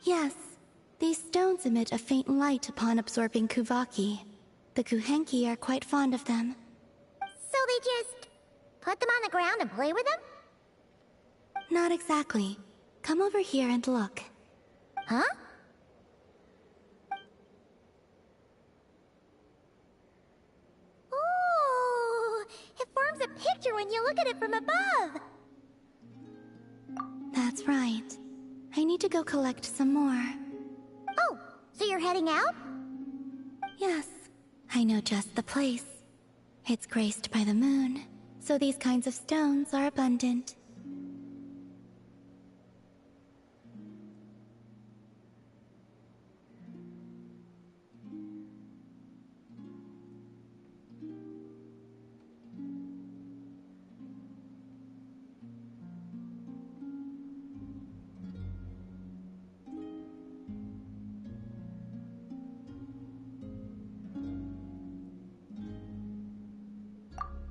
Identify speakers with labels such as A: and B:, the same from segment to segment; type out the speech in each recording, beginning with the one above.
A: Yes, these stones emit a faint light upon absorbing Kuvaki. The Kuhenki are quite fond of them.
B: So they just put them on the ground and play with them?
A: Not exactly. Come over here and look.
B: Huh? Ooh, it forms a picture when you look at it from above.
A: That's right. I need to go collect some more.
B: Oh, so you're heading out?
A: Yes, I know just the place. It's graced by the moon, so these kinds of stones are abundant.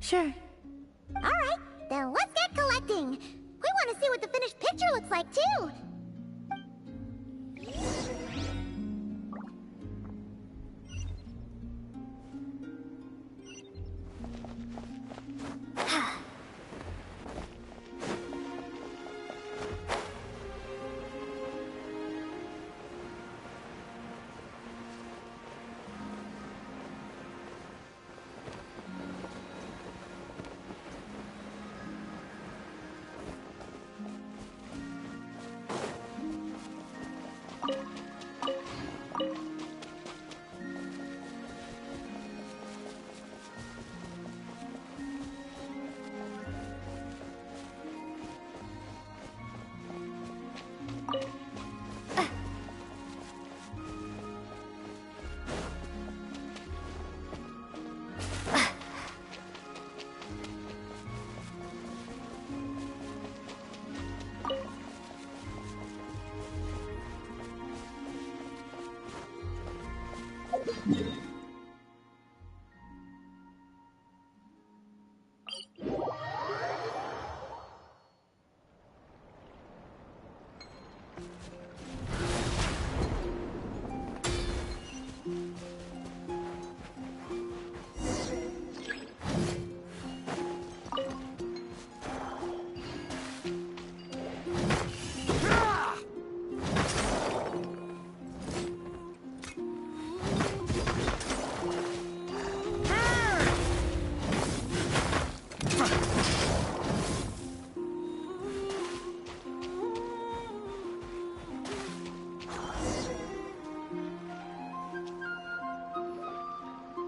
A: Sure.
B: Alright, then let's get collecting. We want to see what the finished picture looks like, too.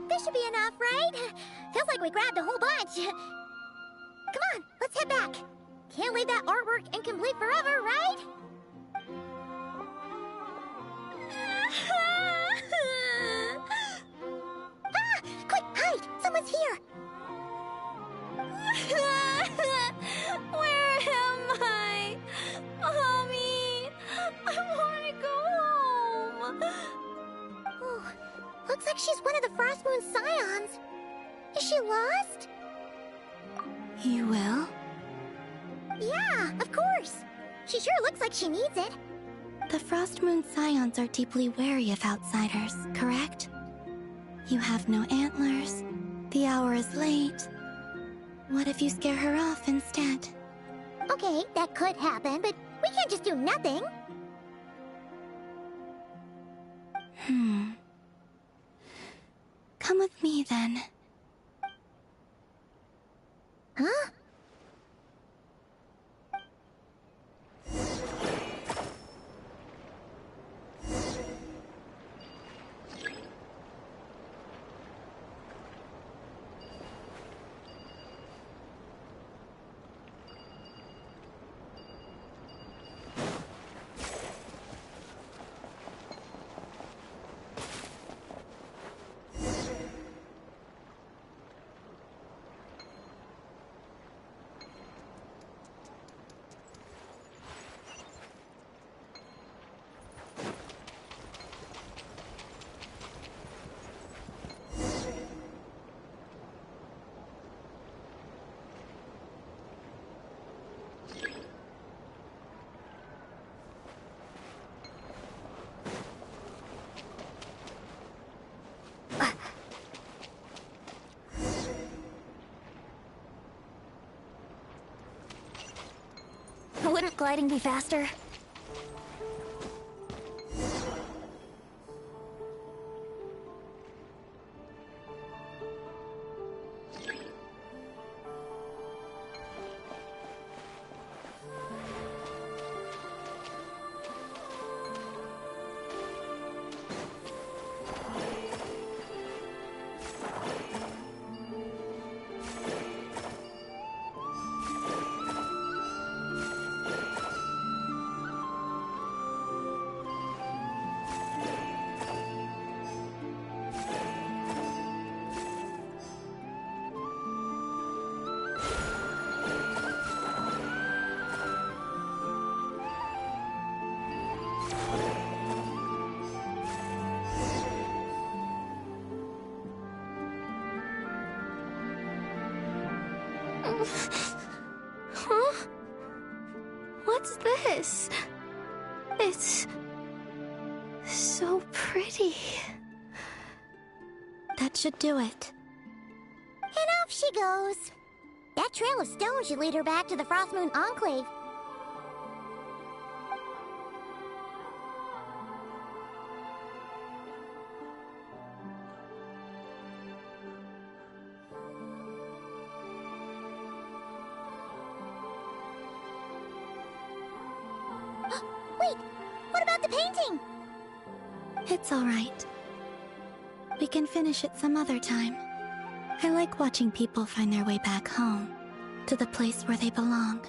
B: This should be enough, right? Feels like we grabbed a whole bunch. Come on, let's head back. Can't leave that artwork incomplete forever, right? Ah! Quick, hide! Someone's here!
C: Where am I? Mommy! I want to go home!
B: Oh, looks like she's one of the Frost Moon Scions. Is she lost?
A: You will?
B: Yeah, of course. She sure looks like she needs it.
A: The Frost Moon Scions are deeply wary of outsiders, correct? You have no antlers. The hour is late. What if you scare her off instead?
B: Okay, that could happen, but we can't just do nothing.
A: Come with me then.
B: Huh? Wouldn't gliding be faster?
C: Huh? What's this? It's so pretty.
A: That should do it.
B: And off she goes. That trail of stone should lead her back to the Frostmoon Enclave. Wait, what about the painting?
A: It's all right. We can finish it some other time. I like watching people find their way back home, to the place where they belong.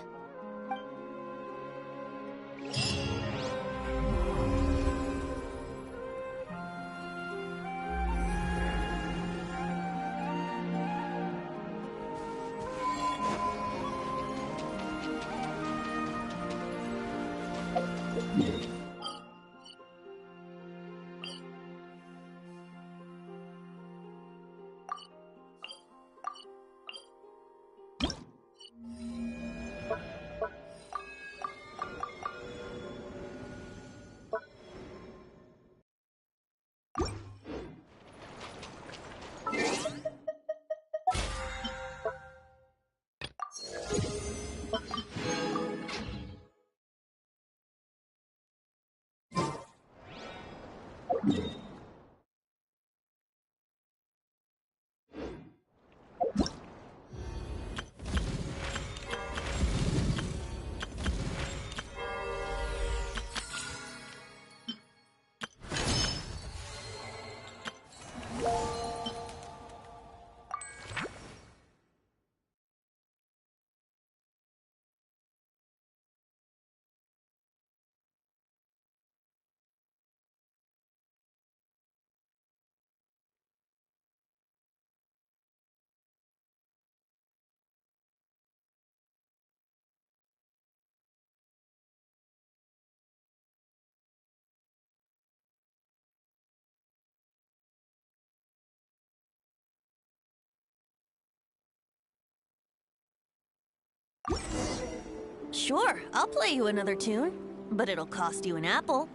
D: Sure, I'll play you another tune, but it'll cost you an apple.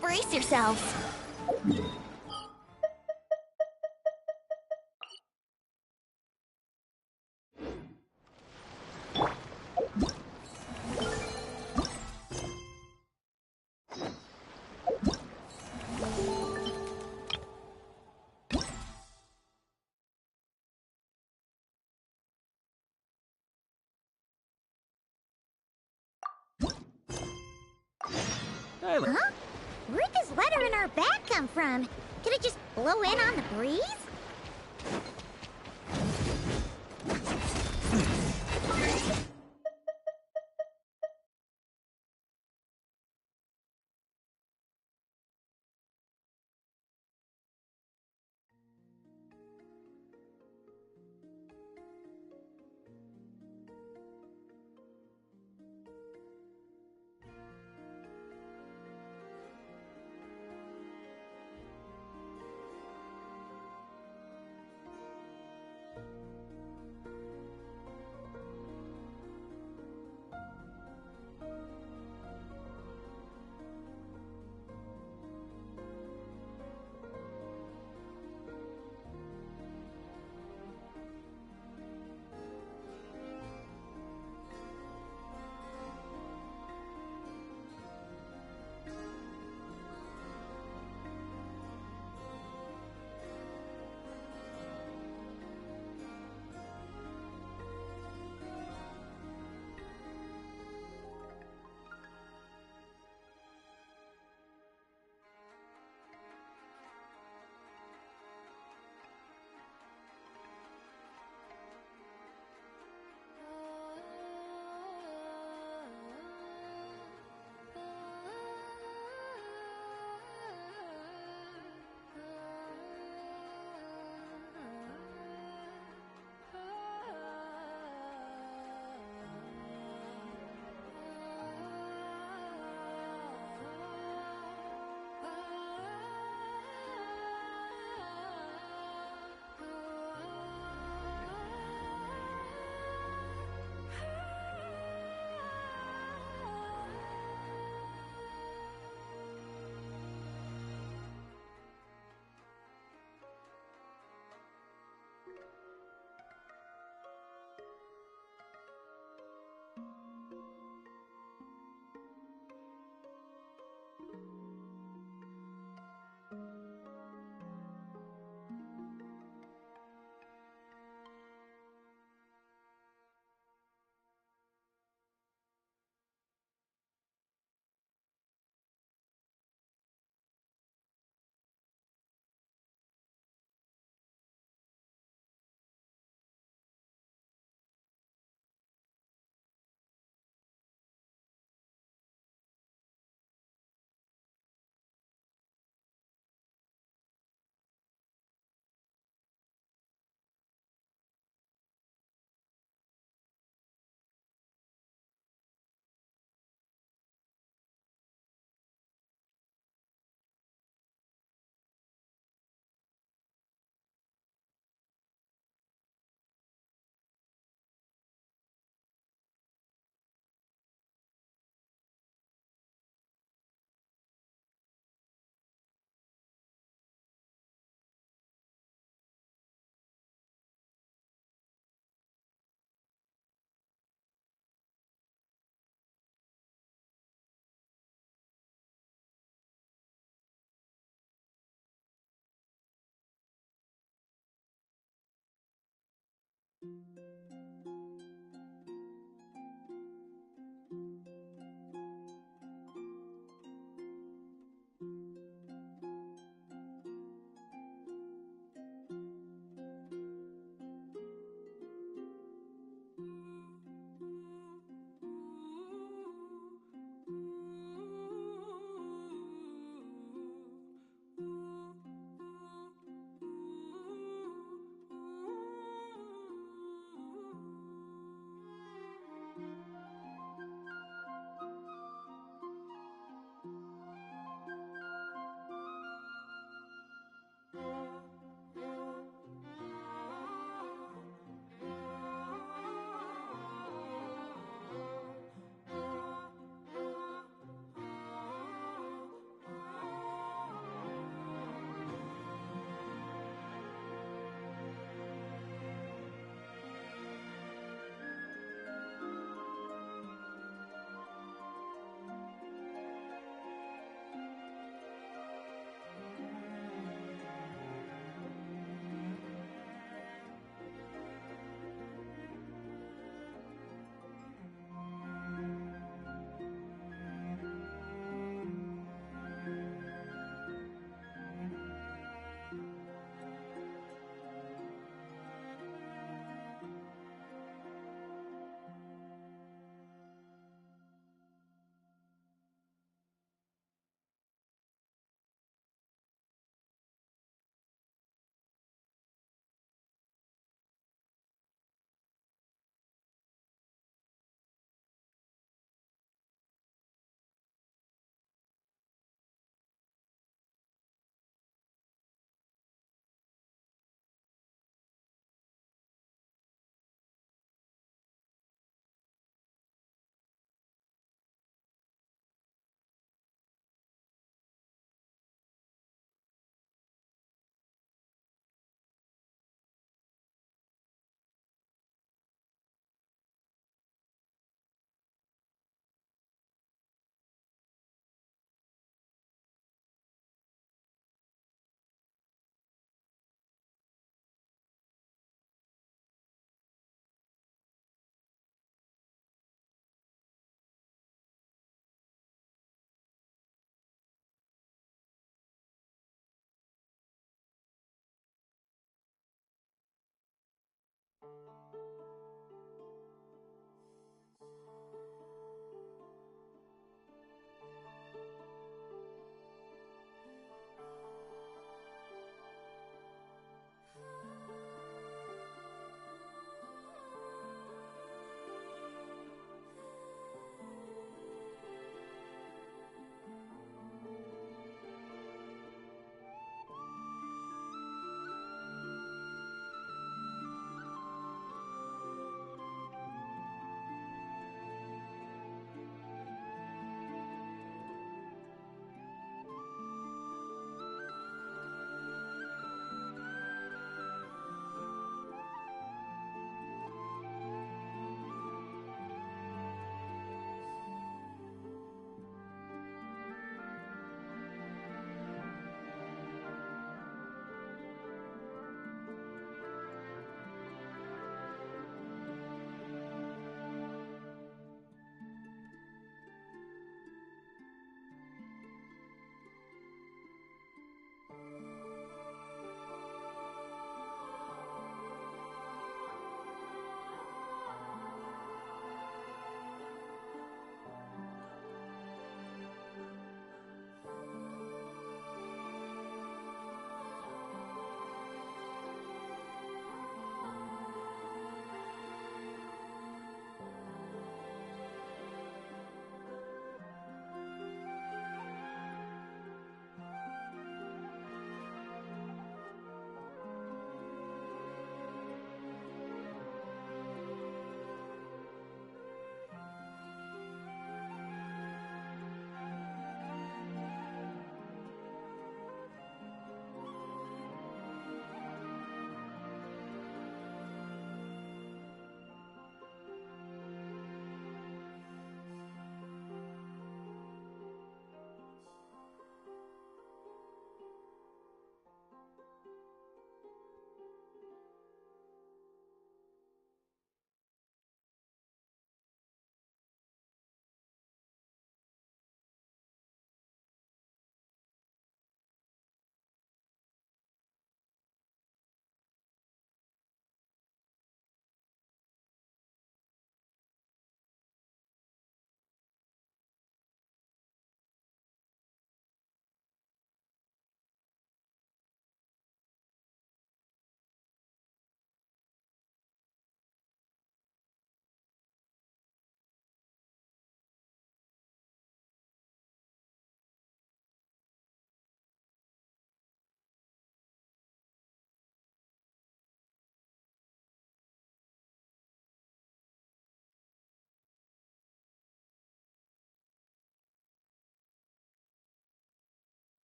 B: Brace yourselves. Huh? Where'd this letter in our bag come from? Did it just blow in on the breeze?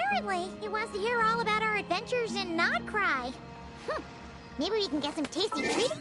B: Apparently, he wants to hear all about our adventures and not cry. Maybe we can get some tasty treats.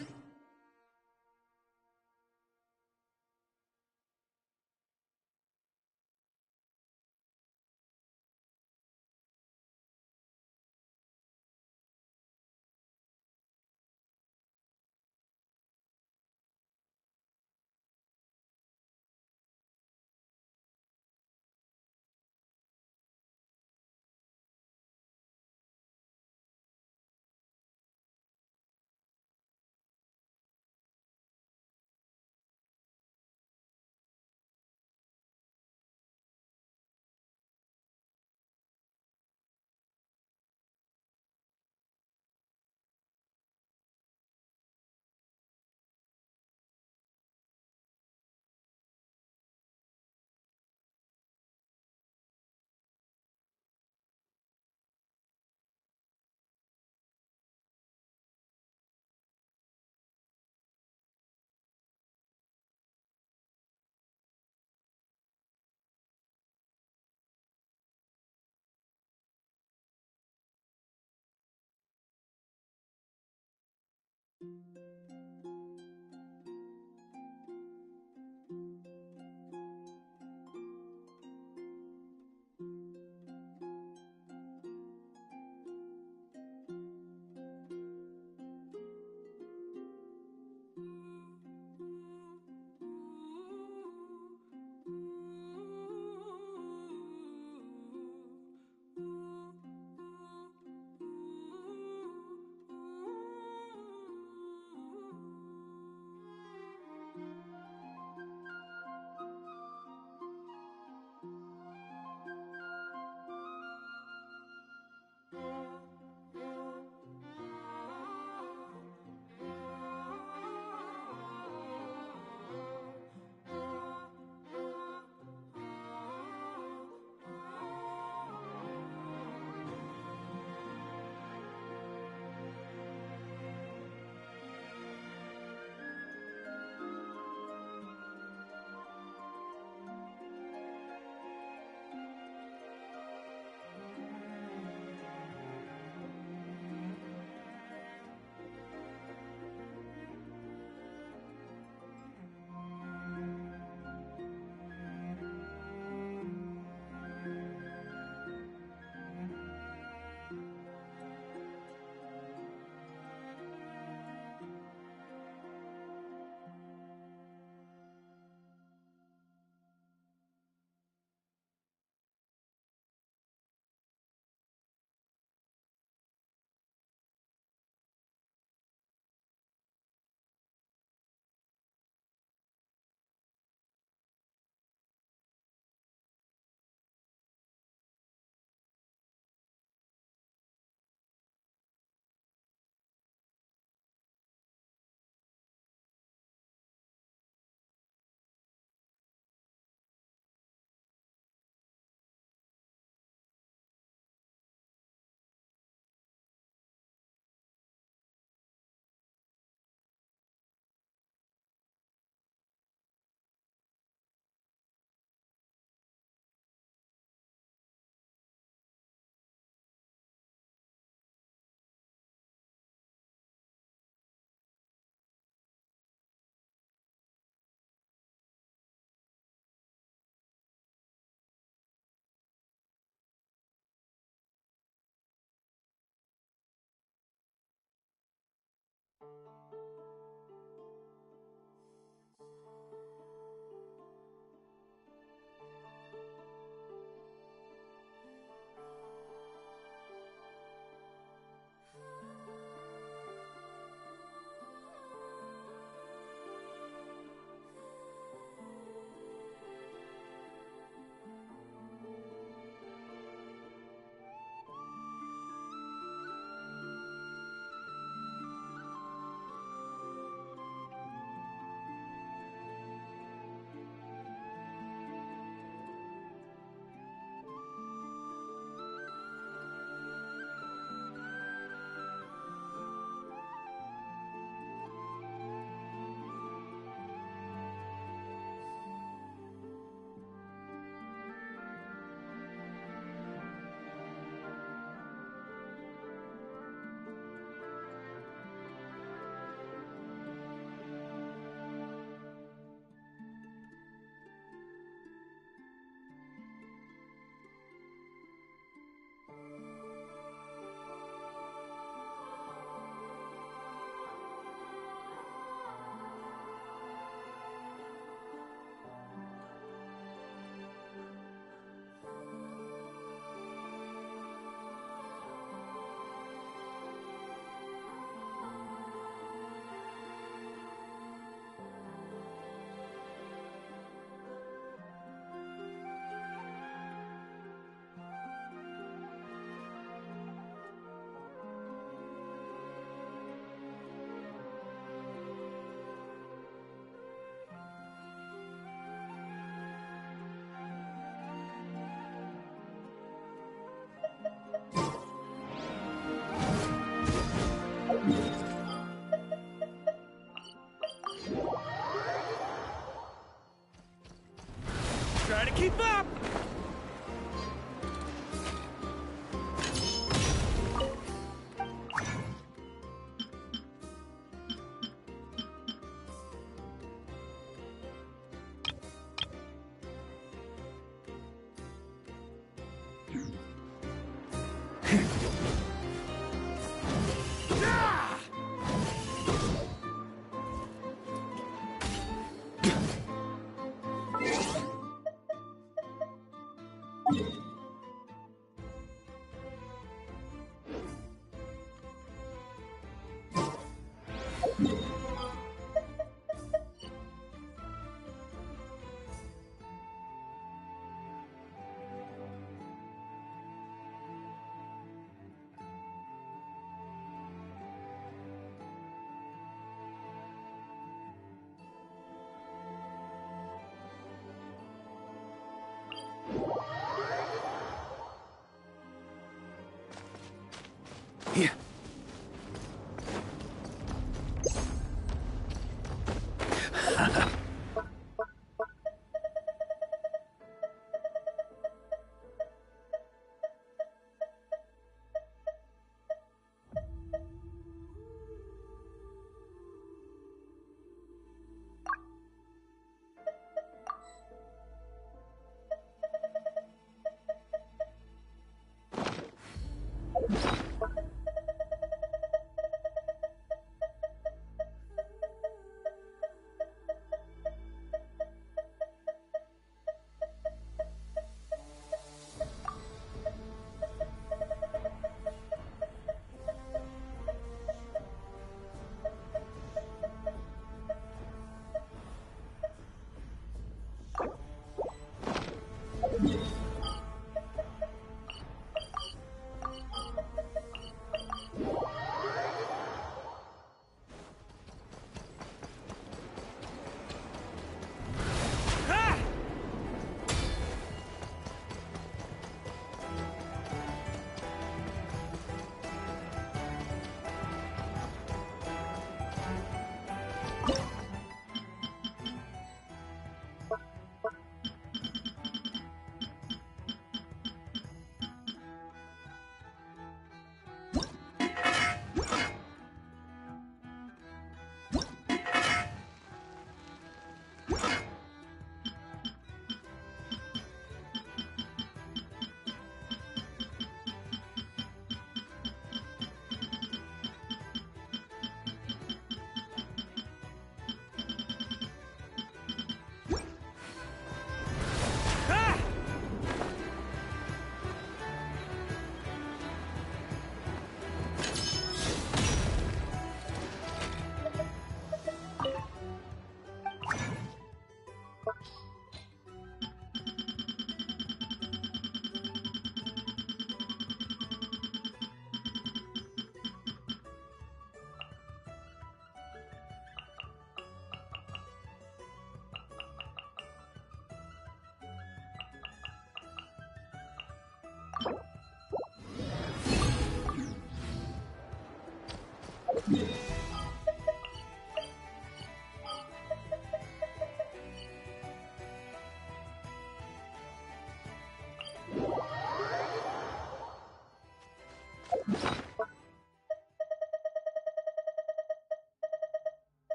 E: Yeah.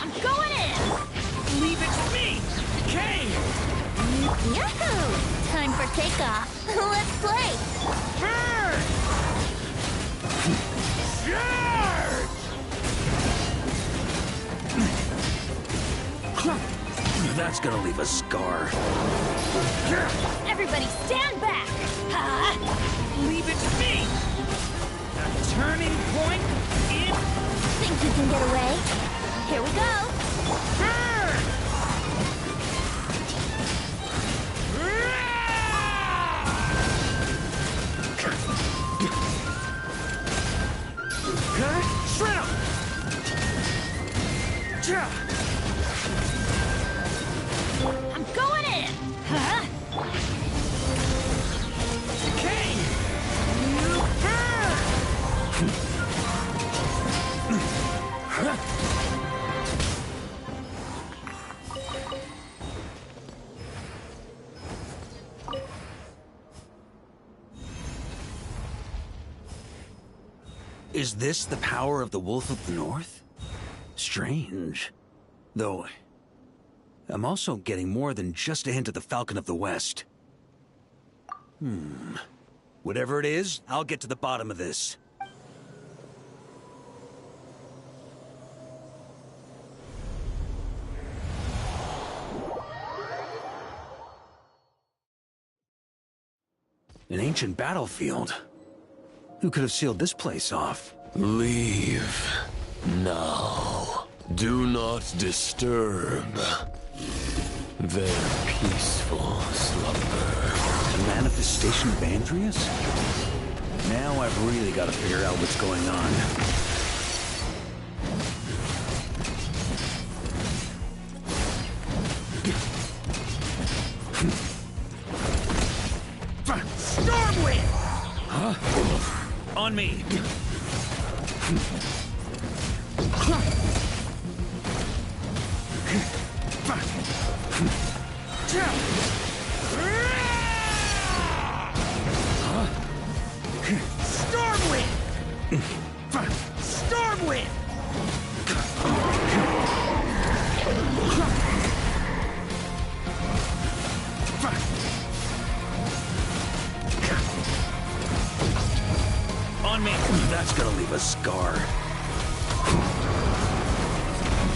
C: I'm going in!
E: Leave it to me! Kay!
B: Yahoo! Time for takeoff. Let's play.
E: Burn! Charge! That's gonna leave a scar.
C: Everybody stand back!
E: Leave it to me! A turning point in...
B: Think you can get away? Here we go.
E: Burn! Shred 'em!
C: I'm going in!
E: Kay! You burn! Is this the power of the Wolf of the North? Strange. Though, I'm also getting more than just a hint of the Falcon of the West. Whatever it is, I'll get to the bottom of this. An ancient battlefield. Who could have sealed this place off?
F: Leave now. Do not disturb their peaceful slumber.
E: A manifestation of Andreas? Now I've really got to figure out what's going on.
G: Stormwind!
E: Huh? On me!
G: Stormwind! Stormwind!
E: On me! That's gonna leave a scar.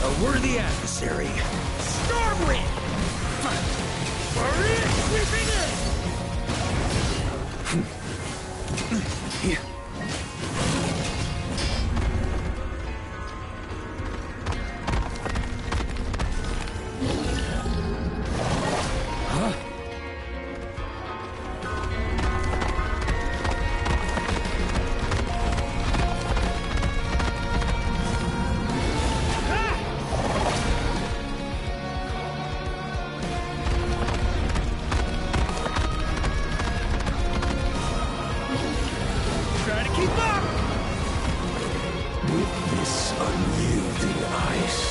E: A worthy adversary.
G: Stormwind! Maria sweeping in! Try to keep up!
F: With this unyielding ice,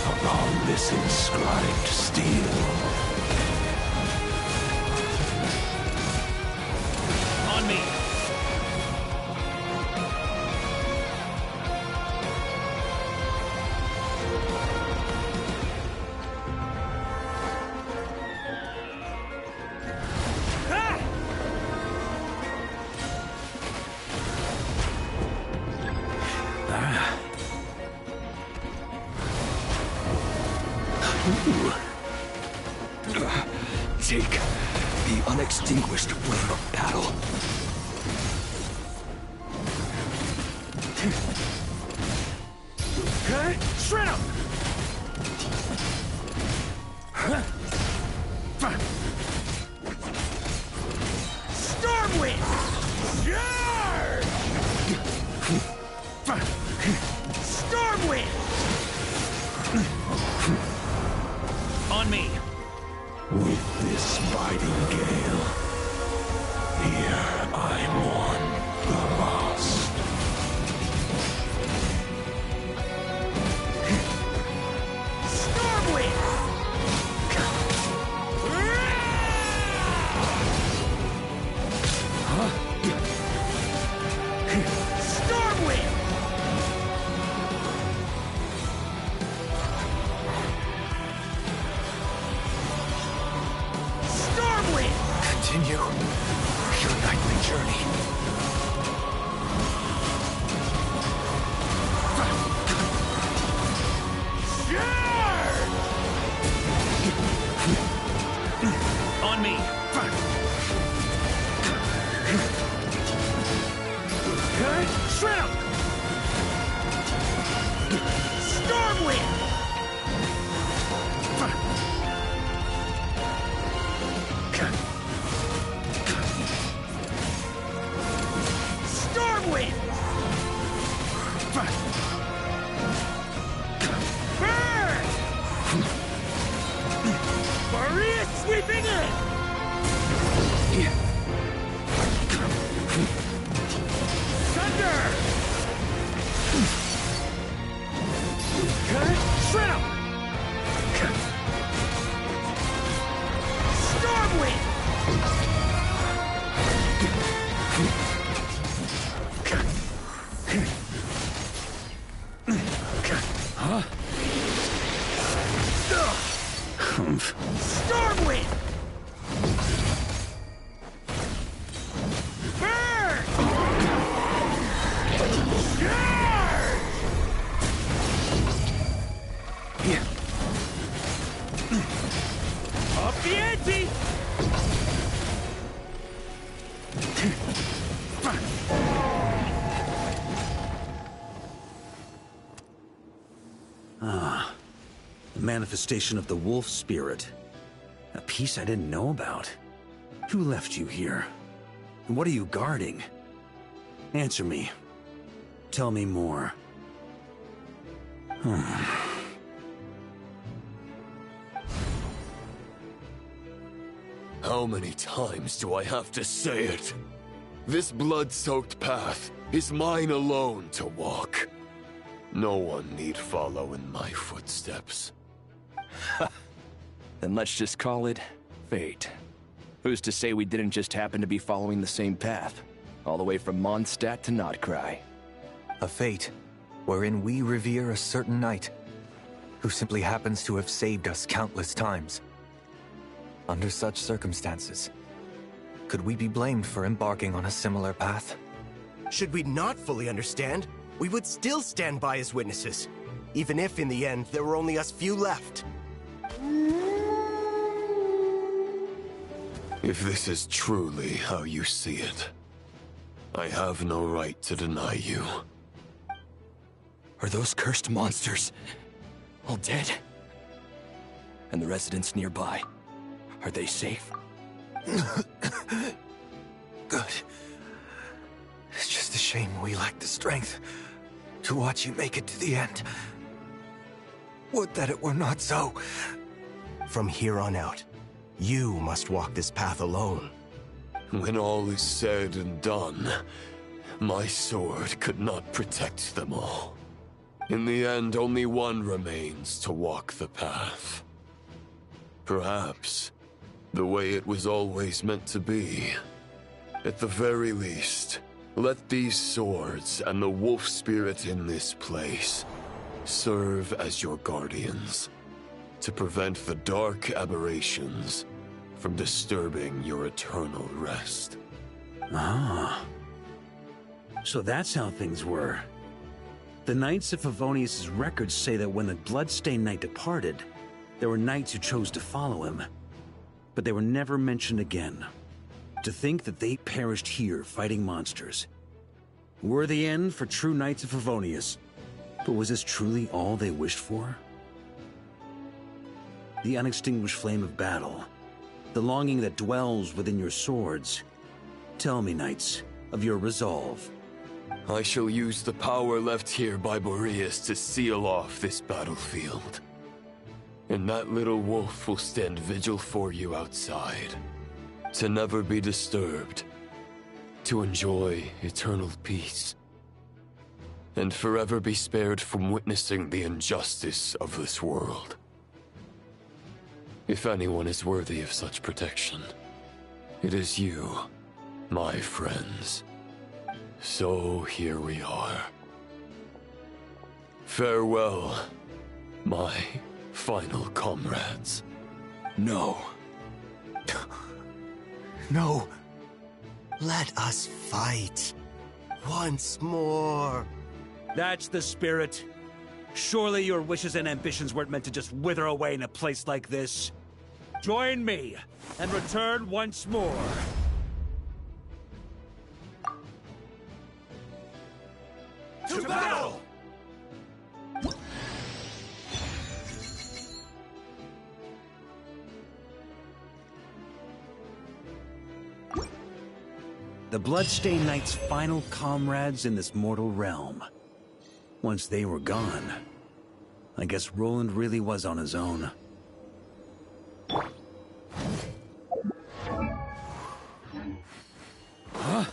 F: upon this inscribed steel,
E: On me!
G: Ah!
F: take the unextinguished flame of battle.
G: Huh? Shred 'em! Stormwind! Yarr! Stormwind!
E: On me!
F: With this biting gale, here I mourn the lost.
G: Stormwind! Stormwind! Stormwind!
F: Continue your nightly journey.
G: Yarr!
E: On me!
G: Huh? Shred 'em! Stormwind! Stormwind! Burn! Maria sweeping in! Thunder! Shred 'em! Stormwind!
E: Humph.
G: Stormwind! Burn! Yarr! Up the ante!
E: The manifestation of the wolf spirit. A piece I didn't know about. Who left you here? And what are you guarding? Answer me. Tell me more.
F: How many times do I have to say it? This blood-soaked path is mine alone to walk. No one need follow in my footsteps.
H: Then let's just call it fate. Who's to say we didn't just happen to be following the same path, all the way from Mondstadt to Notcry?
I: A fate wherein we revere a certain knight who simply happens to have saved us countless times. Under such circumstances, could we be blamed for embarking on a similar path?
J: Should we not fully understand, we would still stand by as witnesses, even if in the end there were only us few left.
F: If this is truly how you see it, I have no right to deny you.
H: Are those cursed monsters all dead? And the residents nearby, are they safe?
I: Good. It's just a shame we lack the strength to watch you make it to the end. Would that it were not so.
J: From here on out, you must walk this path alone.
F: When all is said and done, my sword could not protect them all. In the end, only one remains to walk the path. Perhaps the way it was always meant to be. At the very least, let these swords and the wolf spirit in this place serve as your guardians, to prevent the dark aberrations from disturbing your eternal rest.
E: Ah. So that's how things were. The Knights of Favonius' records say that when the Bloodstained Knight departed, there were knights who chose to follow him, but they were never mentioned again. To think that they perished here fighting monsters. Were the end for true Knights of Favonius. But was this truly all they wished for? The unextinguished flame of battle, the longing that dwells within your swords. Tell me, knights, of your resolve.
F: I shall use the power left here by Boreas to seal off this battlefield. And that little wolf will stand vigil for you outside, to never be disturbed, to enjoy eternal peace, and forever be spared from witnessing the injustice of this world. If anyone is worthy of such protection, it is you, my friends. So here we are. Farewell, my final comrades.
H: No.
J: No. Let us fight. Once more.
E: That's the spirit. Surely your wishes and ambitions weren't meant to just wither away in a place like this. Join me, and return once more.
G: To battle!
E: The Bloodstained Knight's final comrades in this mortal realm. Once they were gone, I guess Roland really was on his own. Huh?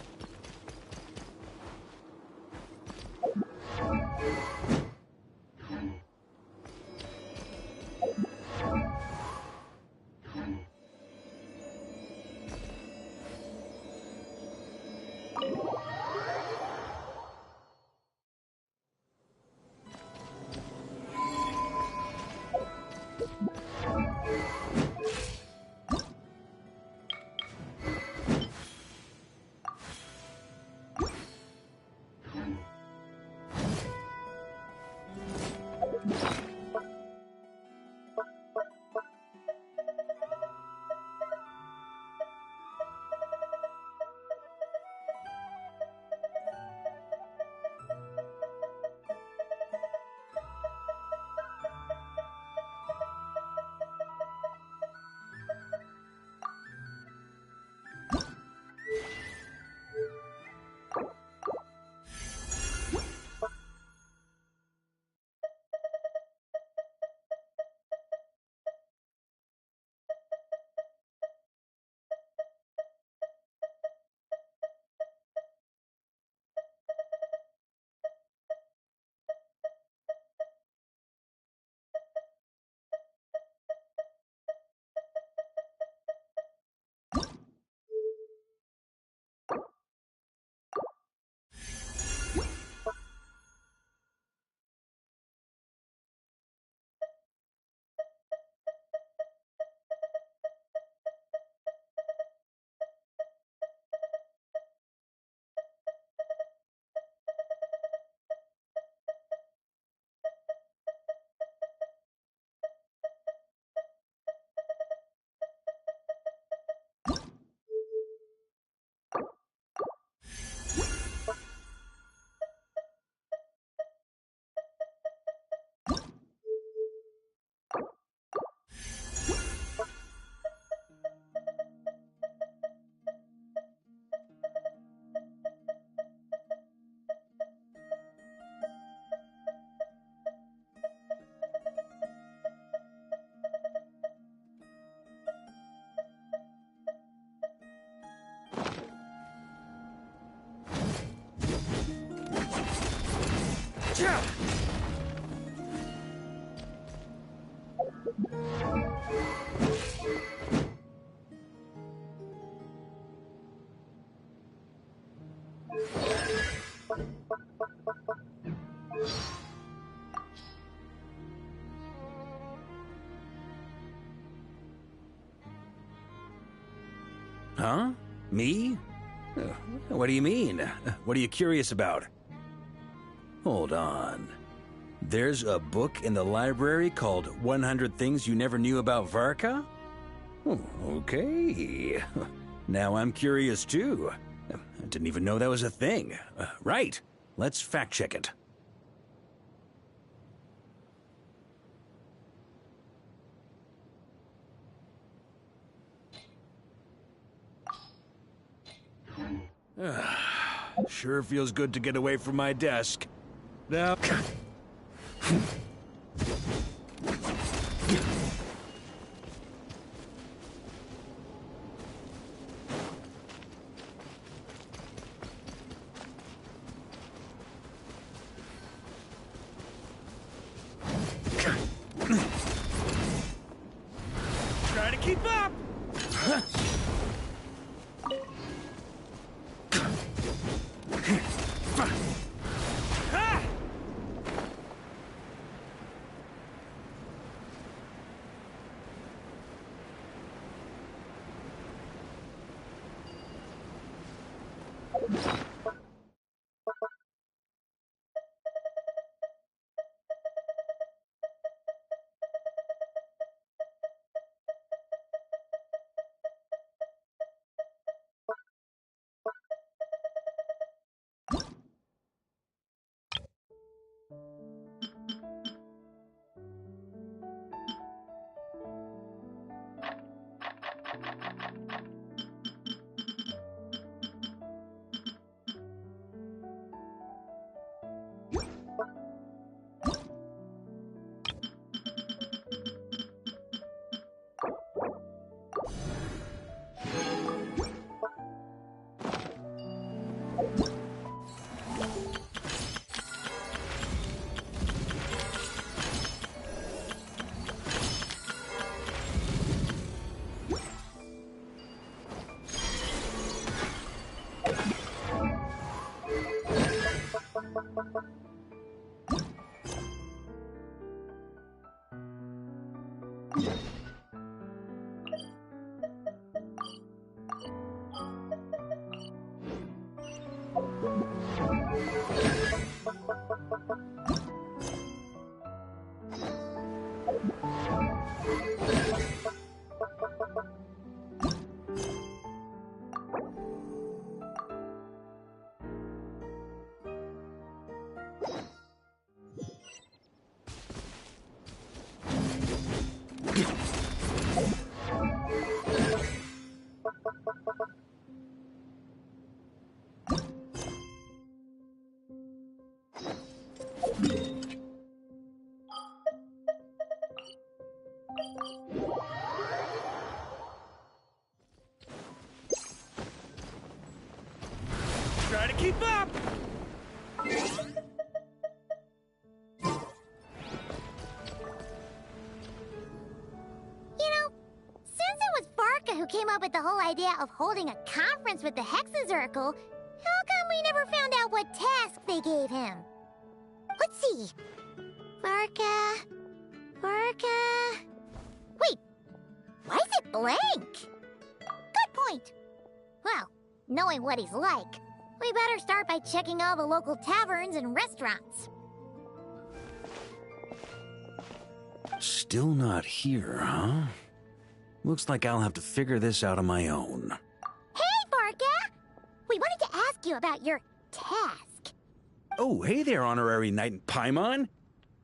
E: Huh? Me? What do you mean? What are you curious about? Hold on. There's a book in the library called 100 Things You Never Knew About Varka? Oh, okay. Now I'm curious too. I didn't even know that was a thing. Right. Let's fact check it. Sure feels good to get away from my desk. Now... Try to keep up! Try to keep up!
B: Who came up with the whole idea of holding a conference with the Hexenzirkel, how come we never found out what task they gave him? Let's see. Varka... Wait, why is it blank? Good point. Well, knowing what he's like, we better start by checking all the local taverns and restaurants.
E: Still not here, huh? Looks like I'll have to figure this out on my own.
B: Hey, Varka! We wanted to ask you about your task.
E: Oh, hey there, Honorary Knight in Paimon.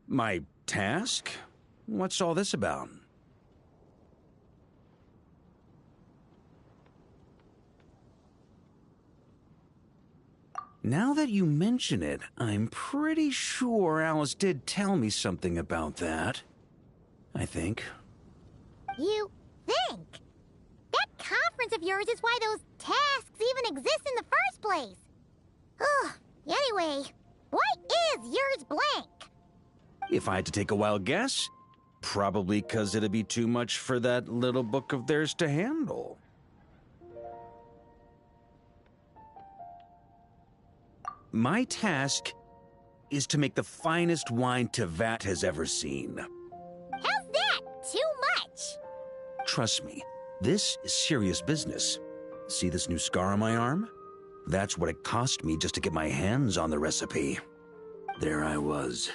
E: My task? What's all this about? Now that you mention it, I'm pretty sure Alice did tell me something about that. I think.
B: You think? That conference of yours is why those tasks even exist in the first place. Ugh, anyway, Why is yours blank?
E: If I had to take a wild guess, probably because it'd be too much for that little book of theirs to handle. My task is to make the finest wine Tevat has ever seen.
B: How's that? Too much?
E: Trust me, this is serious business. See this new scar on my arm? That's what it cost me just to get my hands on the recipe. There I was,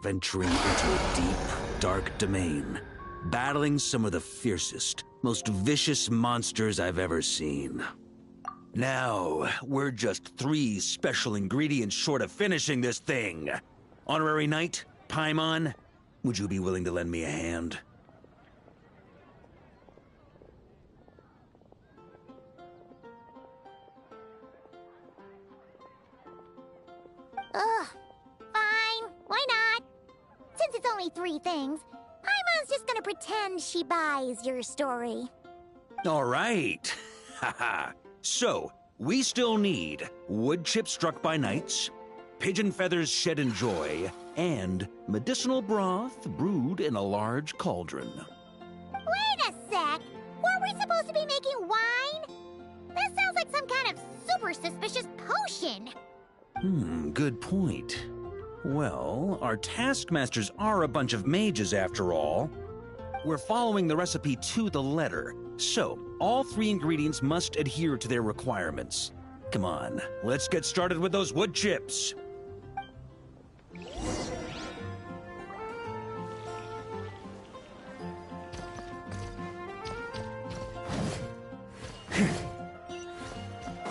E: venturing into a deep, dark domain, battling some of the fiercest, most vicious monsters I've ever seen. Now, we're just 3 special ingredients short of finishing this thing. Honorary Knight, Paimon, would you be willing to lend me a hand?
B: Ugh, fine. Why not? Since it's only 3 things, Paimon's just gonna pretend she buys your story.
E: All right. Haha. So, we still need wood chips struck by knights, pigeon feathers shed in joy, and medicinal broth brewed in a large cauldron.
B: Wait a sec! Were we supposed to be making wine? That sounds like some kind of super suspicious potion.
E: Good point. Well, our taskmasters are a bunch of mages after all. We're following the recipe to the letter, so all 3 ingredients must adhere to their requirements. Come on, let's get started with those wood chips.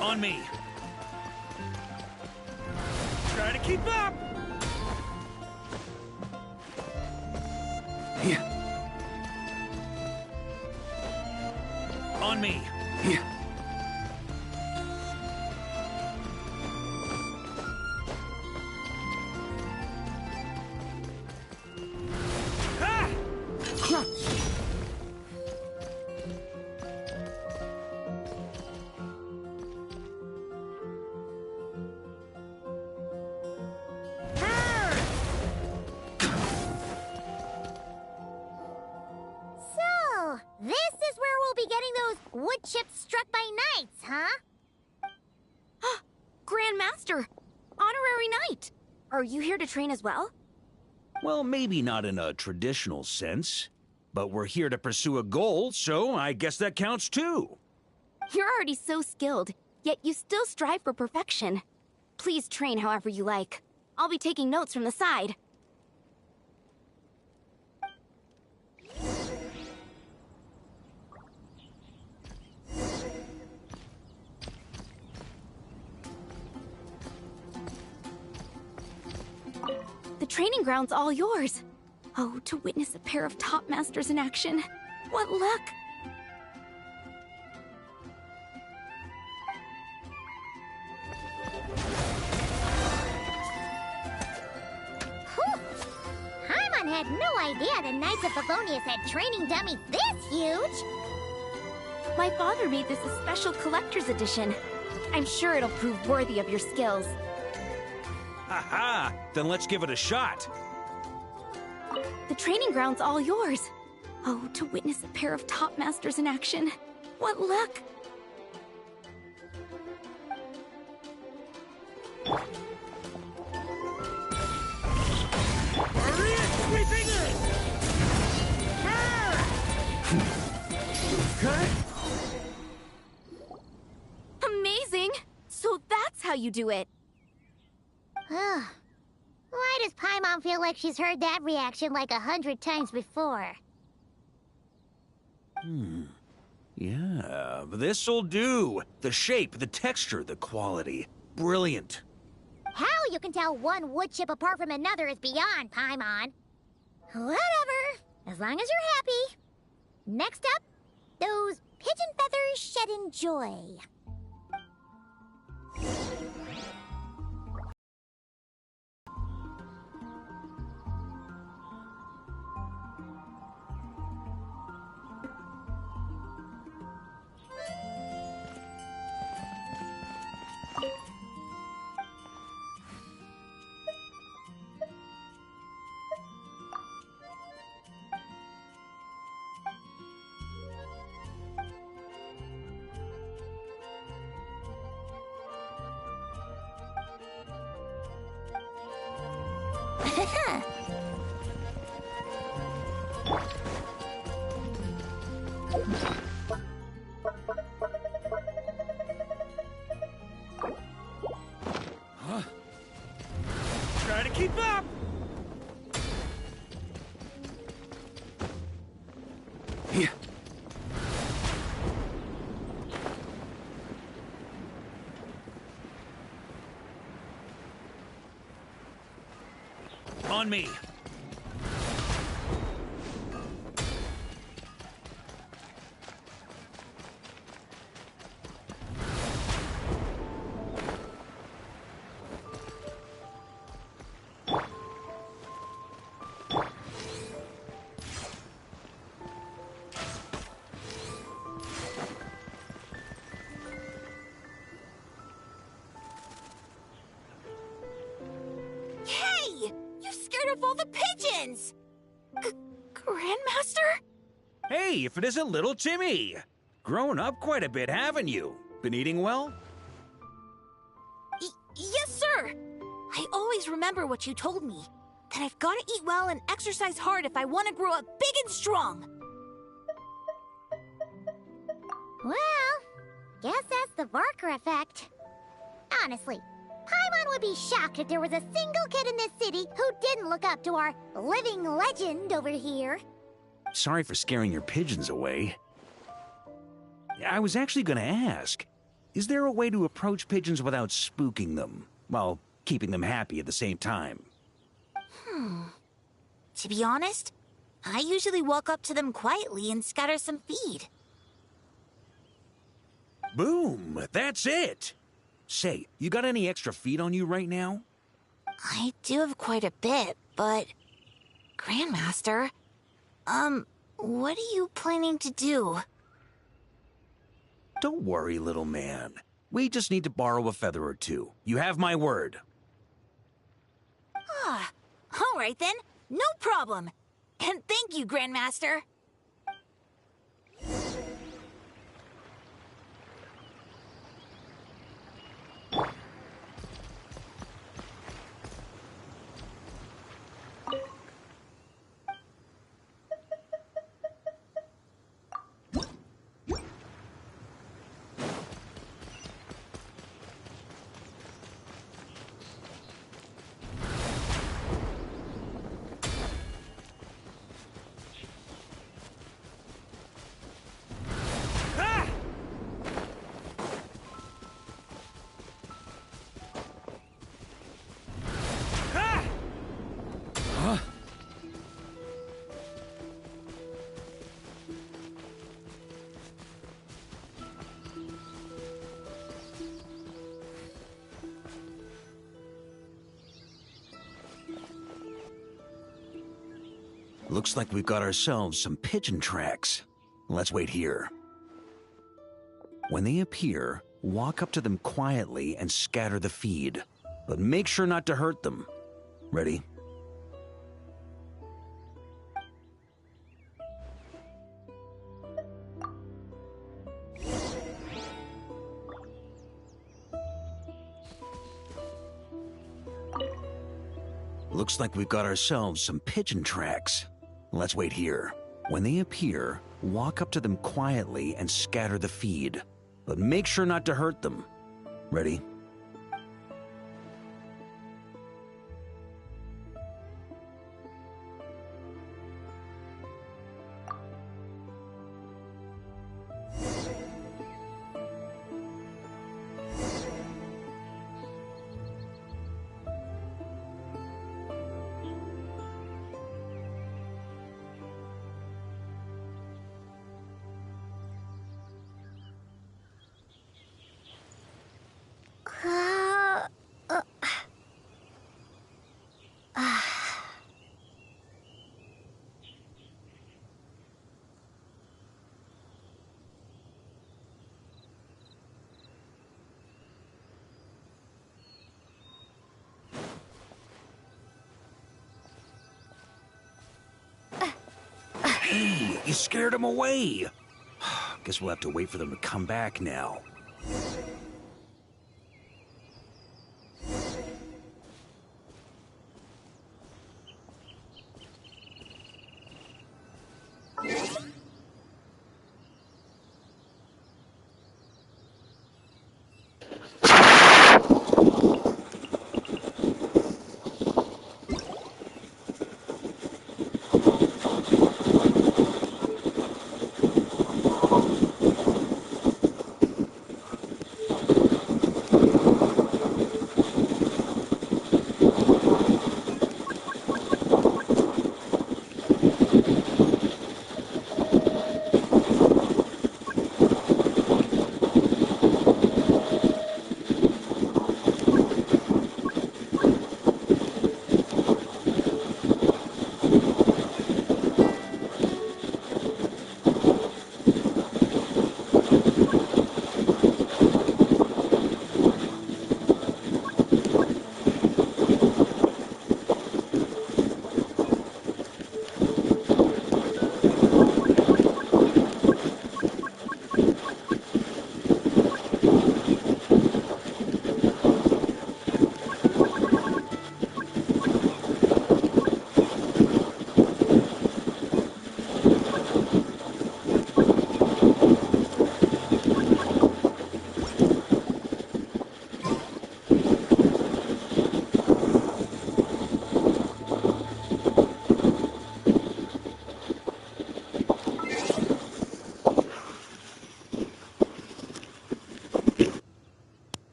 E: On me. Try to keep up! Yeah. On me. Yeah. Ah! Huh.
B: So, this is where we'll be getting those wood chips struck by knights, huh?
C: Grandmaster! Honorary Knight! Are you here to train as well?
E: Well, maybe not in a traditional sense, but we're here to pursue a goal, so I guess that counts too.
C: You're already so skilled, yet you still strive for perfection. Please train however you like. I'll be taking notes from the side. The training ground's all yours. Oh, to witness a pair of top masters in action. What luck!
B: Whew. Paimon had no idea the Knights of Favonius had training dummies this huge.
C: My father made this a special collector's edition. I'm sure it'll prove worthy of your skills.
E: Ha-ha! Then let's give it a shot.
C: The training ground's all yours. Oh, to witness a pair of top masters in action. What luck! Amazing! So that's how you do it.
B: Why does Paimon feel like she's heard that reaction like 100 times before?
E: Yeah, this'll do. The shape, the texture, the quality. Brilliant.
B: How you can tell one wood chip apart from another is beyond, Paimon. Whatever, as long as you're happy. Next up, those pigeon feathers shed in joy.
E: Try to keep up!
H: Yeah.
E: On me.
D: Hey! You scared off all the pigeons! Grandmaster?
E: Hey, if it isn't little Timmy! Grown up quite a bit, haven't you? Been eating well?
D: Yes, sir! I always remember what you told me. That I've gotta eat well and exercise hard if I want to grow up big and strong.
B: Well, guess that's the Barker effect. Honestly, Paimon would be shocked if there was a single kid in this city who didn't look up to our living legend over here.
E: Sorry for scaring your pigeons away. I was actually gonna ask, is there a way to approach pigeons without spooking them, while keeping them happy at the same time?
D: To be honest, I usually walk up to them quietly and scatter some feed.
E: Boom! That's it! Say, you got any extra feed on you right now?
D: I do have quite a bit, but... Grandmaster, what are you planning to do?
E: Don't worry, little man. We just need to borrow a feather or two. You have my word.
D: All right then, no problem. And thank you, Grandmaster.
E: Looks like we've got ourselves some pigeon tracks. Let's wait here. When they appear, walk up to them quietly and scatter the feed. But make sure not to hurt them. Ready? Looks like we've got ourselves some pigeon tracks. Let's wait here. When they appear, walk up to them quietly and scatter the feed. But make sure not to hurt them. Ready? Hey, you scared them away. Guess we'll have to wait for them to come back now.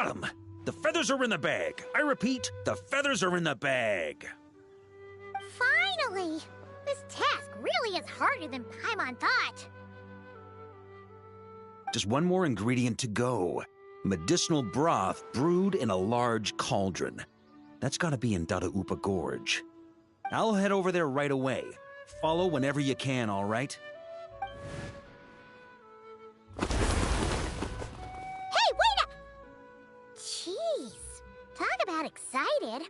E: got him! The feathers are in the bag. I repeat, the feathers are in the bag.
B: Finally! This task really is harder than Paimon thought.
E: Just one more ingredient to go. Medicinal broth brewed in a large cauldron. That's gotta be in Dadaupa Gorge. I'll head over there right away. Follow whenever you can, all right?
B: Hey, wait up! Jeez. Talk about excited.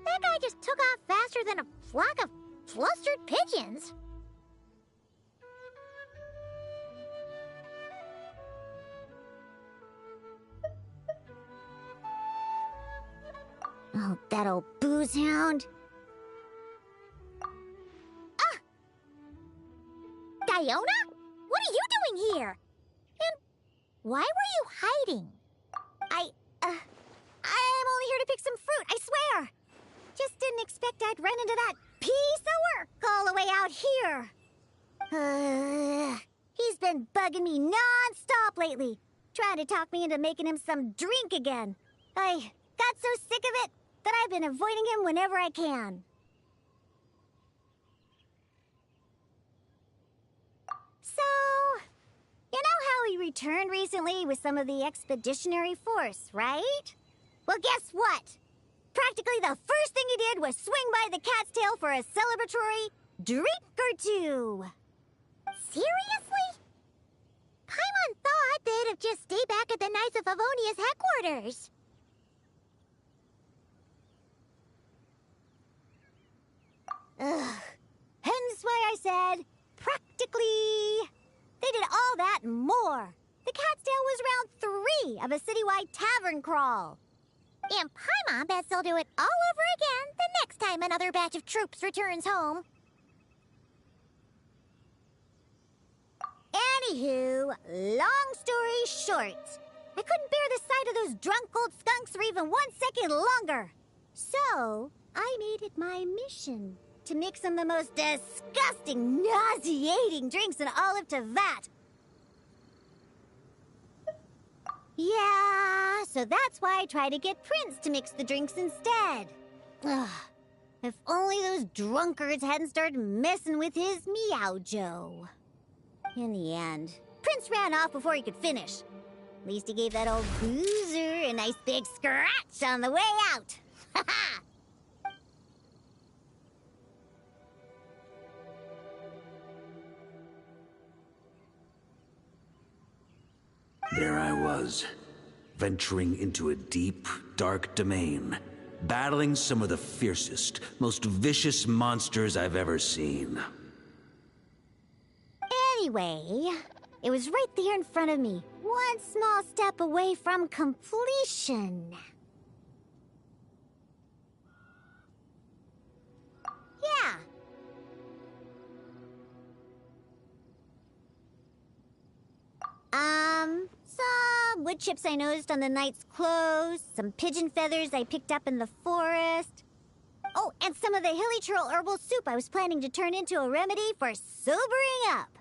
B: That guy just took off faster than a flock of flustered pigeons. Oh, that old booze hound. Ah! Diona? What are you doing here? And why were you hiding? I'm only here to pick some fruit, I swear. Just didn't expect I'd run into that piece of work all the way out here. He's been bugging me non-stop lately, trying to talk me into making him some drink again. I got so sick of it that I've been avoiding him whenever I can. So, you know how he returned recently with some of the expeditionary force, right? Well, guess what? Practically the first thing he did was swing by the cat's tail for a celebratory drink or two. Seriously? Paimon thought they'd have just stayed back at the Knights of Favonia's headquarters. Ugh. Hence why I said, practically. They did all that and more. The cat's tail was round 3 of a citywide tavern crawl. And Paimon bets they'll do it all over again the next time another batch of troops returns home. Anywho, long story short, I couldn't bear the sight of those drunk old skunks for even 1 second longer. So, I made it my mission to mix some of the most disgusting, nauseating drinks in all of Teyvat. Yeah, so that's why I tried to get Prince to mix the drinks instead. Ugh, if only those drunkards hadn't started messing with his Meow-Jo. In the end, Prince ran off before he could finish. At least he gave that old boozer a nice big scratch on the way out. Ha ha!
E: There I was, venturing into a deep, dark domain, battling some of the fiercest, most vicious monsters I've ever seen.
B: Anyway, it was right there in front of me, one small step away from completion. Yeah. Some wood chips I noticed on the knight's clothes, some pigeon feathers I picked up in the forest. Oh, and some of the hilly churl herbal soup I was planning to turn into a remedy for sobering up.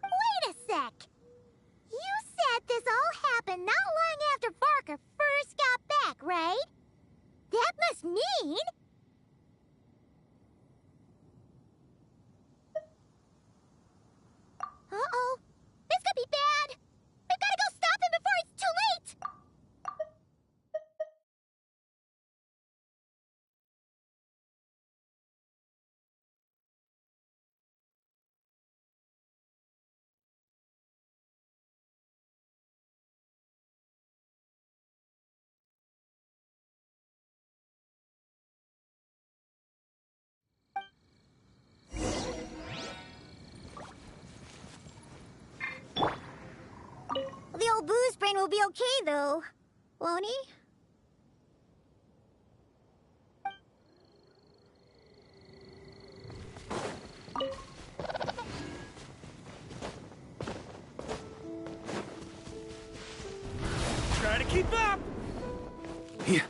B: Wait a sec. You said this all happened not long after Barker first got back, right? That must mean... Uh-oh. This could be bad. We've got to go stop him before it's too late. The old booze brain will be okay, though. Won't he?
E: Try to keep up!
I: Yeah.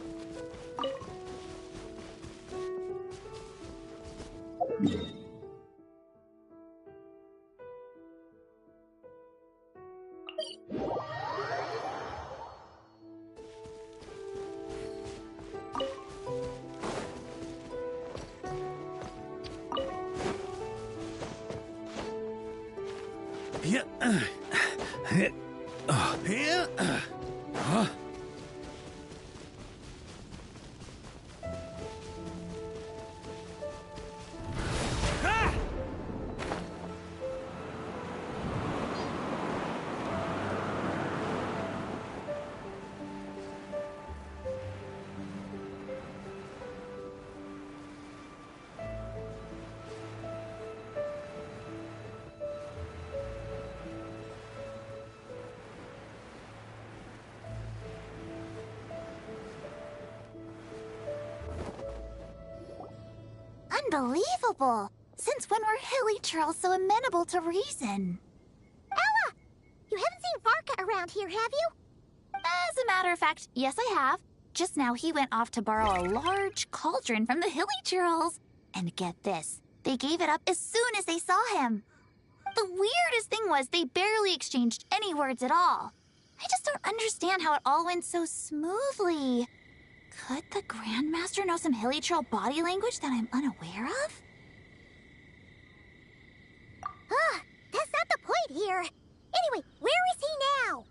B: Unbelievable! Since when were hilly trolls so amenable to reason? Ella! You haven't seen Varka around here, have you? As a matter of fact, yes I have. Just now he went off to borrow a large cauldron from the hilly trolls. And get this, they gave it up as soon as they saw him. The weirdest thing was they barely exchanged any words at all. I just don't understand how it all went so smoothly. Could the Grandmaster know some hilly troll body language that I'm unaware of? That's not the point here. Anyway, where is he now?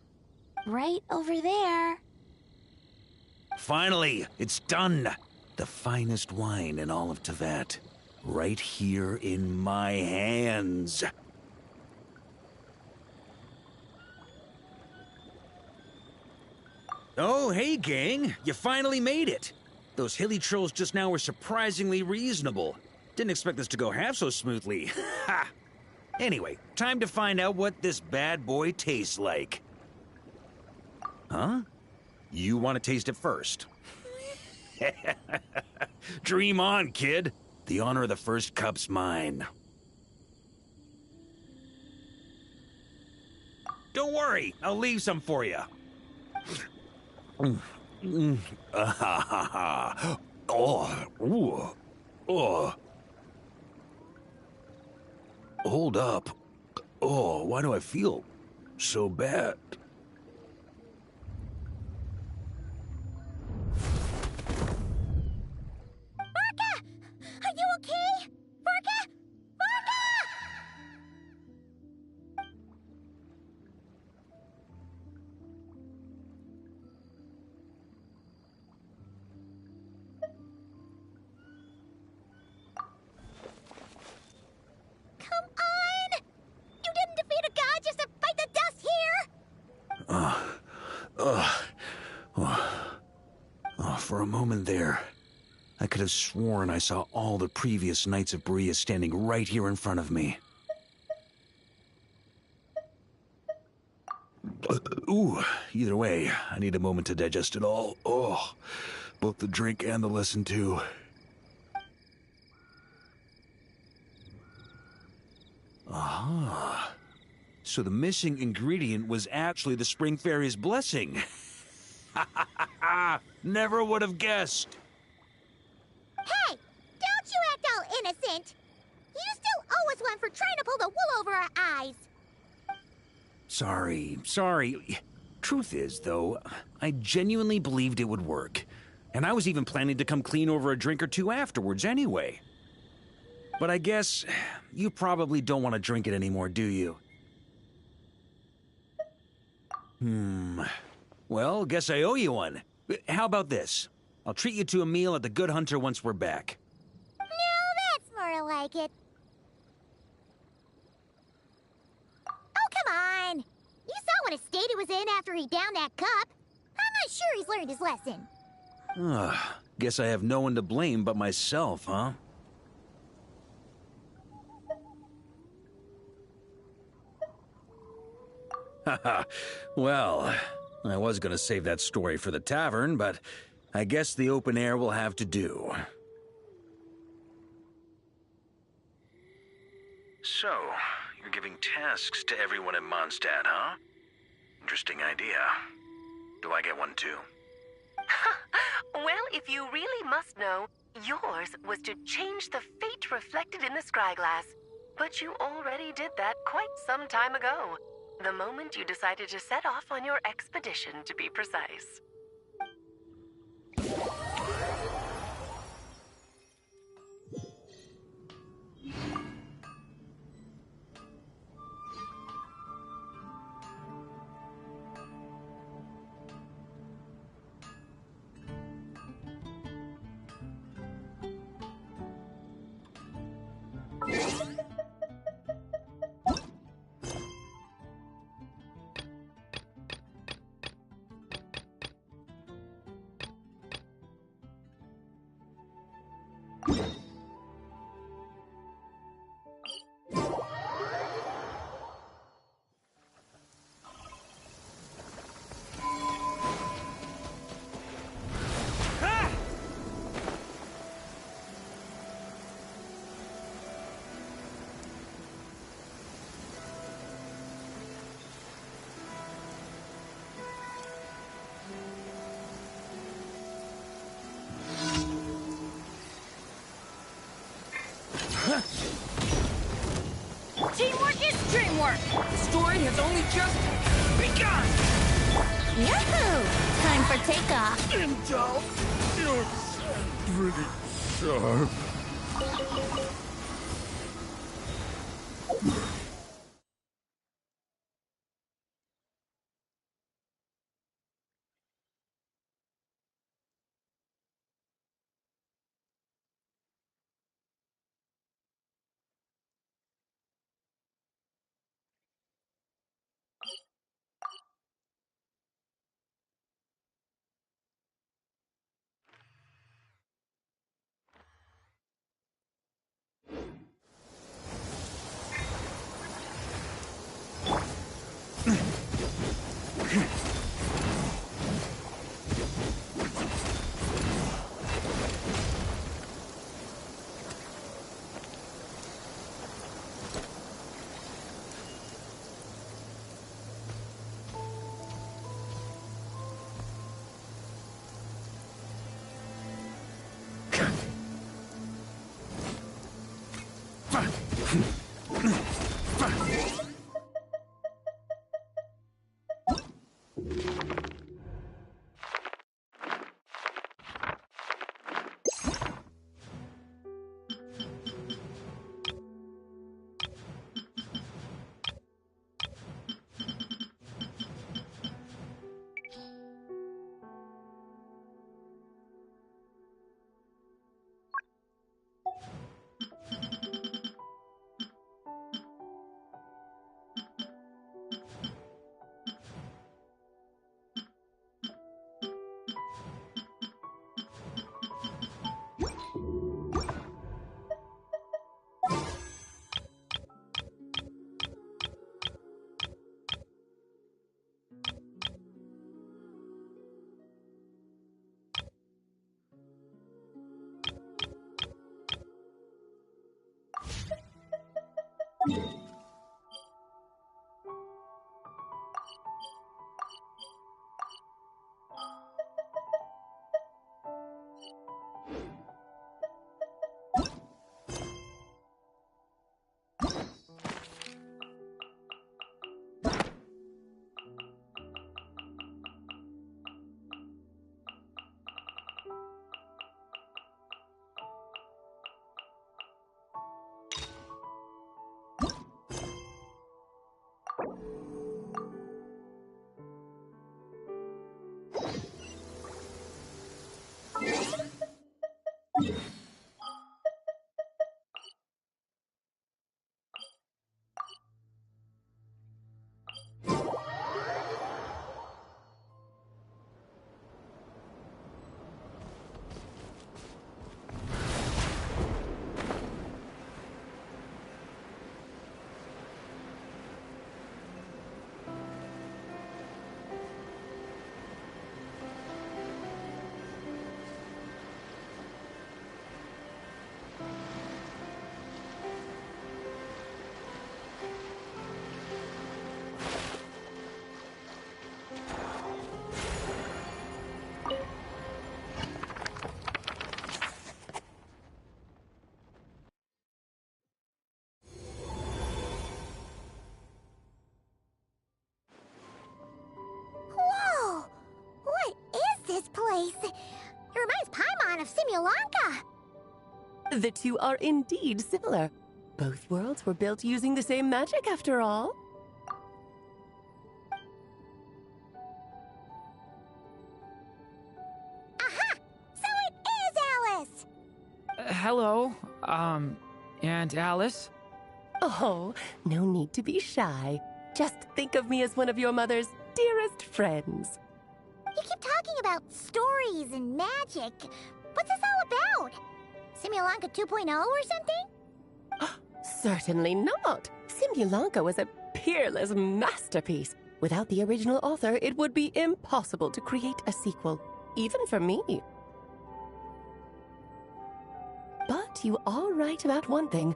B: Right over there.
E: Finally, it's done. The finest wine in all of Teyvat. Right here in my hands. Oh, hey, gang. You finally made it. Those hilly trolls just now were surprisingly reasonable. Didn't expect this to go half so smoothly. Ha! Anyway, time to find out what this bad boy tastes like. Huh? You want to taste it first? Dream on, kid. The honor of the first cup's mine. Don't worry, I'll leave some for you. Hold up. Oh, why do I feel so bad?
B: Varka! Are you okay? Varka! Varka! Come on! You didn't defeat a god just to fight the dust here!
E: For a moment there, I could have sworn I saw all the previous Knights of Berea standing right here in front of me. Ooh, either way, I need a moment to digest it all. Oh, both the drink and the lesson too. Aha. So the missing ingredient was actually the Spring Fairy's blessing. Never would have guessed.
B: Hey! Don't you act all innocent! You still owe us one for trying to pull the wool over our eyes!
E: Sorry. Truth is, though, I genuinely believed it would work. And I was even planning to come clean over a drink or two afterwards anyway. But I guess you probably don't want to drink it anymore, do you? Well, guess I owe you one. How about this? I'll treat you to a meal at the Good Hunter once we're back.
B: No, that's more like it. Oh, come on! You saw what a state he was in after he downed that cup. I'm not sure he's learned his lesson.
E: Guess I have no one to blame but myself, huh? Haha, well, I was gonna save that story for the tavern, but I guess the open air will have to do. So, you're giving tasks to everyone in Mondstadt, huh? Interesting idea. Do I get one too?
K: Well, if you really must know, yours was to change the fate reflected in the scryglass. But you already did that quite some time ago. The moment you decided to set off on your expedition, to be precise.
L: Teamwork is dreamwork! The story has only just begun!
B: Yahoo! Time for takeoff.
G: Intel, you're pretty sharp.
B: Whoa! What is this place? It reminds Paimon of Simulanka.
K: The two are indeed similar. Both worlds were built using the same magic, after all.
B: Aha! So it is Alice!
L: Hello, Aunt Alice?
K: Oh, no need to be shy. Just think of me as one of your mother's dearest friends.
B: You keep talking about stories and magic. What's this all about? Simulanka 2.0 or something?
K: Certainly not. Simulanka was a peerless masterpiece. Without the original author, it would be impossible to create a sequel, even for me. But you are right about one thing.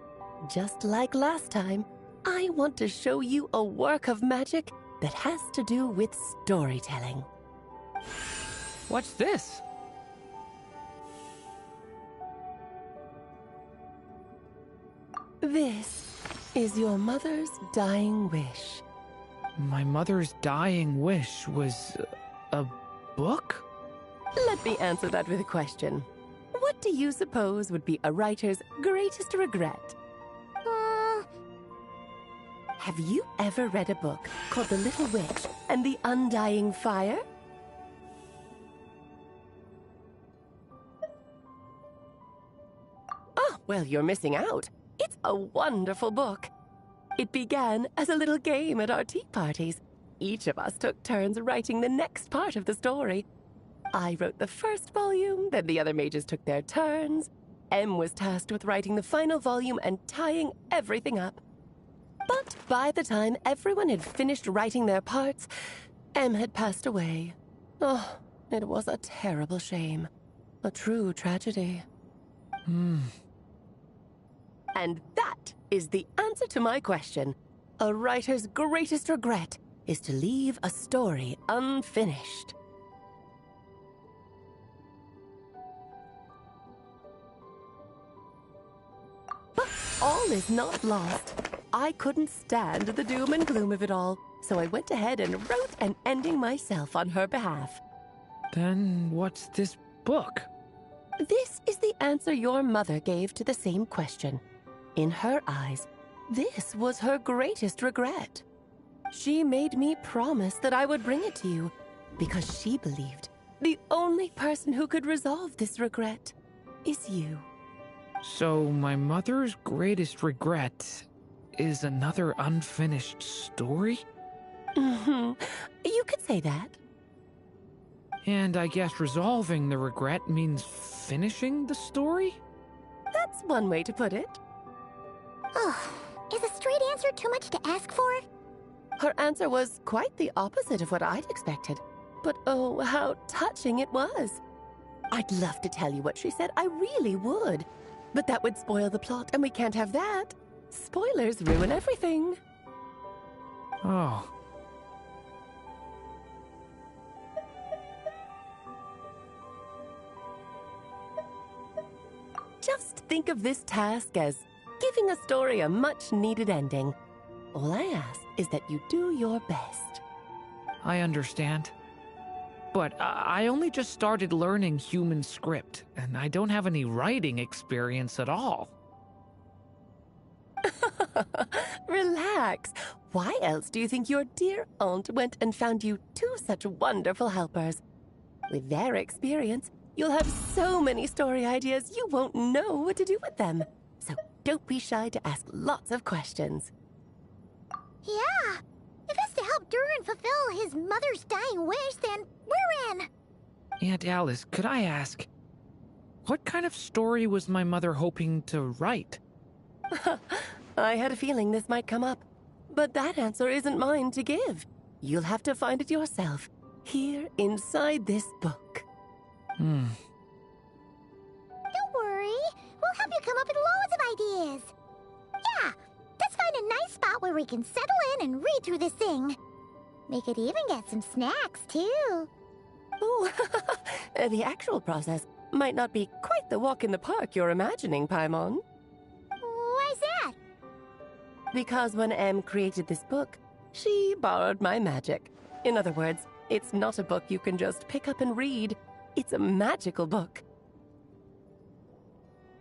K: Just like last time, I want to show you a work of magic that has to do with storytelling.
L: What's this?
K: This is your mother's dying wish?
L: My mother's dying wish was a book?
K: Let me answer that with a question. What do you suppose would be a writer's greatest regret? Have you ever read a book called The Little Witch and the Undying Fire? Oh, well, you're missing out. It's a wonderful book. It began as a little game at our tea parties. Each of us took turns writing the next part of the story. I wrote the first volume, then the other mages took their turns. Em was tasked with writing the final volume and tying everything up. But by the time everyone had finished writing their parts, Em had passed away. Oh, it was a terrible shame. A true tragedy. And that is the answer to my question. A writer's greatest regret is to leave a story unfinished. But all is not lost. I couldn't stand the doom and gloom of it all, so I went ahead and wrote an ending myself on her behalf.
L: Then what's this book?
K: This is the answer your mother gave to the same question. In her eyes, this was her greatest regret. She made me promise that I would bring it to you, because she believed the only person who could resolve this regret is you.
L: So my mother's greatest regret is another unfinished story?
K: You could say that.
L: And I guess resolving the regret means finishing the story?
K: That's one way to put it.
B: Oh, is a straight answer too much to ask for?
K: Her answer was quite the opposite of what I'd expected. But oh, how touching it was. I'd love to tell you what she said, I really would. But that would spoil the plot, and we can't have that. Spoilers ruin everything.
L: Oh.
K: Just think of this task as giving a story a much-needed ending. All I ask is that you do your best.
L: I understand. But I only just started learning human script, and I don't have any writing experience at all.
K: Relax. Why else do you think your dear aunt went and found you two such wonderful helpers? With their experience, you'll have so many story ideas you won't know what to do with them. So don't be shy to ask lots of questions.
B: Yeah. If it's to help Durin fulfill his mother's dying wish, then we're in.
L: Aunt Alice, could I ask, what kind of story was my mother hoping to write?
K: I had a feeling this might come up, but that answer isn't mine to give. You'll have to find it yourself, here inside this book.
B: Don't worry. We'll help you come up with loads of ideas. Yeah, let's find a nice spot where we can settle in and read through this thing. We could even get some snacks, too.
K: Oh, the actual process might not be quite the walk in the park you're imagining, Paimon.
B: Why's that?
K: Because when Em created this book, she borrowed my magic. In other words, it's not a book you can just pick up and read. It's a magical book.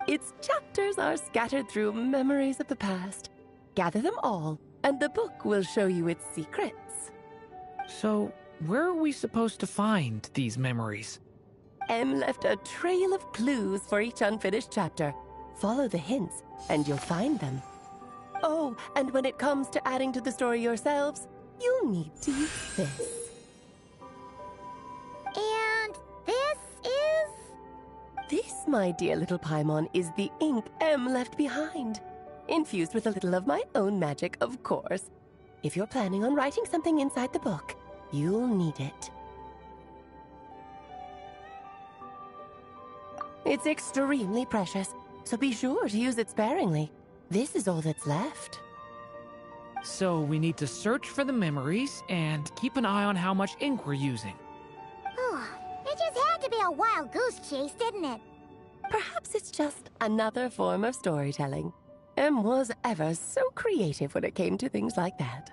K: Its chapters are scattered through memories of the past. Gather them all, and the book will show you its secrets.
L: So, where are we supposed to find these memories?
K: Em left a trail of clues for each unfinished chapter. Follow the hints, and you'll find them. Oh, and when it comes to adding to the story yourselves, you'll need to use this.
B: And this is?
K: This, my dear little Paimon, is the ink Em left behind. Infused with a little of my own magic, of course. If you're planning on writing something inside the book, you'll need it. It's extremely precious, so be sure to use it sparingly. This is all that's left.
L: So we need to search for the memories and keep an eye on how much ink we're using.
B: It just had to be a wild goose chase, didn't it?
K: Perhaps it's just another form of storytelling. Em was ever so creative when it came to things like that.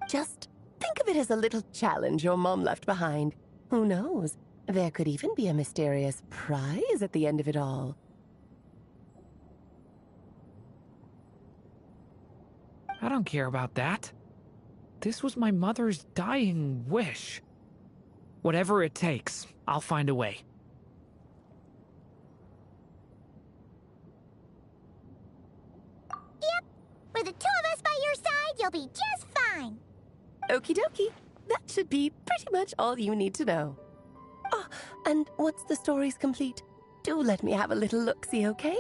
K: Just think of it as a little challenge your mom left behind. Who knows? There could even be a mysterious prize at the end of it all.
L: I don't care about that. This was my mother's dying wish. Whatever it takes, I'll find a way.
B: Yep. With the two of us by your side, you'll be just fine.
K: Okie dokie. That should be pretty much all you need to know. Ah, and once the story's complete, do let me have a little look-see, okay?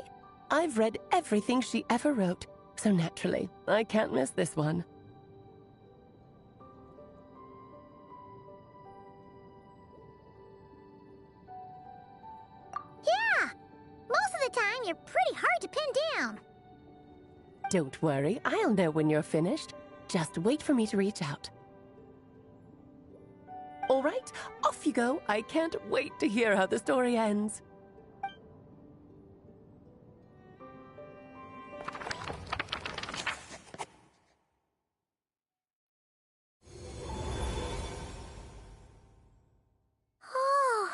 K: I've read everything she ever wrote, so naturally, I can't miss this one.
B: Yeah! Most of the time, you're pretty hard to pin down.
K: Don't worry, I'll know when you're finished. Just wait for me to reach out. All right, off you go. I can't wait to hear how the story ends.
B: Oh,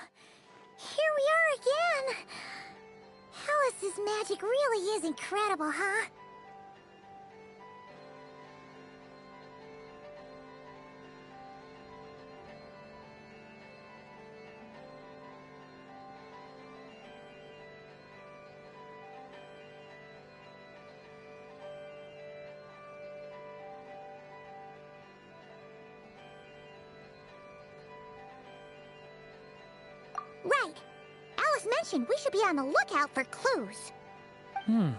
B: here we are again. Alice's magic really is incredible, huh? Right. Alice mentioned we should be on the lookout for clues. Huh?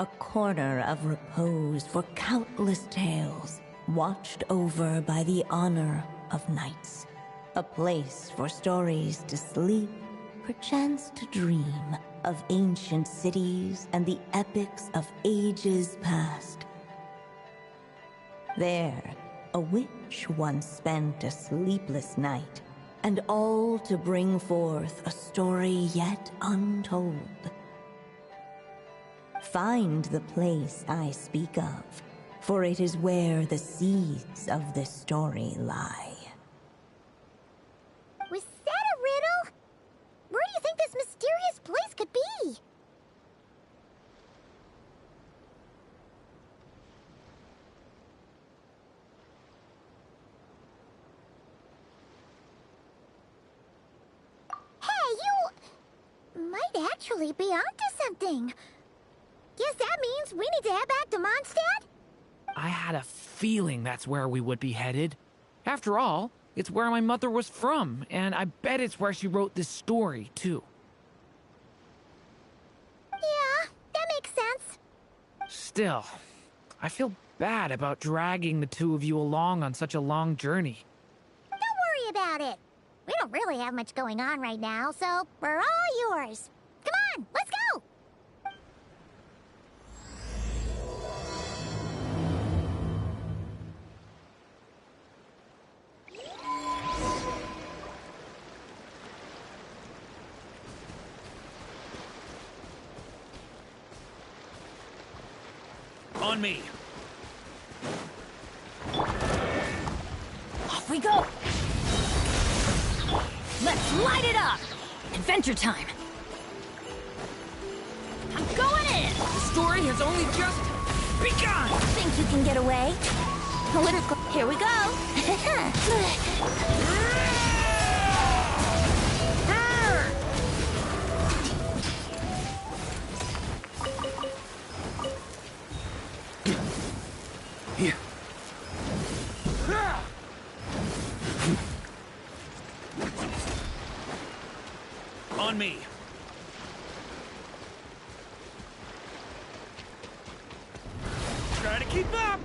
M: A corner of repose for countless tales, watched over by the honor of knights. A place for stories to sleep, perchance to dream of ancient cities and the epics of ages past. There, a witch once spent a sleepless night, and all to bring forth a story yet untold. Find the place I speak of, for it is where the seeds of this story lie.
B: Was that a riddle? Where do you think this mysterious place could be? Hey, you might actually be onto something. Guess that means we need to head back to Mondstadt?
L: I had a feeling that's where we would be headed. After all, it's where my mother was from, and I bet it's where she wrote this story, too.
B: Yeah, that makes sense.
L: Still, I feel bad about dragging the two of you along on such a long journey.
B: Don't worry about it. We don't really have much going on right now, so we're all yours. Come on, let's go!
E: On me.
N: Off we go! Let's light it up! Adventure time! I'm going in!
L: The story has only just begun!
N: Think you can get away? A little here we go!
E: Here. On me. Try to keep up.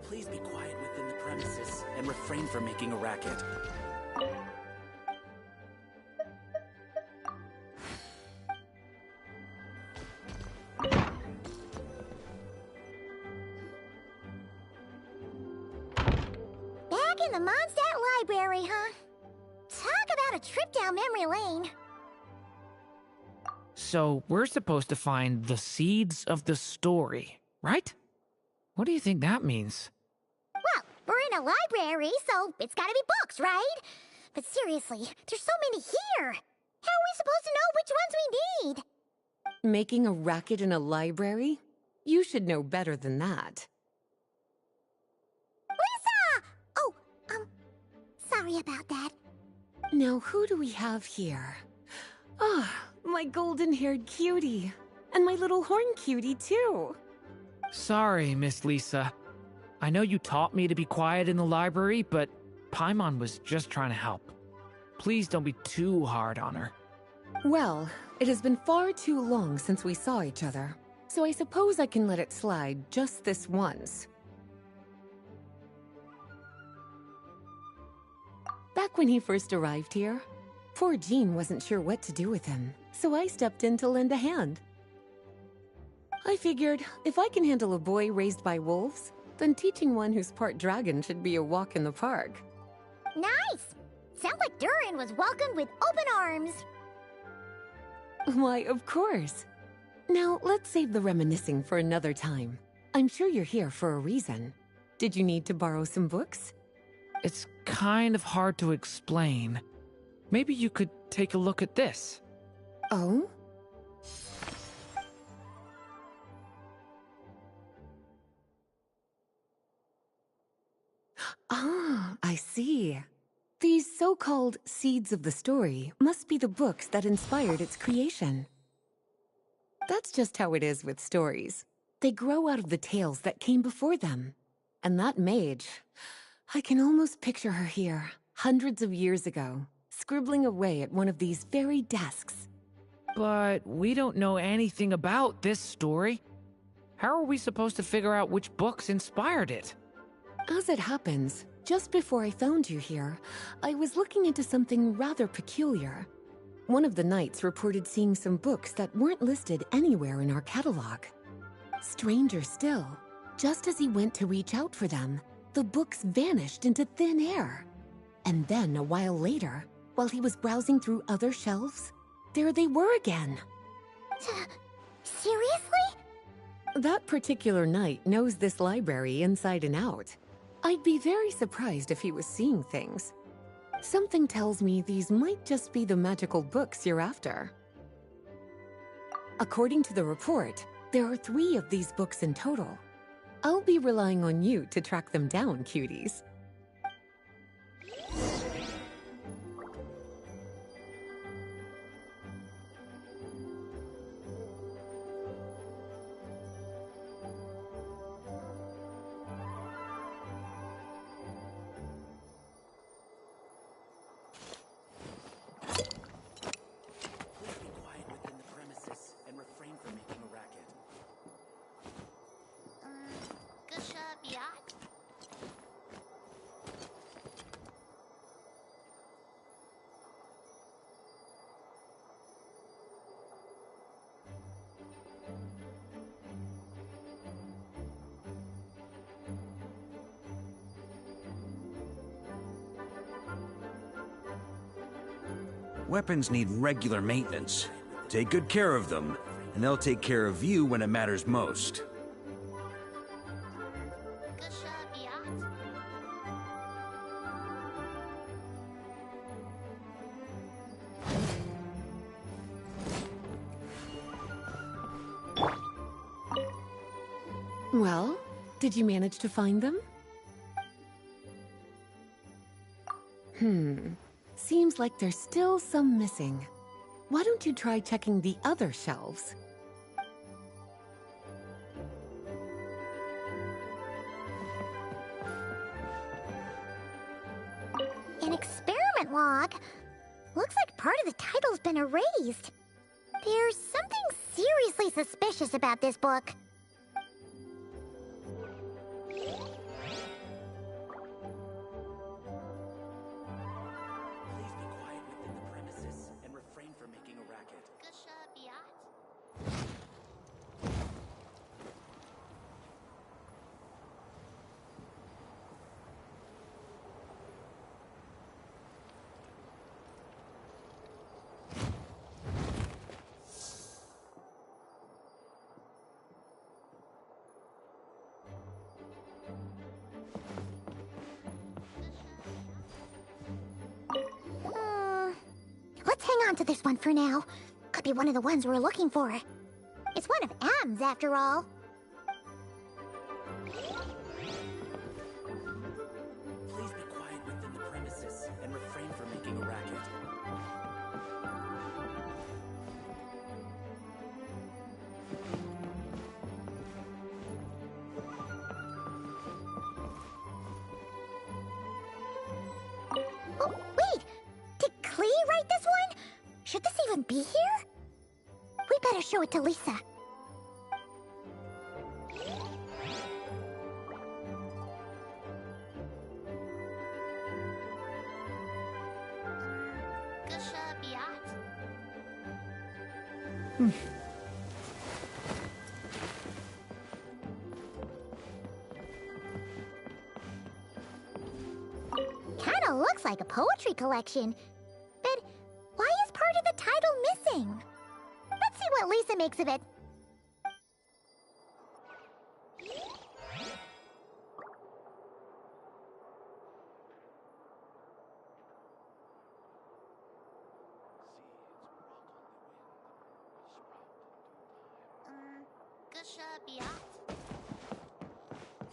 O: Please be quiet within the premises and refrain from making a racket.
B: Back in the Mondstadt Library, huh? Talk about a trip down memory lane.
L: So we're supposed to find the seeds of the story, right? What do you think that means?
B: Well, we're in a library, so it's gotta be books, right? But seriously, there's so many here. How are we supposed to know which ones we need?
P: Making a racket in a library? You should know better than that.
B: Lisa! Oh, sorry about that.
P: Now, who do we have here? Ah, my golden-haired cutie. And my little horn cutie, too.
L: Sorry, Miss Lisa. I know you taught me to be quiet in the library, but Paimon was just trying to help. Please don't be too hard on her.
P: Well, it has been far too long since we saw each other, so I suppose I can let it slide just this once. Back when he first arrived here, poor Jean wasn't sure what to do with him, so I stepped in to lend a hand. I figured, if I can handle a boy raised by wolves, then teaching one who's part dragon should be a walk in the park.
B: Nice! Sounds like Durin was welcomed with open arms.
P: Why, of course. Now, let's save the reminiscing for another time. I'm sure you're here for a reason. Did you need to borrow some books?
L: It's kind of hard to explain. Maybe you could take a look at this.
P: Oh? Ah, I see. These so-called seeds of the story must be the books that inspired its creation. That's just how it is with stories. They grow out of the tales that came before them. And that mage, I can almost picture her here, hundreds of years ago, scribbling away at one of these very desks.
L: But we don't know anything about this story. How are we supposed to figure out which books inspired it?
P: As it happens, just before I found you here, I was looking into something rather peculiar. One of the knights reported seeing some books that weren't listed anywhere in our catalog. Stranger still, just as he went to reach out for them, the books vanished into thin air. And then, a while later, while he was browsing through other shelves, there they were again.
B: Seriously?
P: That particular knight knows this library inside and out. I'd be very surprised if he was seeing things. Something tells me these might just be the magical books you're after. According to the report, there are 3 of these books in total. I'll be relying on you to track them down, cuties.
E: Weapons need regular maintenance. Take good care of them, and they'll take care of you when it matters most.
P: Well, did you manage to find them? Seems like there's still some missing. Why don't you try checking the other shelves?
B: An experiment log? Looks like part of the title's been erased. There's something seriously suspicious about this book. Let's hang on to this one for now. Could be one of the ones we're looking for. It's one of M's, after all.
O: Please be quiet within the premises and refrain from making a racket.
B: Oh, wait! Did Klee write this one? Should this even be here? We better show it to Lisa. Kinda looks like a poetry collection. But why is part of the title missing? Let's see what Lisa makes of it.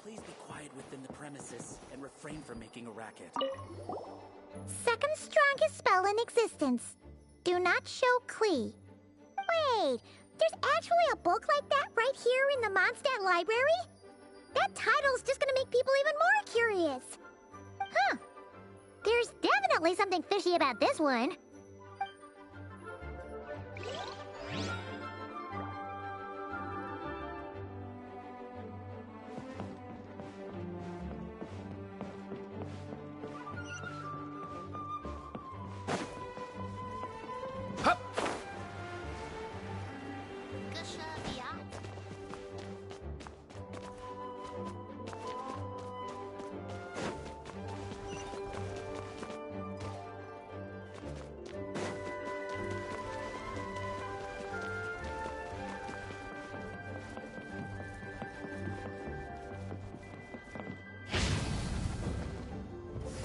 O: Please be quiet within the premises and refrain from making a racket.
B: Second strongest spell in existence. Do not show Klee. Wait, there's actually a book like that right here in the Mondstadt library? That title's just gonna make people even more curious. Huh. There's definitely something fishy about this one.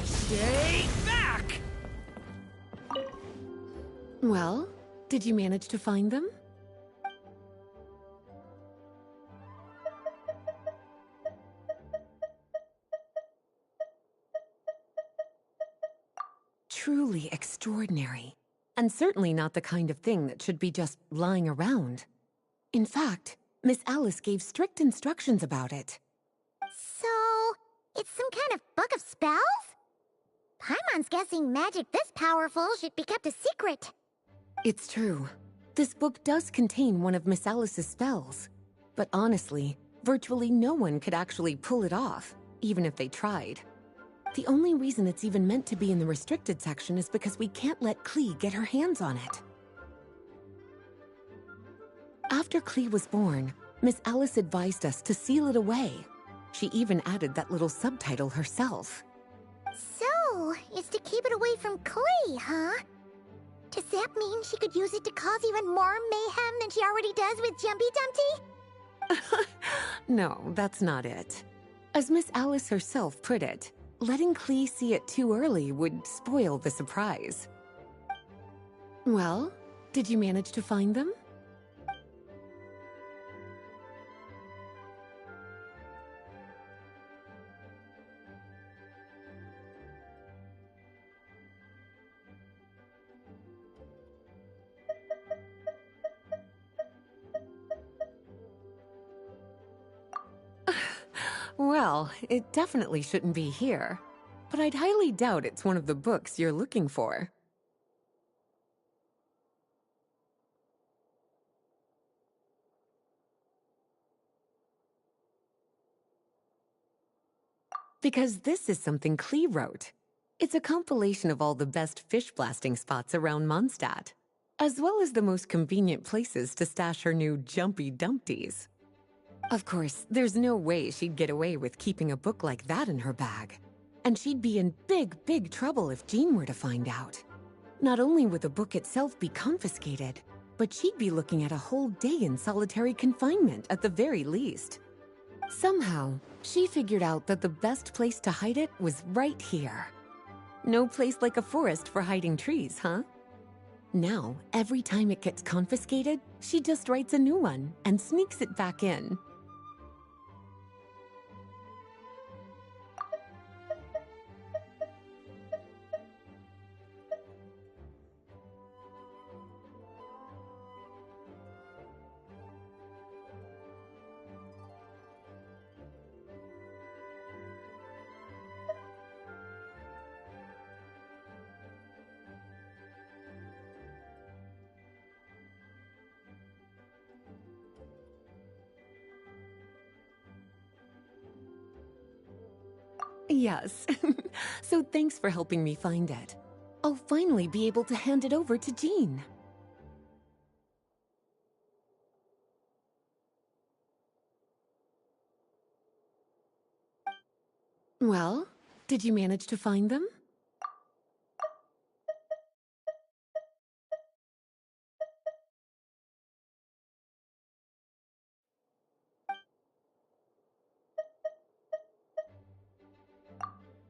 L: Stay back!
P: Well, did you manage to find them? Truly extraordinary, and certainly not the kind of thing that should be just lying around. In fact, Miss Alice gave strict instructions about it.
B: So, it's some kind of book of spells? Paimon's guessing magic this powerful should be kept a secret.
P: It's true. This book does contain one of Miss Alice's spells. But honestly, virtually no one could actually pull it off, even if they tried. The only reason it's even meant to be in the restricted section is because we can't let Klee get her hands on it. After Klee was born, Miss Alice advised us to seal it away. She even added that little subtitle herself.
B: So, it's to keep it away from Klee, huh? Does that mean she could use it to cause even more mayhem than she already does with Jumpy Dumpty?
P: No, that's not it. As Miss Alice herself put it, letting Klee see it too early would spoil the surprise. Well, did you manage to find them? Well, it definitely shouldn't be here, but I'd highly doubt it's one of the books you're looking for. Because this is something Klee wrote. It's a compilation of all the best fish blasting spots around Mondstadt, as well as the most convenient places to stash her new Jumpy Dumpties. Of course, there's no way she'd get away with keeping a book like that in her bag. And she'd be in big trouble if Jean were to find out. Not only would the book itself be confiscated, but she'd be looking at a whole day in solitary confinement at the very least. Somehow, she figured out that the best place to hide it was right here. No place like a forest for hiding trees, huh? Now, every time it gets confiscated, she just writes a new one and sneaks it back in. Yes. So thanks for helping me find it. I'll finally be able to hand it over to Jean. Well, did you manage to find them?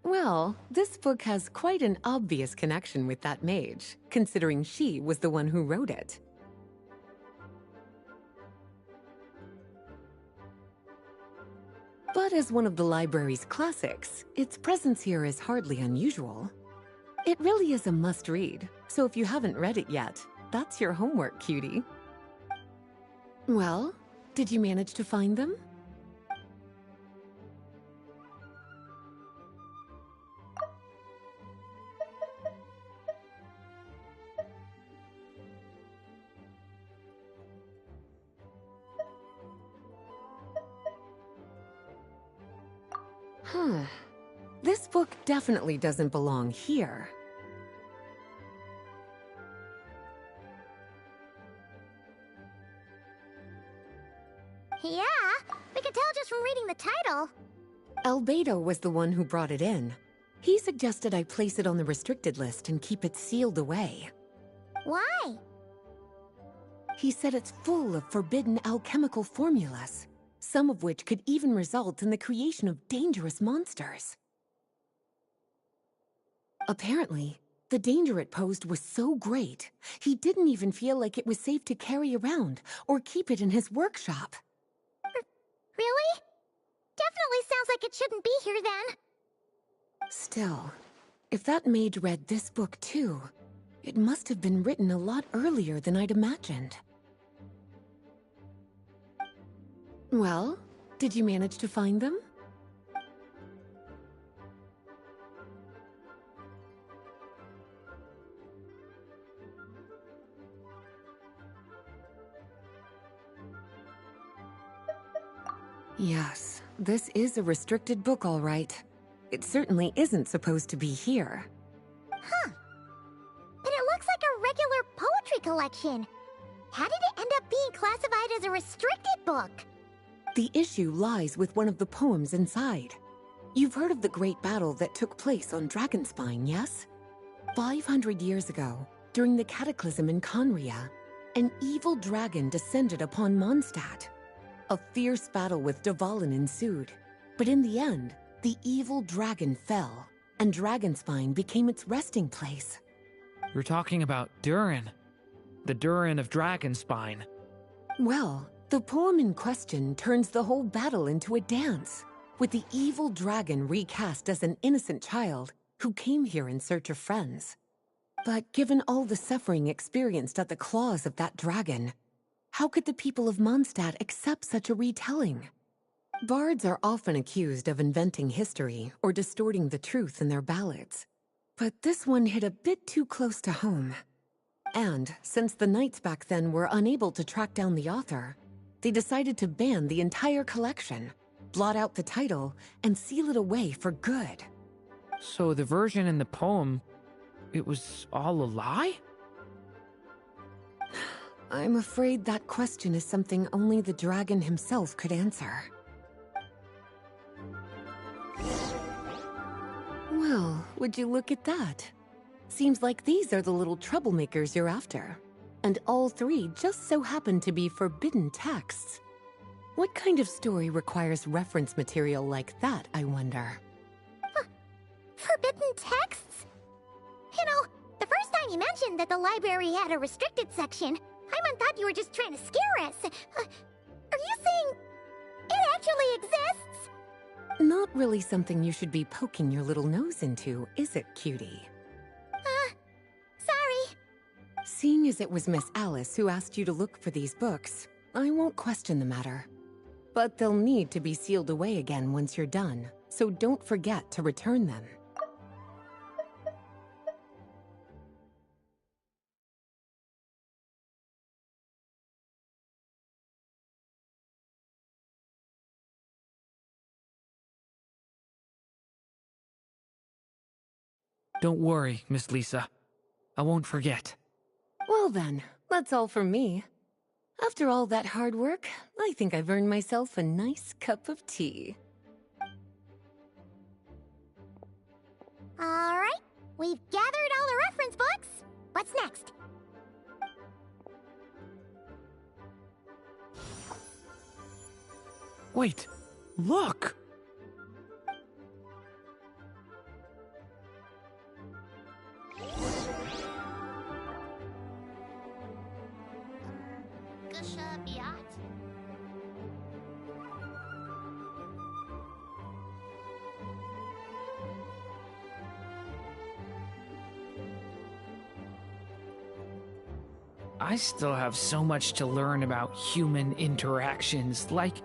P: Well, this book has quite an obvious connection with that mage, considering she was the one who wrote it. But as one of the library's classics, its presence here is hardly unusual. It really is a must-read, so if you haven't read it yet, that's your homework, cutie. Well, did you manage to find them? Huh. This book definitely doesn't belong here.
B: Yeah, we can tell just from reading the title.
P: Albedo was the one who brought it in. He suggested I place it on the restricted list and keep it sealed away.
B: Why?
P: He said it's full of forbidden alchemical formulas, some of which could even result in the creation of dangerous monsters. Apparently, the danger it posed was so great, he didn't even feel like it was safe to carry around or keep it in his workshop.
B: Really? Definitely sounds like it shouldn't be here then.
P: Still, if that mage read this book too, it must have been written a lot earlier than I'd imagined. Well, did you manage to find them? Yes, this is a restricted book, all right. It certainly isn't supposed to be here.
B: Huh. But it looks like a regular poetry collection. How did it end up being classified as a restricted book?
P: The issue lies with one of the poems inside. You've heard of the great battle that took place on Dragonspine, yes? 500 years ago, During the cataclysm in Conria, an evil dragon descended upon Mondstadt. A fierce battle with Dvalin ensued, but in the end, the evil dragon fell, and Dragonspine became its resting place.
L: You're talking about Durin. The Durin of Dragonspine.
P: Well, the poem in question turns the whole battle into a dance, with the evil dragon recast as an innocent child who came here in search of friends. But given all the suffering experienced at the claws of that dragon, how could the people of Mondstadt accept such a retelling? Bards are often accused of inventing history or distorting the truth in their ballads. But this one hit a bit too close to home. And since the knights back then were unable to track down the author, they decided to ban the entire collection, blot out the title, and seal it away for good.
L: So the version in the poem, it was all a lie?
P: I'm afraid that question is something only the dragon himself could answer. Well, would you look at that? Seems like these are the little troublemakers you're after. And all three just so happen to be forbidden texts. What kind of story requires reference material like that, I wonder?
B: Forbidden texts? You know, the first time you mentioned that the library had a restricted section, Paimon thought you were just trying to scare us. Are you saying it actually exists?
P: Not really something you should be poking your little nose into, is it, cutie?
B: Sorry.
P: Seeing as it was Miss Alice who asked you to look for these books, I won't question the matter. But they'll need to be sealed away again once you're done, so don't forget to return them.
L: Don't worry, Miss Lisa. I won't forget.
P: Well then, that's all from me. After all that hard work, I think I've earned myself a nice cup of tea.
B: Alright, we've gathered all the reference books. What's next?
L: Wait, look! I still have so much to learn about human interactions, like,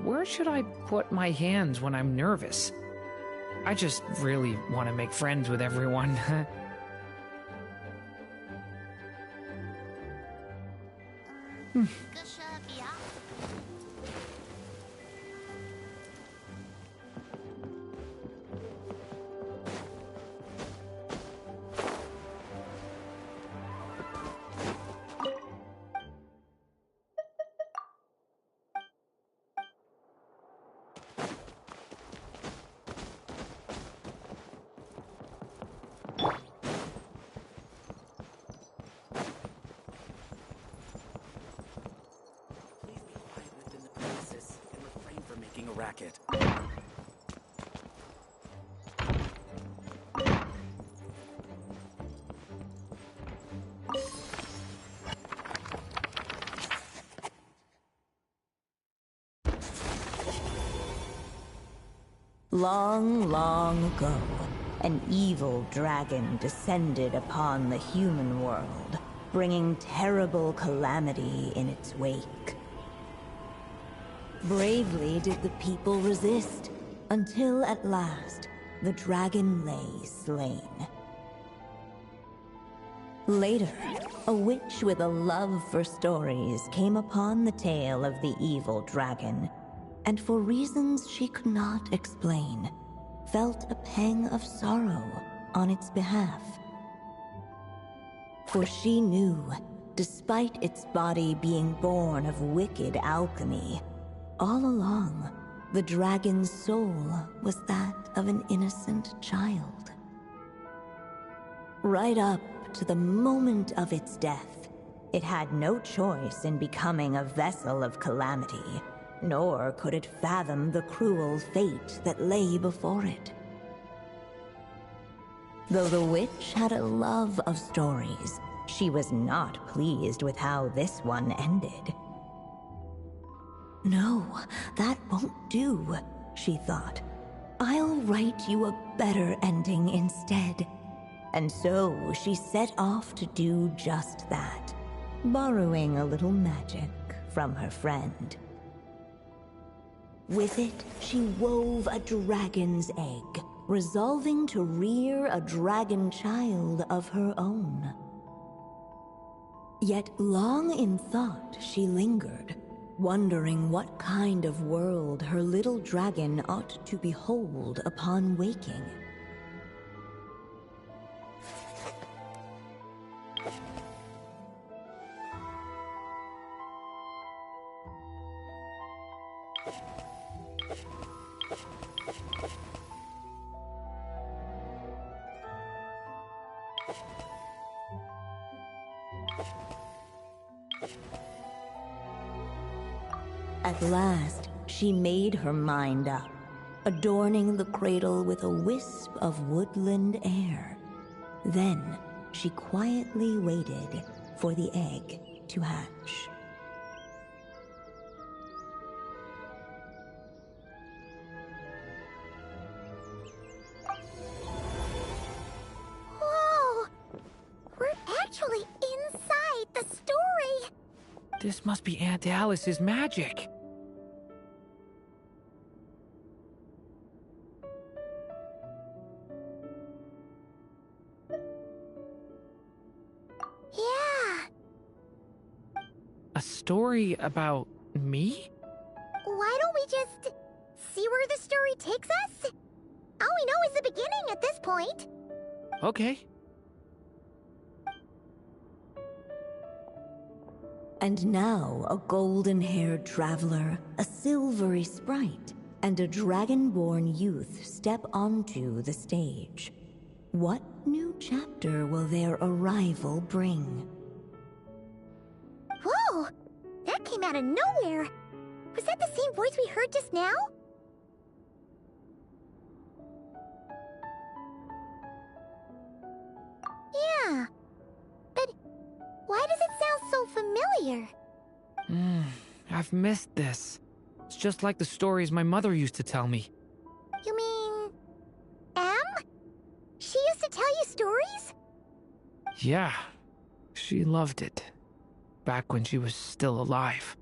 L: where should I put my hands when I'm nervous? I just really want to make friends with everyone.
O: Racket.
M: Long, long ago, an evil dragon descended upon the human world, bringing terrible calamity in its wake. Bravely did the people resist, until at last, the dragon lay slain. Later, a witch with a love for stories came upon the tale of the evil dragon, and for reasons she could not explain, felt a pang of sorrow on its behalf. For she knew, despite its body being born of wicked alchemy, all along, the dragon's soul was that of an innocent child. Right up to the moment of its death, it had no choice in becoming a vessel of calamity, nor could it fathom the cruel fate that lay before it. Though the witch had a love of stories, she was not pleased with how this one ended. No, that won't do, she thought. I'll write you a better ending instead. And so she set off to do just that, borrowing a little magic from her friend. With it, she wove a dragon's egg, resolving to rear a dragon child of her own. Yet long in thought she lingered, wondering what kind of world her little dragon ought to behold upon waking. At last, she made her mind up, adorning the cradle with a wisp of woodland air. Then, she quietly waited for the egg to hatch.
B: Whoa! We're actually inside the story!
L: This must be Aunt Alice's magic.
B: Yeah.
L: A story about me?
B: Why don't we just see where the story takes us? All we know is the beginning at this point.
L: Okay.
M: And now a golden-haired traveler, a silvery sprite, and a dragon-born youth step onto the stage. What new chapter will their arrival bring?
B: Whoa! That came out of nowhere! Was that the same voice we heard just now? Yeah. But why does it sound so familiar?
L: I've missed this. It's just like the stories my mother used to tell me.
B: You mean... Em? She used to tell you stories?
L: Yeah, she loved it. Back when she was still alive.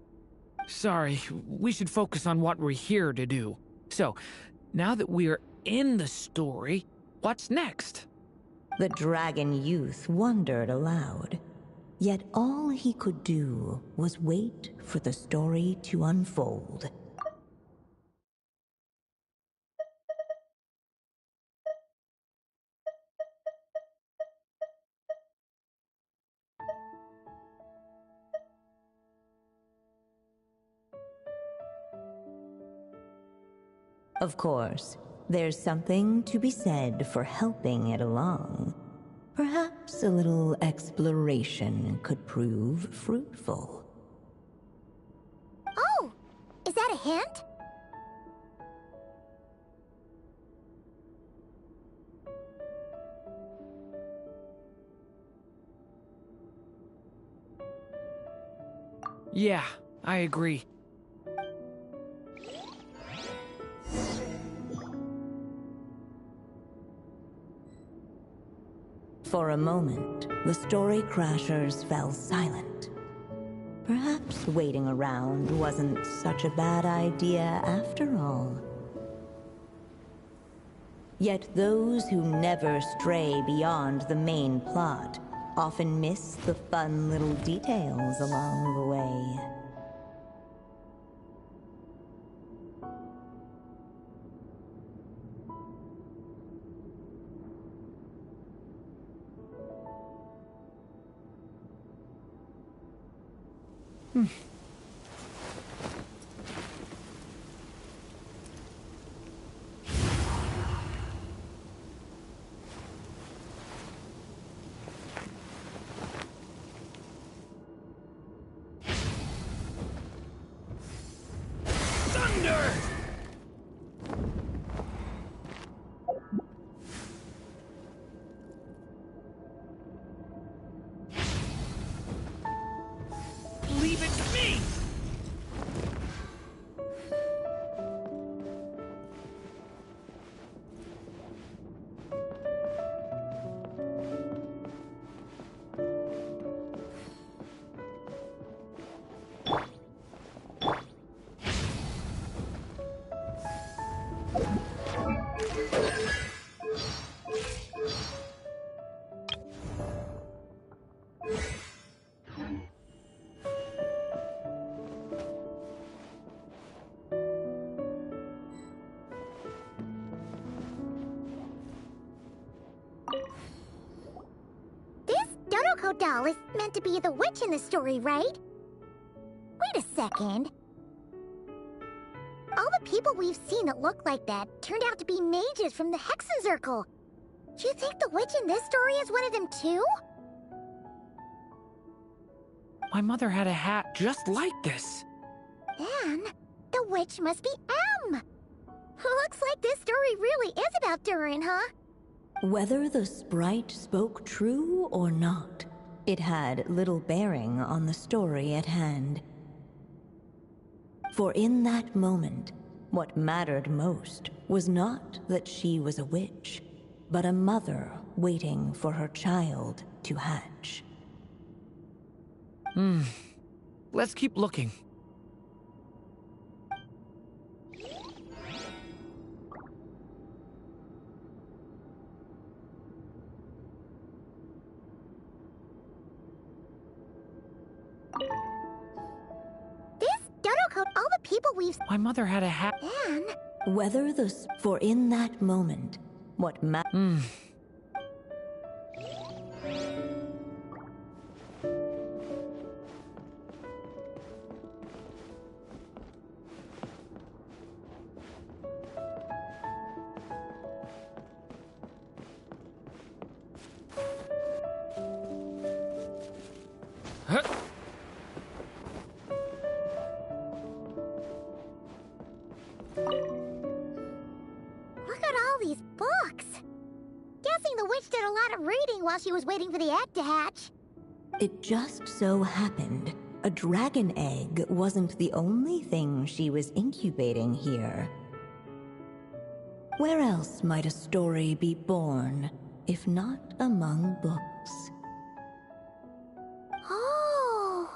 L: Sorry, we should focus on what we're here to do. So, now that we're in the story, what's next?
M: The dragon youth wondered aloud. Yet all he could do was wait for the story to unfold. Of course, there's something to be said for helping it along. Perhaps a little exploration could prove fruitful.
B: Oh! Is that a hint?
L: Yeah, I agree.
M: For a moment, the story crashers fell silent. Perhaps waiting around wasn't such a bad idea after all. Yet those who never stray beyond the main plot often miss the fun little details along the way.
L: Please!
B: Dodoko doll is meant to be the witch in the story, right? Wait a second. All the people we've seen that look like that turned out to be mages from the Hexenzirkel. Do you think the witch in this story is one of them too?
L: My mother had a hat just like this.
B: Then, the witch must be M. Looks like this story really is about Durin, huh?
M: Whether the sprite spoke true or not, it had little bearing on the story at hand. For in that moment, what mattered most was not that she was a witch, but a mother waiting for her child to hatch.
L: Let's keep looking.
B: Dodoko, all the people we've...
L: My mother had a hat.
B: Then...
M: Whether for in that moment, what
B: Look at all these books. Guessing the witch did a lot of reading while she was waiting for the egg to hatch.
M: It just so happened a dragon egg wasn't the only thing she was incubating here. Where else might a story be born, if not among books?
B: Oh!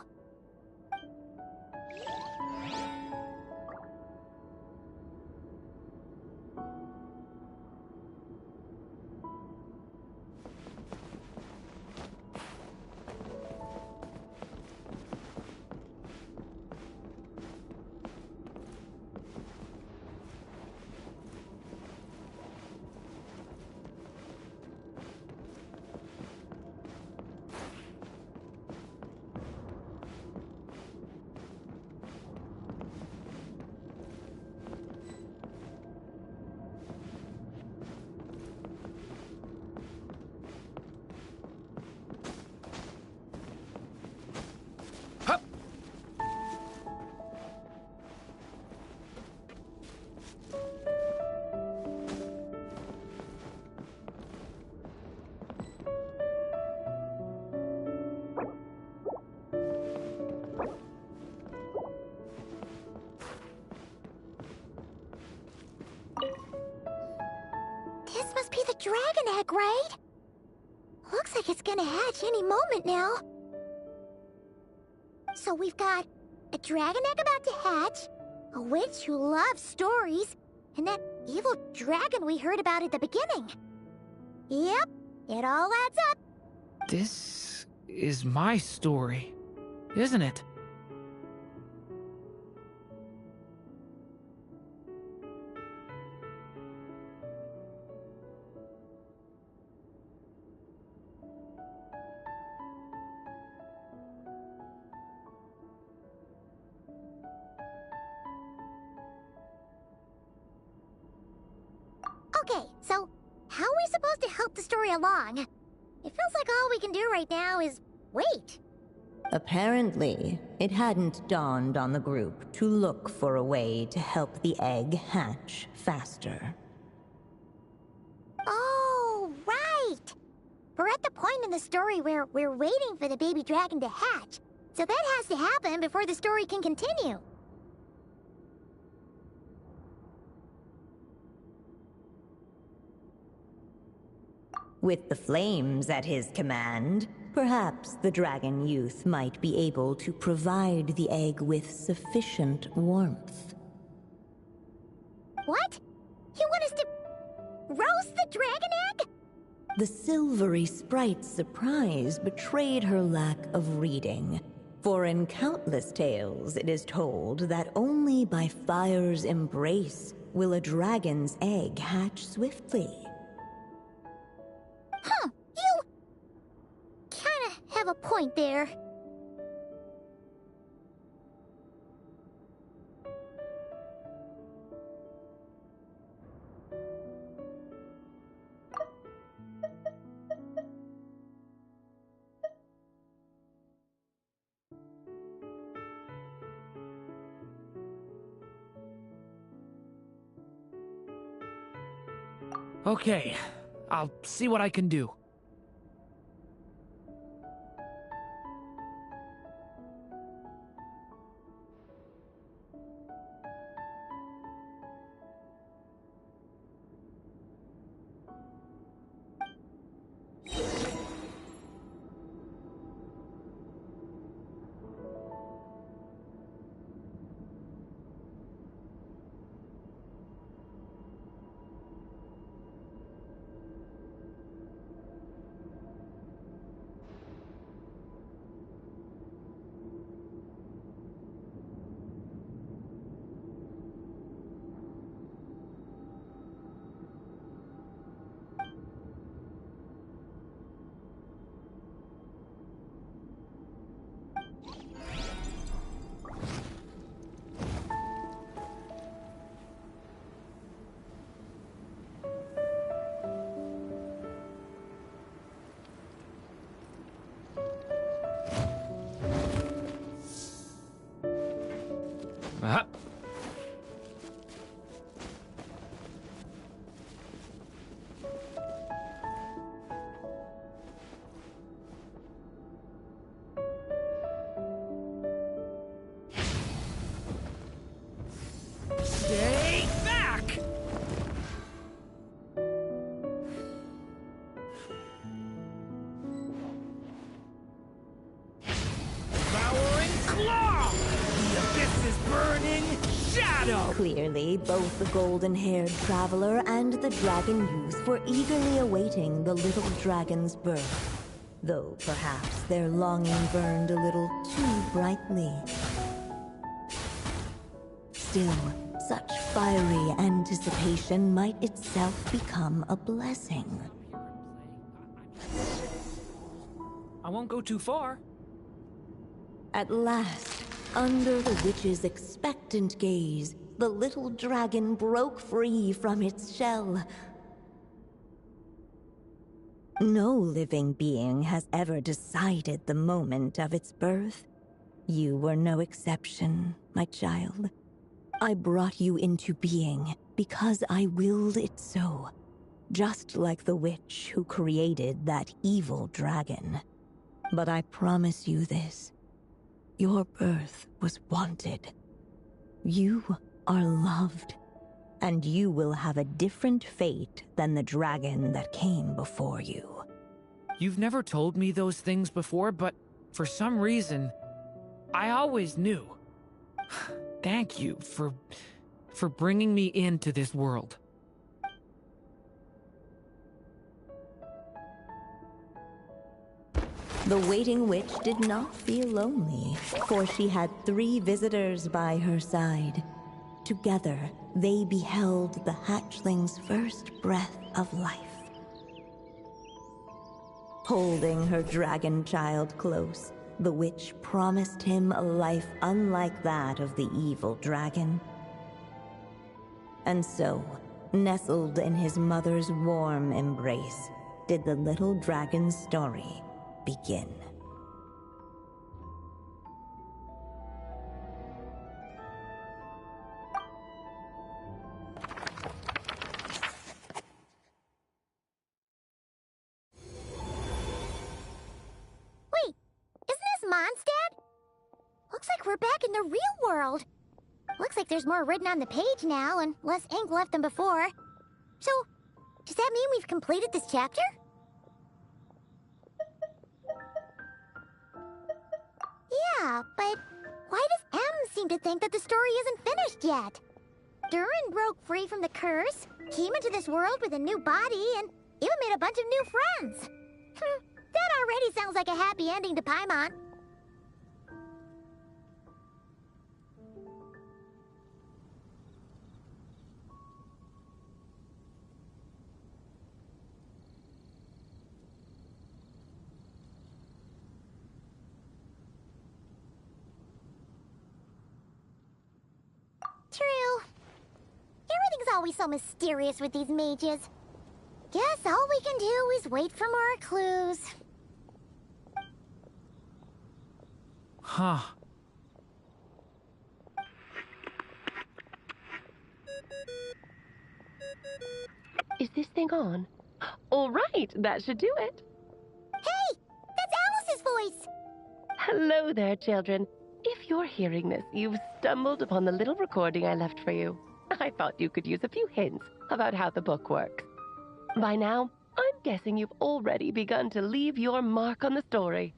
B: This must be the dragon egg, right? Looks like it's gonna hatch any moment now. So we've got a dragon egg about to hatch, a witch who loves stories, and that evil dragon we heard about at the beginning. Yep, it all adds up.
L: This is my story, isn't it?
B: Okay, so how are we supposed to help the story along? It feels like all we can do right now is wait.
M: Apparently, it hadn't dawned on the group to look for a way to help the egg hatch faster.
B: Oh, right! We're at the point in the story where we're waiting for the baby dragon to hatch. So that has to happen before the story can continue.
M: With the flames at his command, perhaps the dragon youth might be able to provide the egg with sufficient warmth.
B: What? You want us to roast the dragon egg?
M: The silvery sprite's surprise betrayed her lack of reading. For in countless tales it is told that only by fire's embrace will a dragon's egg hatch swiftly.
B: Huh, you kinda have a point there.
L: Okay, I'll see what I can do. Uh-huh. Stay back! Devouring claw! The abyss is burning shadow!
M: Clearly, both the golden-haired traveler and the dragon youth were eagerly awaiting the little dragon's birth, though perhaps their longing burned a little too brightly. Still, such fiery anticipation might itself become a blessing.
L: I won't go too far.
M: At last, under the witch's expectant gaze, the little dragon broke free from its shell. No living being has ever decided the moment of its birth. You were no exception, my child. I brought you into being because I willed it so, just like the witch who created that evil dragon. But I promise you this. Your birth was wanted. You are loved, and you will have a different fate than the dragon that came before you.
L: You've never told me those things before, but for some reason, I always knew. Thank you for bringing me into this world.
M: The waiting witch did not feel lonely, for she had 3 visitors by her side. Together, they beheld the hatchling's first breath of life. Holding her dragon child close, the witch promised him a life unlike that of the evil dragon. And so, nestled in his mother's warm embrace, did the little dragon's story begin.
B: Wait, isn't this Mondstadt? we're back in the real world. Looks like there's more written on the page now and less ink left than before. So, does that mean we've completed this chapter? Yeah, but why does M seem to think that the story isn't finished yet? Durin broke free from the curse, came into this world with a new body, and even made a bunch of new friends. That already sounds like a happy ending to Paimon. True. Everything's always so mysterious with these mages. Guess all we can do is wait for more clues.
L: Huh.
K: Is this thing on? All right, that should do it.
B: Hey! That's Alice's voice!
K: Hello there, children. If you're hearing this, you've stumbled upon the little recording I left for you. I thought you could use a few hints about how the book works. By now, I'm guessing you've already begun to leave your mark on the story.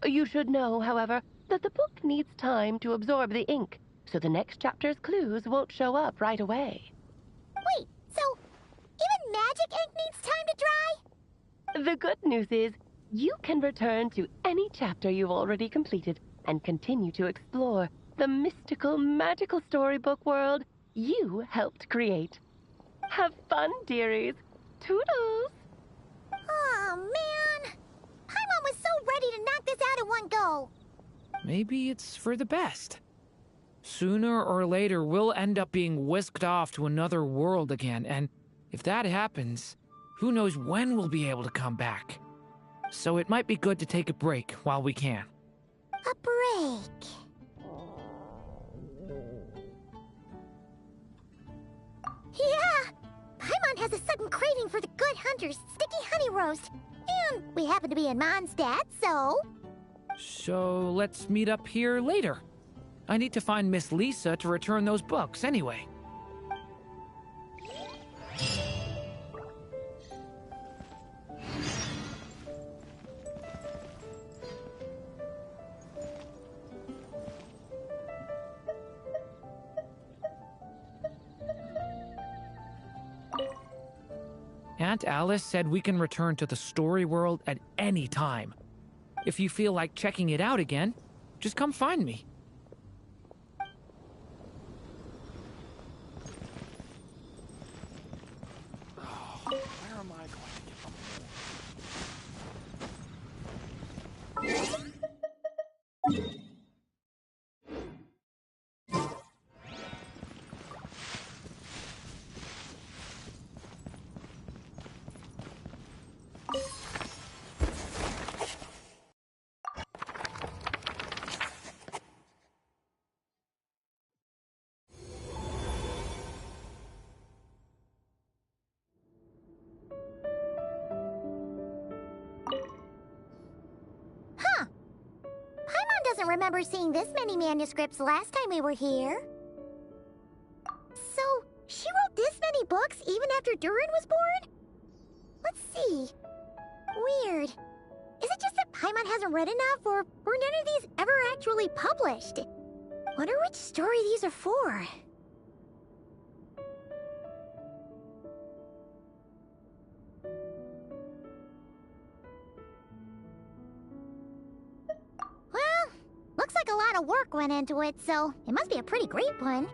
K: You should know, however, that the book needs time to absorb the ink, so the next chapter's clues won't show up right away.
B: Wait, so even magic ink needs time to dry?
K: The good news is, you can return to any chapter you've already completed and continue to explore the mystical, magical storybook world you helped create. Have fun, dearies. Toodles!
B: Oh, man! Paimon was so ready to knock this out in one go!
L: Maybe it's for the best. Sooner or later, we'll end up being whisked off to another world again, and if that happens, who knows when we'll be able to come back. So it might be good to take a break while we can.
B: A break. Yeah! Paimon has a sudden craving for the Good Hunter's sticky honey roast. And we happen to be in Mondstadt, so...
L: So let's meet up here later. I need to find Miss Lisa to return those books anyway. Aunt Alice said we can return to the story world at any time. If you feel like checking it out again, just come find me.
O: Where am I going to get them?
B: Huh. Paimon doesn't remember seeing this many manuscripts last time we were here. So, she wrote this many books even after Durin was born? Let's see. Weird. Is it just that Paimon hasn't read enough, or were none of these ever actually published? Wonder which story these are for. Well, looks like a lot of work went into it, so it must be a pretty great one.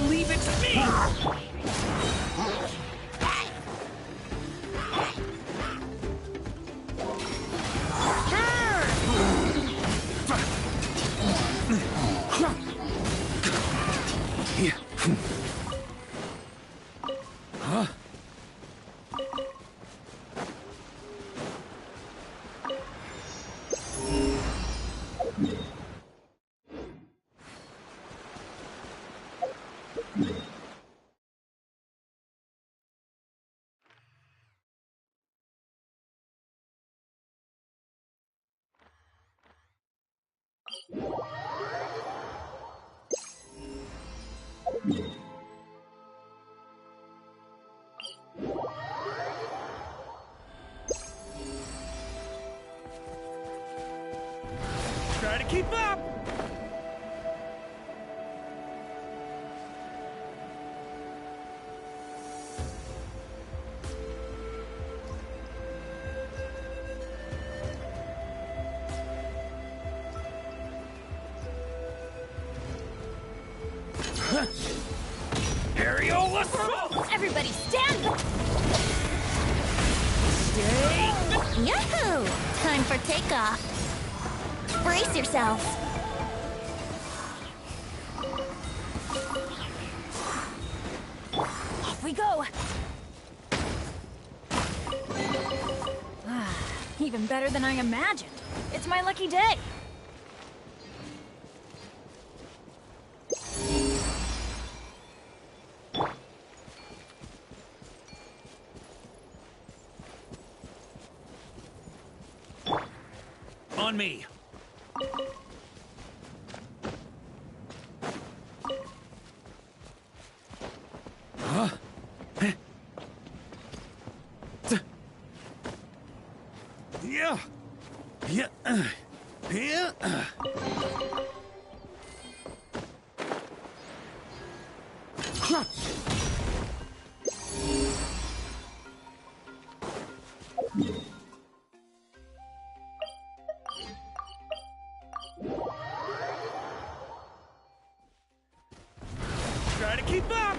L: Leave it to me!
E: Huh?
L: Try to keep up! Areola!
C: Everybody stand!
L: Stay!
N: Yahoo! Time for takeoff. Brace yourselves.
C: Off we go! Even better than I imagined. It's my lucky day.
E: On me. Huh? Yeah. Yeah. Yeah.
L: Try to keep up!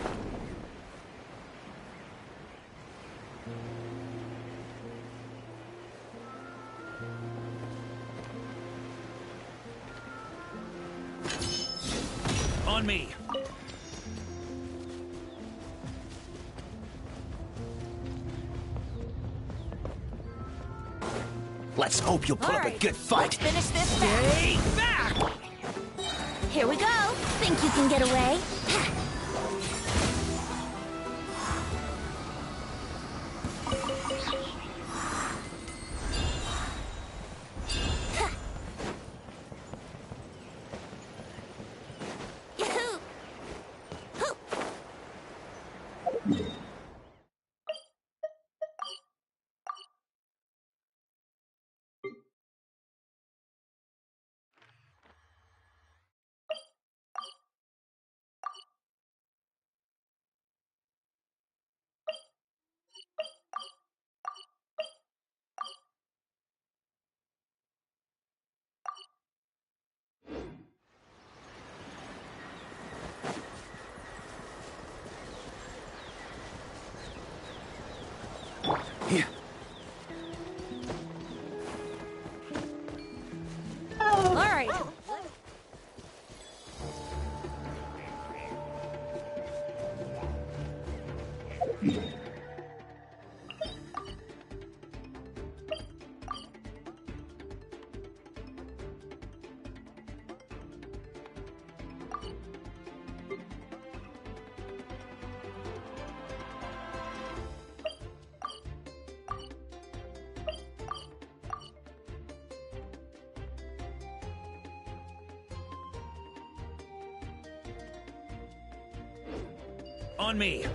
E: On me.
J: Let's hope you'll put up a good fight.
N: Finish this
L: Stay
N: fast.
L: back!
N: Here we go. Think you can get away? Yahoo! Hoo!
E: On me.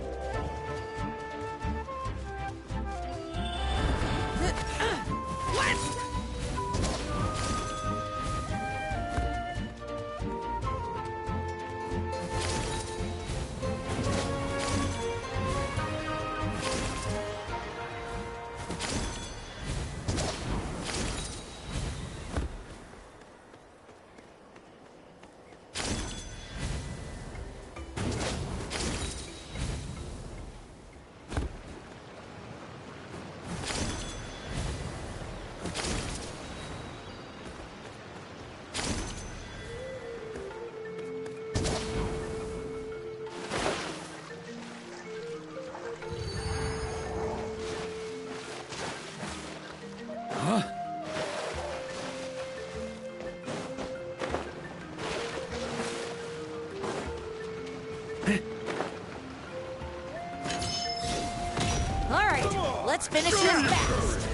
N: All right, let's finish this fast.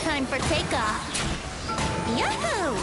N: Time for takeoff. Yahoo!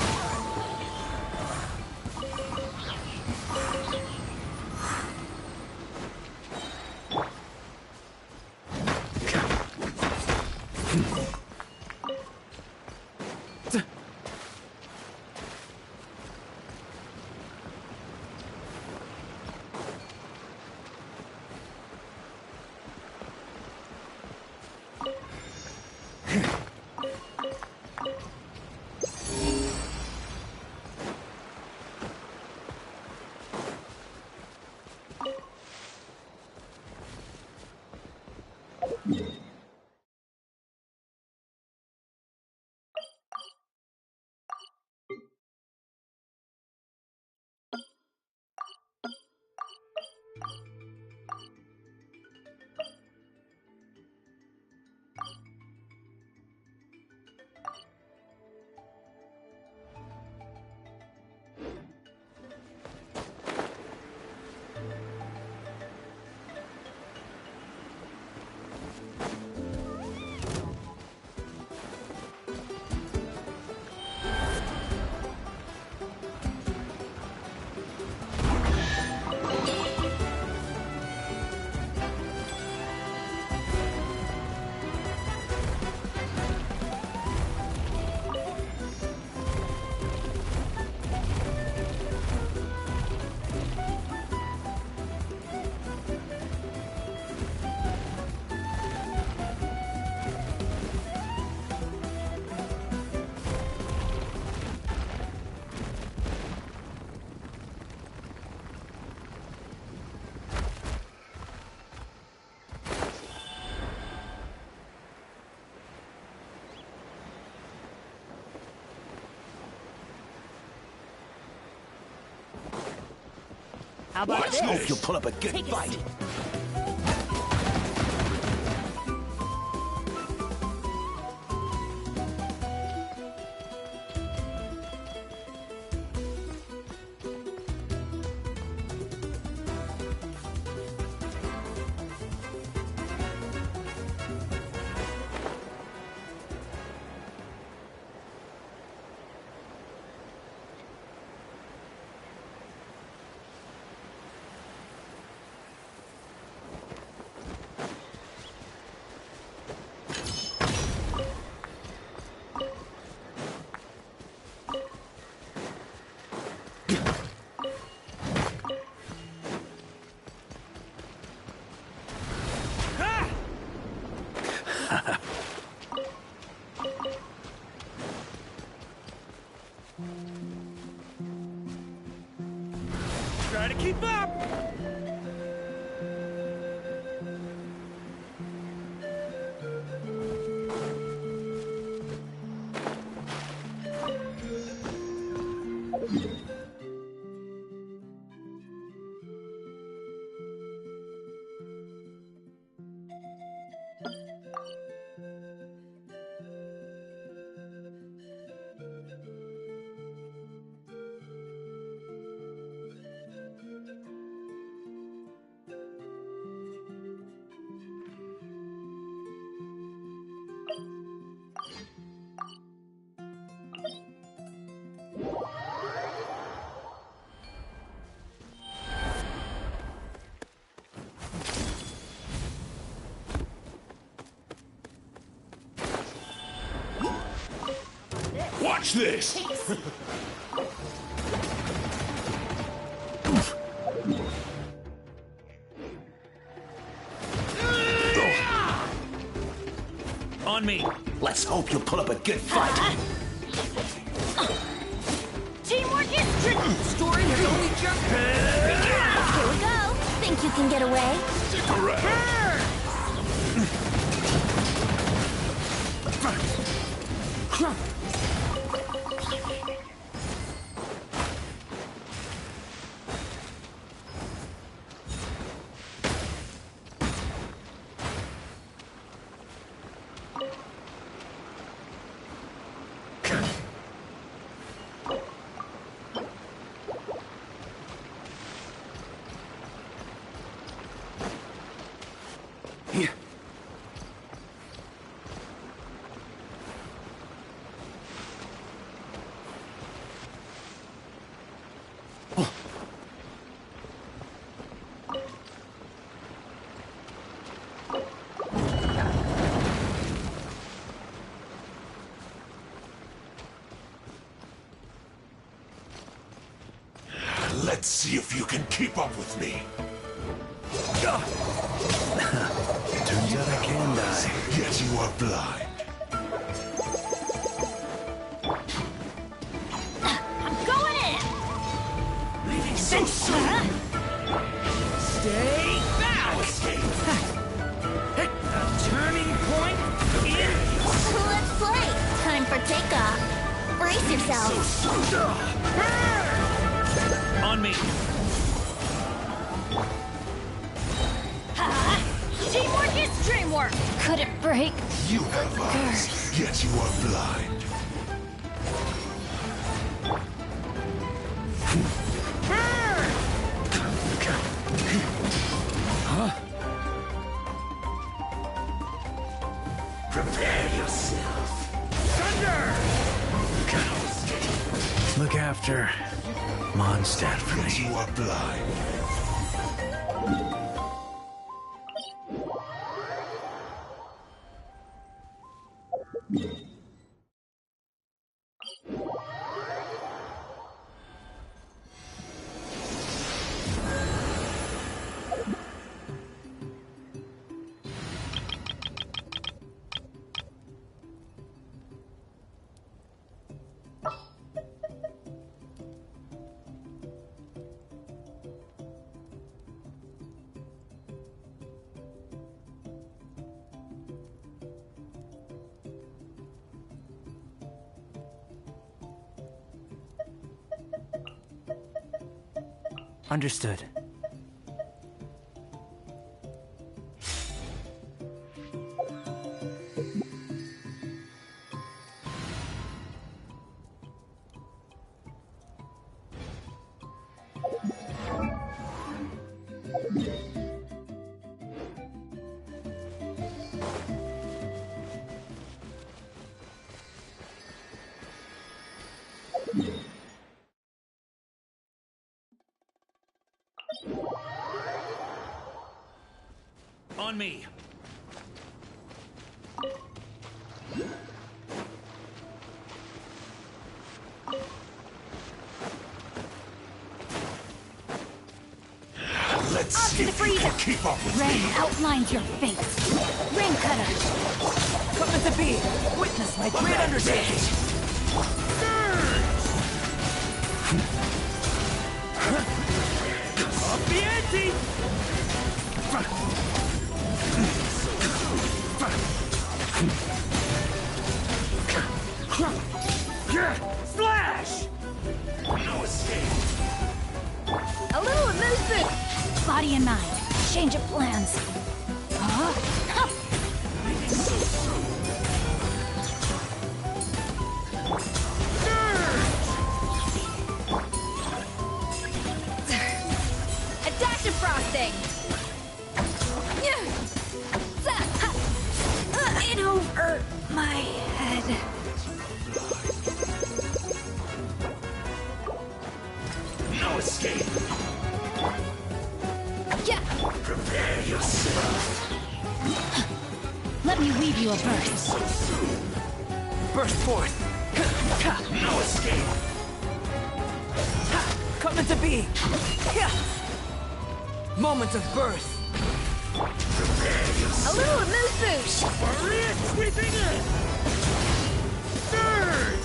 E: How about this? I hope you'll put up a good fight.
G: Try to keep up!
F: Watch this!
E: On me! Let's hope you'll put up a good fight!
N: Teamwork is tricky! Story has only just... Here we go! Think you can get away?
F: Stick around! Let's see if you can keep up with me.
E: Turns out I can die.
F: Yet you are blind.
N: I'm going in!
F: Leaving so soon!
G: Stay back! A turning point in...
B: Let's play. Time for takeoff. Brace yourself.
E: On me!
N: Teamwork is dreamwork! Could it break?
F: You have eyes, yet you are blind. Prepare yourself.
G: Thunder!
E: Look after Mondstadt for
F: Yet
E: me.
F: you are blind.
O: Understood.
E: On me!
F: Let's
N: Up
F: see
N: to the
F: if you can
N: freezer!
F: keep up with
N: Rain
F: me.
N: outlines your fate. Ring cutter!
O: Come at the beat! Witness my great undertaking!
G: Up the ante! Slash!
F: No escape.
N: A little elusive! Body and mind. Change of plans. Huh? Adaptive frosting! In over my head.
F: No escape.
N: Yeah!
F: Prepare yourself.
N: Let me weave you a burst.
O: Burst forth!
G: No escape!
O: Coming to be! Moment of birth!
N: A little moose boosh!
G: Warrior sweeping in! Third!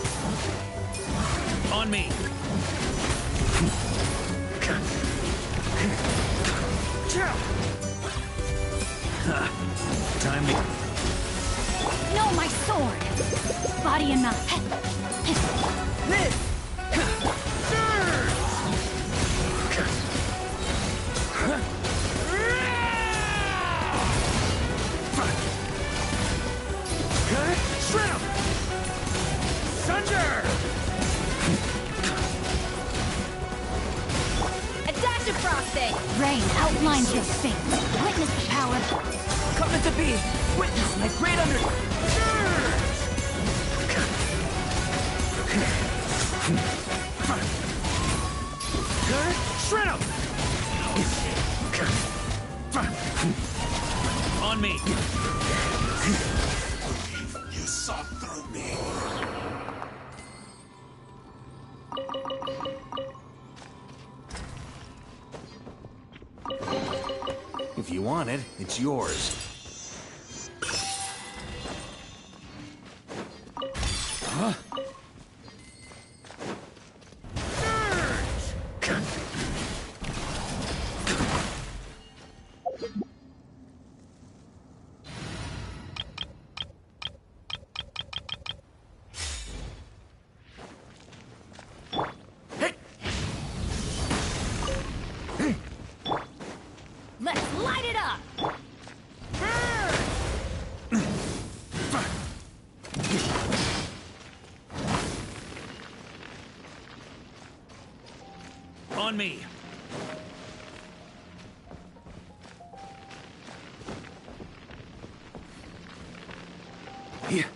E: On me! Time to...
N: No, my sword! Body and mouth.
G: This! Third! Shrimp! Thunder!
N: A dash of frosting! Rain outlines your fate. Witness the power.
O: Coming to be! Witness my great under...
G: Shrimp!
E: On me!
G: You saw through me.
E: If you want it, it's yours. Huh?
N: Let's light it up!
E: On me! Here.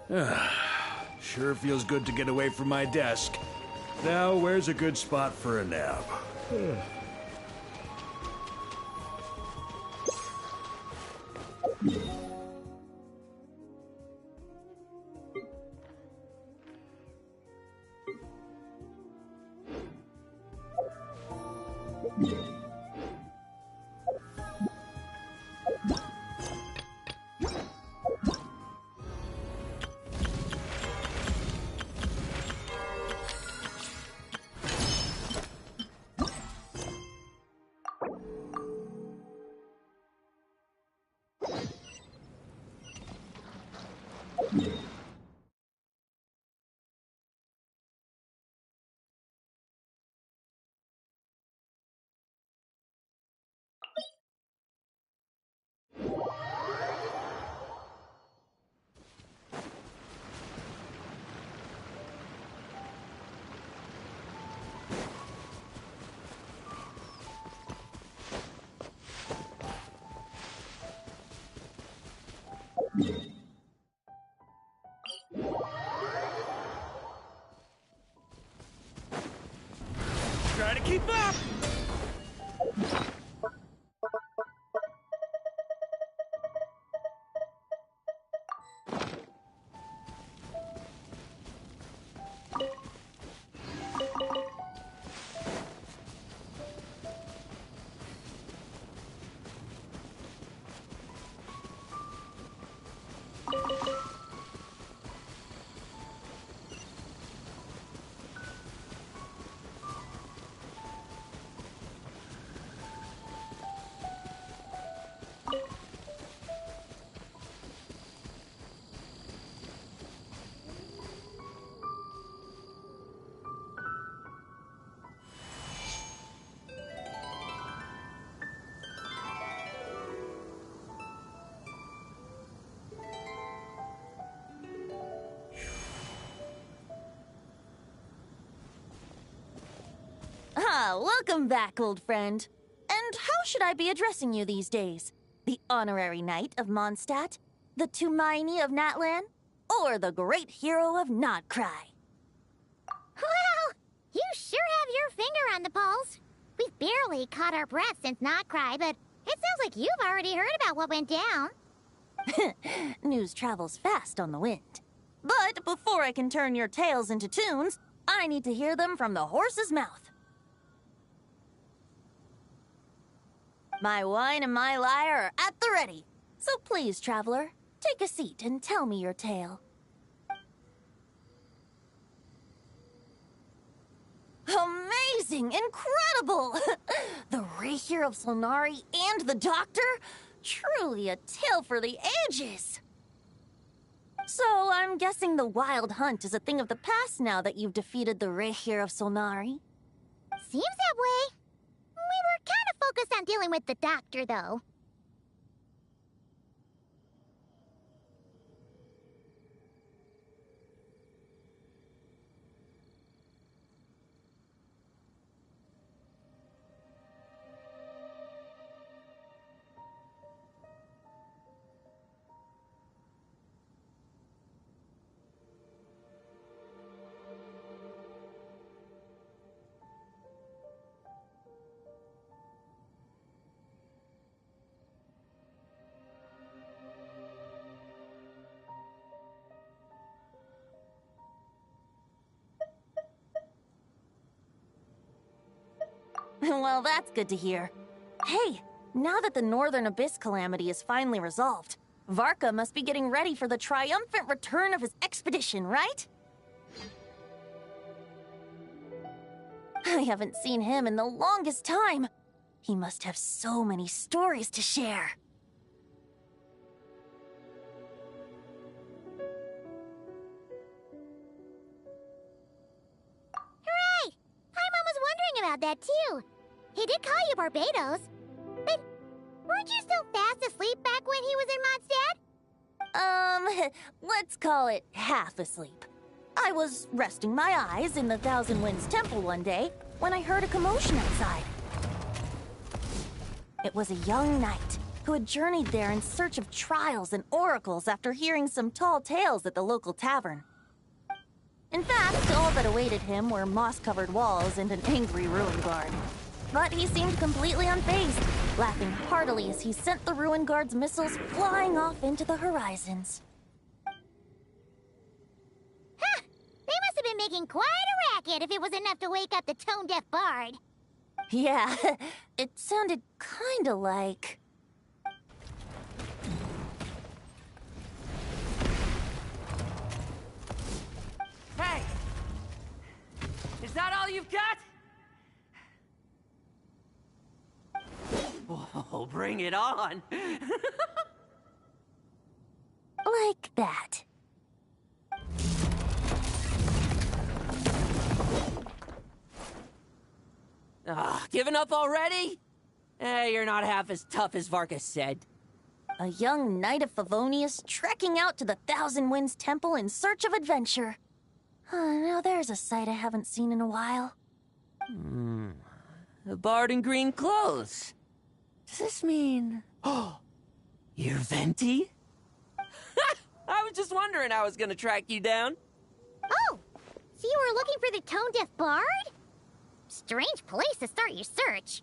G: Sure feels good to get away from my desk. Now, where's a good spot for a nap? Try to keep up!
N: Ah, welcome back, old friend. And how should I be addressing you these days? The honorary knight of Mondstadt? The Tumaini of Natlan? Or the great hero of Notcry?
B: Well, you sure have your finger on the pulse. We've barely caught our breath since Notcry, but it sounds like you've already heard about what went down.
N: News travels fast on the wind. But before I can turn your tales into tunes, I need to hear them from the horse's mouth. My wine and my lyre are at the ready. So please, traveler, take a seat and tell me your tale. Amazing! Incredible! The Rahier of Solnari and the Doctor? Truly a tale for the ages! So, I'm guessing the Wild Hunt is a thing of the past now that you've defeated the Rahier of Solnari?
B: Seems that way. We were kind of focused on dealing with the Doctor, though.
N: Well, that's good to hear. Hey, now that the Northern Abyss calamity is finally resolved, Varka must be getting ready for the triumphant return of his expedition, right? I haven't seen him in the longest time. He must have so many stories to share.
B: Hooray! Paimon was wondering about that, too. He did call you Barbados. But weren't you still fast asleep back when he was in Mondstadt?
N: Let's call it half asleep. I was resting my eyes in the Thousand Winds Temple one day when I heard a commotion outside. It was a young knight who had journeyed there in search of trials and oracles after hearing some tall tales at the local tavern. In fact, all that awaited him were moss-covered walls and an angry ruin guard. But he seemed completely unfazed, laughing heartily as he sent the ruin guard's missiles flying off into the horizons.
B: Huh! They must have been making quite a racket if it was enough to wake up the tone-deaf bard.
N: Yeah, it sounded kinda like...
Q: Hey! Is that all you've got? Whoa, bring it on!
N: like that.
Q: Giving up already? You're not half as tough as Varka said.
N: A young knight of Favonius trekking out to the Thousand Winds Temple in search of adventure. Now there's a sight I haven't seen in a while.
Q: A bard in green clothes. Does this mean... Oh, you're Venti? I was just wondering how I was gonna track you down.
B: Oh, so you were looking for the tone-deaf bard? Strange place to start your search.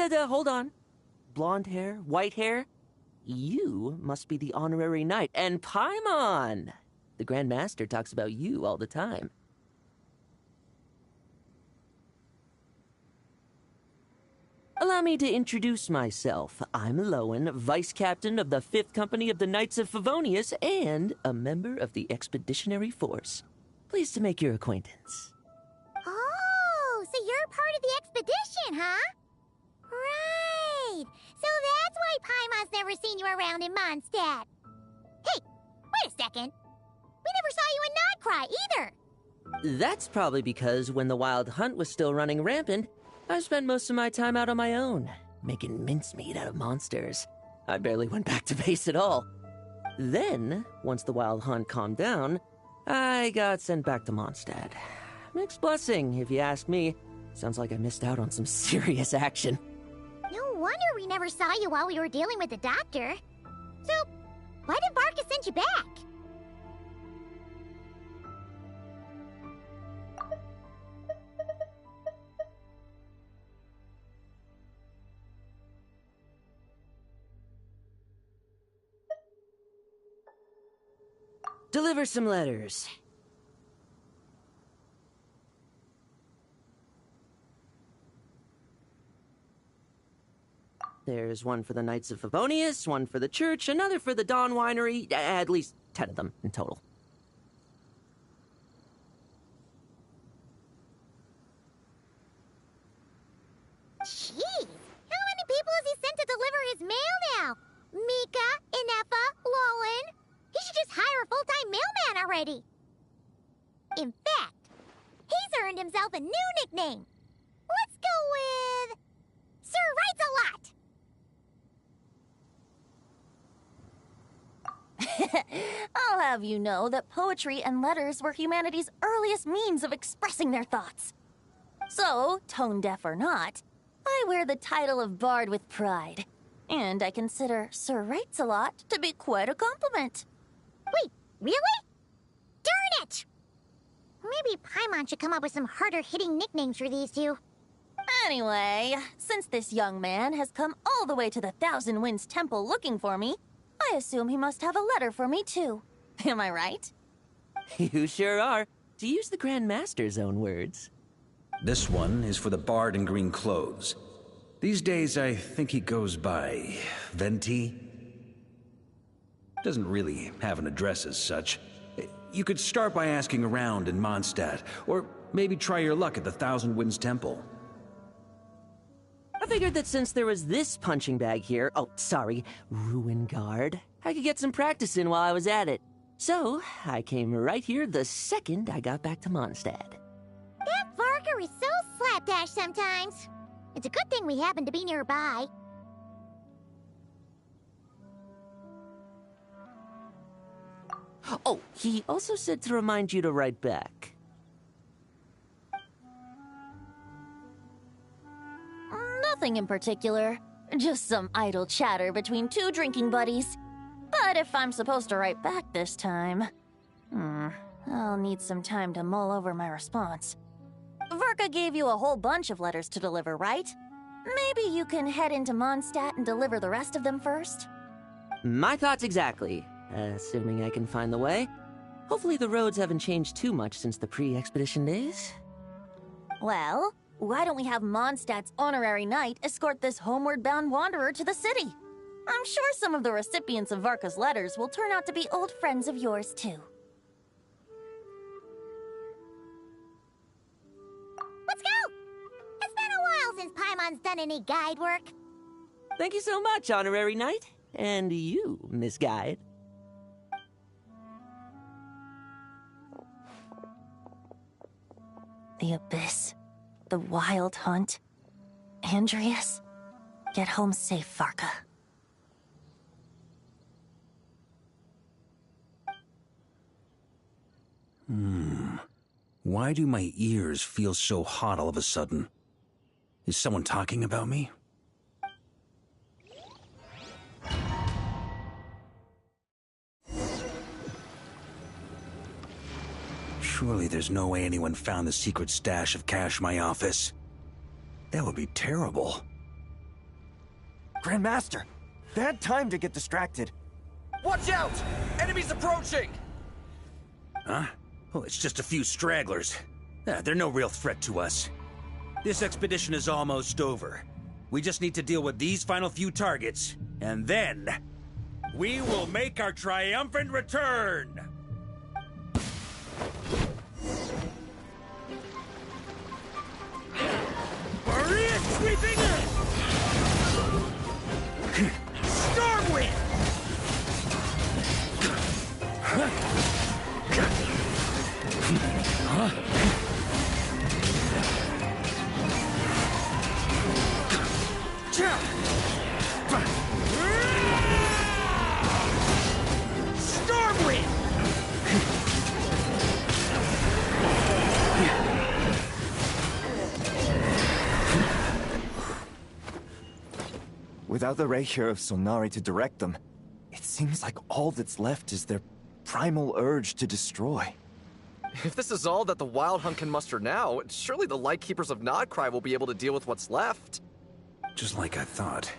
Q: Hold on. Blonde hair, white hair? You must be the honorary knight. And Paimon! The Grand Master talks about you all the time. Allow me to introduce myself. I'm Lowen, Vice Captain of the 5th Company of the Knights of Favonius and a member of the Expeditionary Force. Pleased to make your acquaintance.
B: Oh, so you're part of the expedition, huh? Right! So that's why Paimon's never seen you around in Mondstadt. Hey, wait a second. We never saw you in Nodcry either.
Q: That's probably because when the Wild Hunt was still running rampant, I spent most of my time out on my own, making mincemeat out of monsters. I barely went back to base at all. Then, once the Wild Hunt calmed down, I got sent back to Mondstadt. Mixed blessing, if you ask me. Sounds like I missed out on some serious action.
B: No wonder we never saw you while we were dealing with the doctor. So, why did Varka send you back?
Q: Deliver some letters. There's one for the Knights of Favonius, one for the church, another for the Dawn Winery, at least 10 of them in total.
B: Jeez, how many people has he sent to deliver his mail now? Mika, Inefa, Lowen. He should just hire a full-time mailman already. In fact, he's earned himself a new nickname. Let's go with... Sir Writes-A-Lot.
N: I'll have you know that poetry and letters were humanity's earliest means of expressing their thoughts. So, tone-deaf or not, I wear the title of Bard with pride. And I consider Sir Writes-A-Lot to be quite a compliment.
B: Wait, really? Darn it! Maybe Paimon should come up with some harder-hitting nicknames for these two.
N: Anyway, since this young man has come all the way to the Thousand Winds Temple looking for me, I assume he must have a letter for me too. Am I right?
Q: You sure are, to use the Grand Master's own words.
E: This one is for the bard in green clothes. These days, I think he goes by Venti. Doesn't really have an address as such. You could start by asking around in Mondstadt, or maybe try your luck at the Thousand Winds Temple.
Q: I figured that since there was this punching bag here, Ruin Guard, I could get some practice in while I was at it. So, I came right here the second I got back to Mondstadt.
B: That Varker is so slapdash sometimes. It's a good thing we happen to be nearby.
Q: Oh, he also said to remind you to write back.
N: Nothing in particular. Just some idle chatter between two drinking buddies. But if I'm supposed to write back this time... I'll need some time to mull over my response. Verka gave you a whole bunch of letters to deliver, right? Maybe you can head into Mondstadt and deliver the rest of them first?
Q: My thoughts exactly. Assuming I can find the way. Hopefully the roads haven't changed too much since the pre-expedition days.
N: Well, why don't we have Mondstadt's honorary knight escort this homeward-bound wanderer to the city? I'm sure some of the recipients of Varka's letters will turn out to be old friends of yours, too.
B: Let's go! It's been a while since Paimon's done any guide work.
Q: Thank you so much, honorary knight. And you, Miss Guide.
N: The Abyss. The Wild Hunt. Andreas. Get home safe, Varka.
E: Why do my ears feel so hot all of a sudden? Is someone talking about me? Surely there's no way anyone found the secret stash of cash in my office. That would be terrible.
I: Grandmaster, bad time to get distracted.
R: Watch out! Enemies approaching!
E: Huh? Oh, it's just a few stragglers. They're no real threat to us. This expedition is almost over. We just need to deal with these final few targets, and then... we will make our triumphant return! Maria sweeping in! Stormwind! Stormwind!
I: Without the Rapier of Solnari to direct them, it seems like all that's left is their primal urge to destroy.
R: If this is all that the Wild Hunt can muster now, surely the Lightkeepers of Nodcry will be able to deal with what's left.
E: Just like I thought.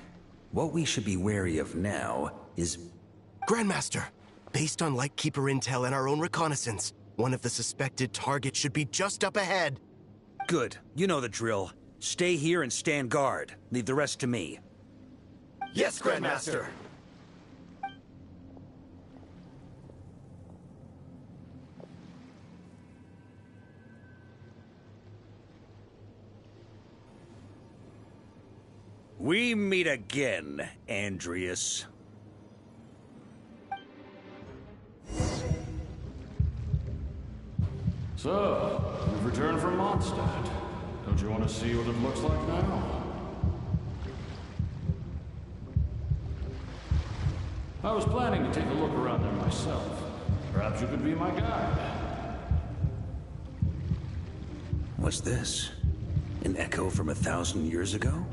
E: What we should be wary of now is...
J: Grandmaster, based on Lightkeeper intel and our own reconnaissance, one of the suspected targets should be just up ahead.
E: Good. You know the drill. Stay here and stand guard. Leave the rest to me.
R: Yes, Grandmaster!
E: We meet again, Andreas.
G: So, you've returned from Mondstadt. Don't you want to see what it looks like now? I was planning to take a look around there myself. Perhaps you could be my guide.
E: What's this? An echo from 1,000 years ago?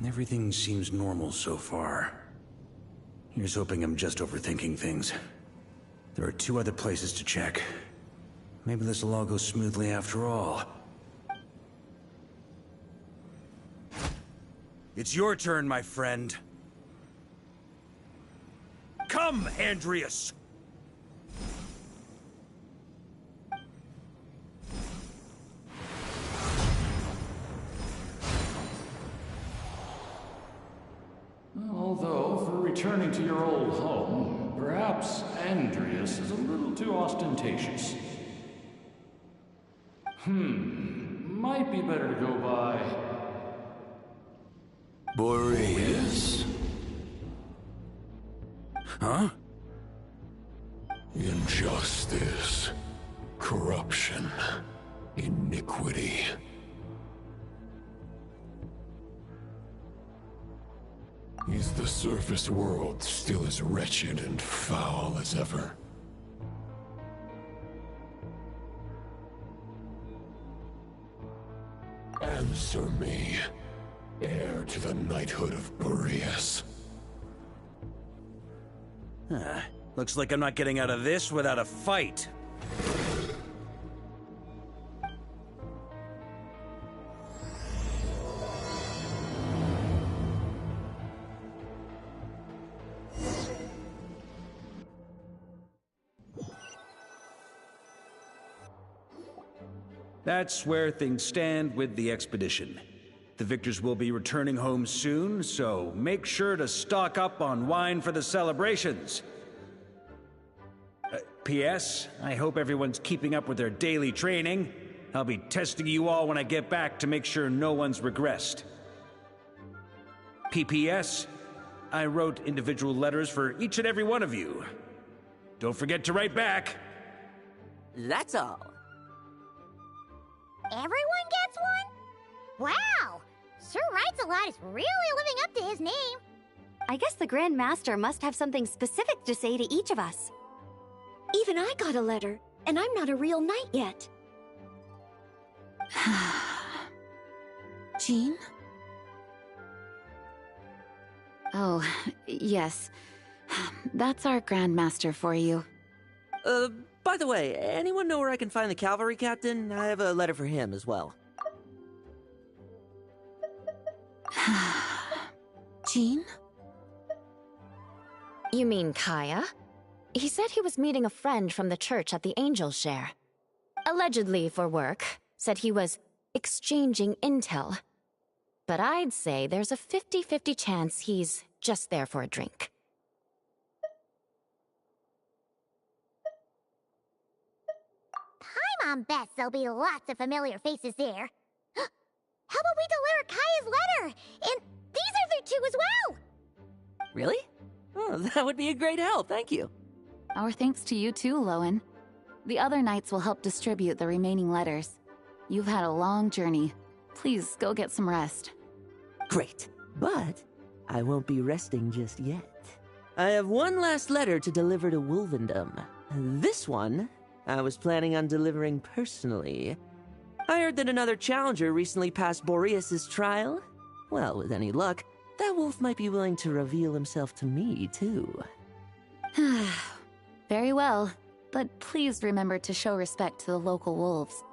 E: Everything seems normal so far. Here's hoping I'm just overthinking things. There are 2 other places to check. Maybe this will all go smoothly after all. It's your turn, my friend. Come, Andreas!
S: Although, for returning to your old home, perhaps Andreas is a little too ostentatious. Might be better to go by...
F: Boreas.
E: Huh?
F: Injustice, corruption, iniquity. Is the surface world still as wretched and foul as ever? Answer me, heir to the knighthood of Boreas.
E: Looks like I'm not getting out of this without a fight. That's where things stand with the expedition. The victors will be returning home soon, so make sure to stock up on wine for the celebrations. P.S. I hope everyone's keeping up with their daily training. I'll be testing you all when I get back to make sure no one's regressed. P.P.S. I wrote individual letters for each and every one of you. Don't forget to write back.
Q: That's all.
B: Everyone gets one? Wow! Sir Writes-A-Lot is really living up to his name.
C: I guess the Grand Master must have something specific to say to each of us.
T: Even I got a letter, and I'm not a real knight yet.
U: Jean?
V: Oh, yes. That's our Grandmaster for you.
Q: By the way, anyone know where I can find the cavalry captain? I have a letter for him as well.
U: Jean?
V: You mean Kaya? He said he was meeting a friend from the church at the Angel Share. Allegedly for work. Said he was exchanging intel. But I'd say there's a 50-50 chance he's just there for a drink.
B: Paimon bets there'll be lots of familiar faces there. How about we deliver Kaya's letter? And these are there too as well!
Q: Really? Oh, that would be a great help, thank you.
V: Our thanks to you too, Lowen. The other knights will help distribute the remaining letters. You've had a long journey. Please go get some rest.
Q: Great, but I won't be resting just yet. I have one last letter to deliver to Wolvendom. This one, I was planning on delivering personally. I heard that another challenger recently passed Boreas' trial. Well, with any luck, that wolf might be willing to reveal himself to me, too.
V: Very well, but please remember to show respect to the local wolves.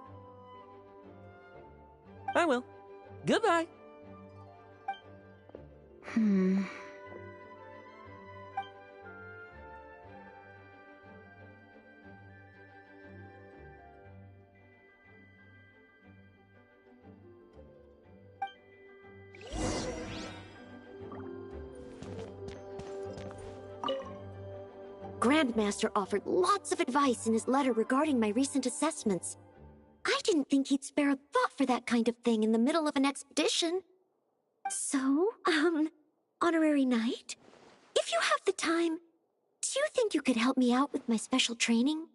Q: I will. Goodbye.
T: Grandmaster offered lots of advice in his letter regarding my recent assessments. I didn't think he'd spare a thought for that kind of thing in the middle of an expedition. So, Honorary Knight, if you have the time, do you think you could help me out with my special training?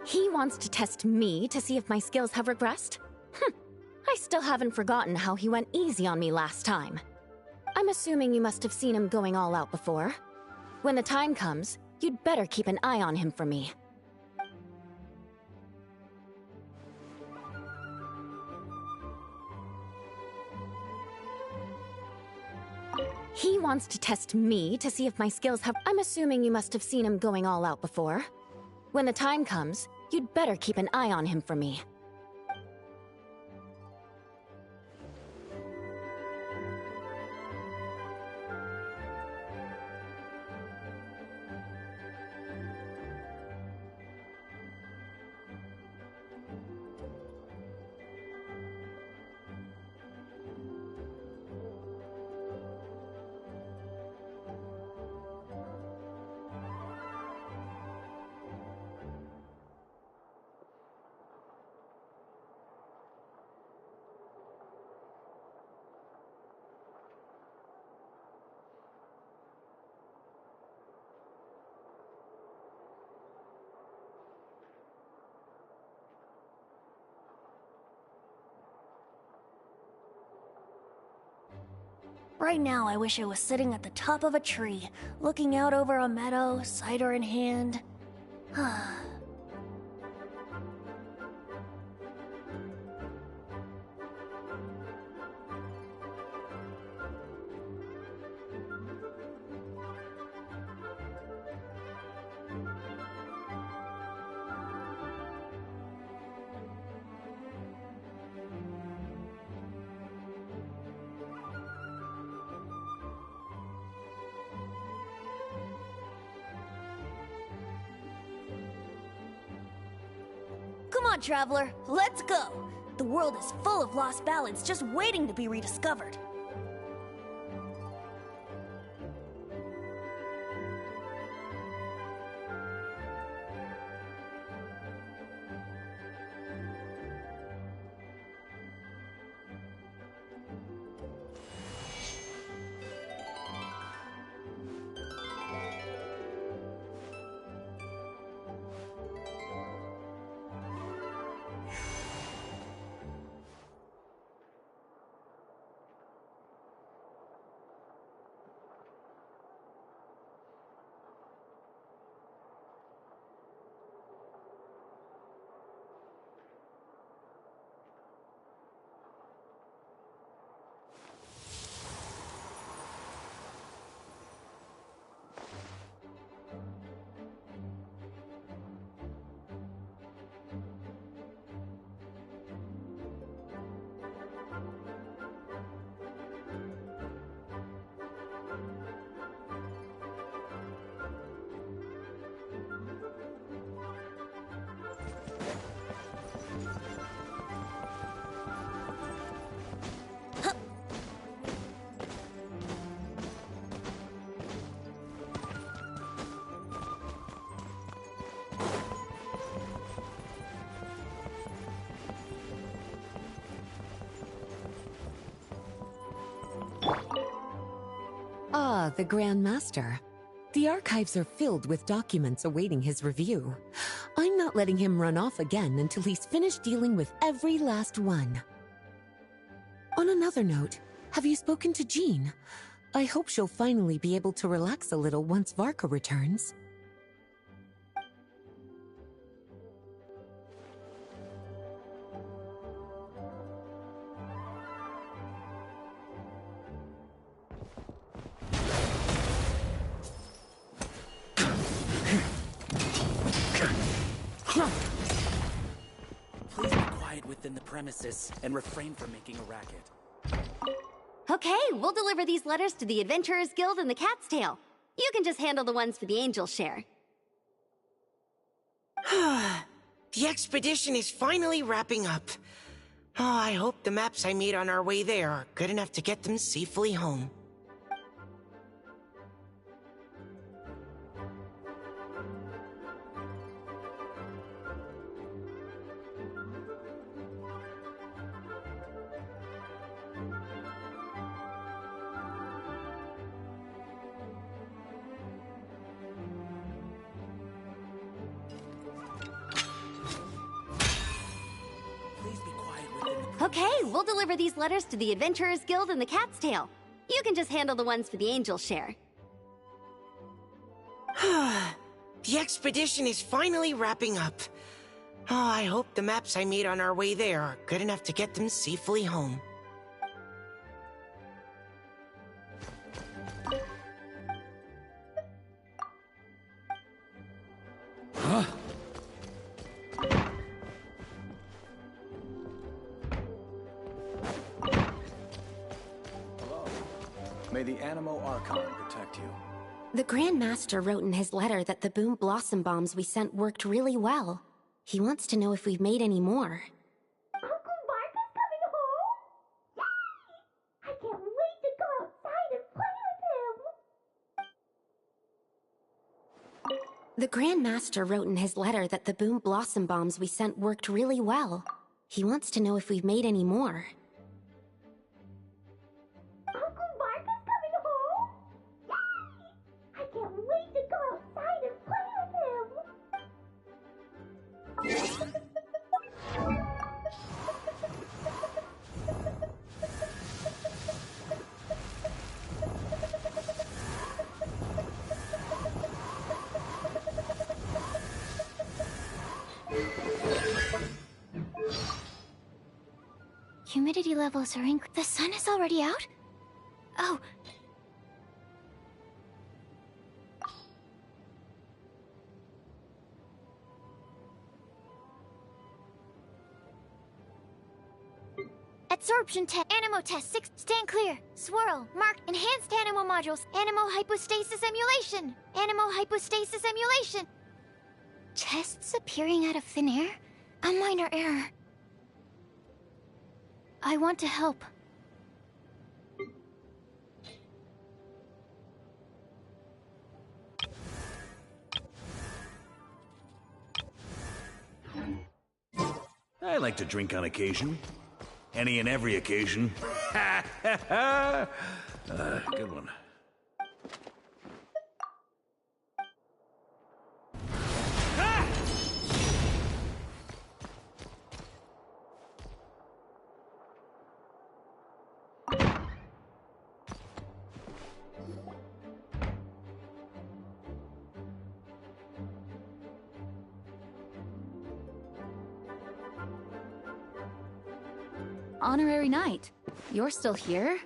V: He wants to test me to see if my skills have regressed? I still haven't forgotten how he went easy on me last time. I'm assuming you must have seen him going all out before. When the time comes, you'd better keep an eye on him for me. wants to test me to see if my skills have... I'm assuming you must have seen him going all out before. When the time comes, you'd better keep an eye on him for me.
N: Right now, I wish I was sitting at the top of a tree, looking out over a meadow, cider in hand. Come on, Traveler, let's go! The world is full of lost ballads just waiting to be rediscovered.
P: Ah, the Grand Master. The archives are filled with documents awaiting his review. I'm not letting him run off again until he's finished dealing with every last one. On another note, have you spoken to Jean? I hope she'll finally be able to relax a little once Varka returns.
O: Please be quiet within the premises and refrain from making a racket.
C: Okay, we'll deliver these letters to the Adventurers Guild and the Cat's Tail. You can just handle the ones for the Angel Share.
A: The expedition is finally wrapping up. Oh, I hope the maps I made on our way there are good enough to get them safely home.
C: Okay, we'll deliver these letters to the Adventurers Guild and the Cat's Tail. You can just handle the ones for the Angel Share.
A: The expedition is finally wrapping up. Oh, I hope the maps I made on our way there are good enough to get them safely home.
I: May the Animo Archon protect you.
T: The Grand Master wrote in his letter that the Boom Blossom bombs we sent worked really well. He wants to know if we've made any more.
B: Uncle Barker's coming home? Yay! I can't wait to go outside and play with him!
T: The Grand Master wrote in his letter that the Boom Blossom bombs we sent worked really well. He wants to know if we've made any more.
B: Uncle Barker's coming home? Yay! I can't wait to go outside and play with him!
T: Humidity levels are The sun is already out? Oh.
B: Absorption test, Animo test 6, stand clear, swirl, mark, enhanced Animo modules, Animo hypostasis emulation, Animo hypostasis emulation. Tests appearing out of thin air? A minor error. I want to help.
G: I like to drink on occasion. Any and every occasion. Good one.
V: Honorary Knight, you're still here?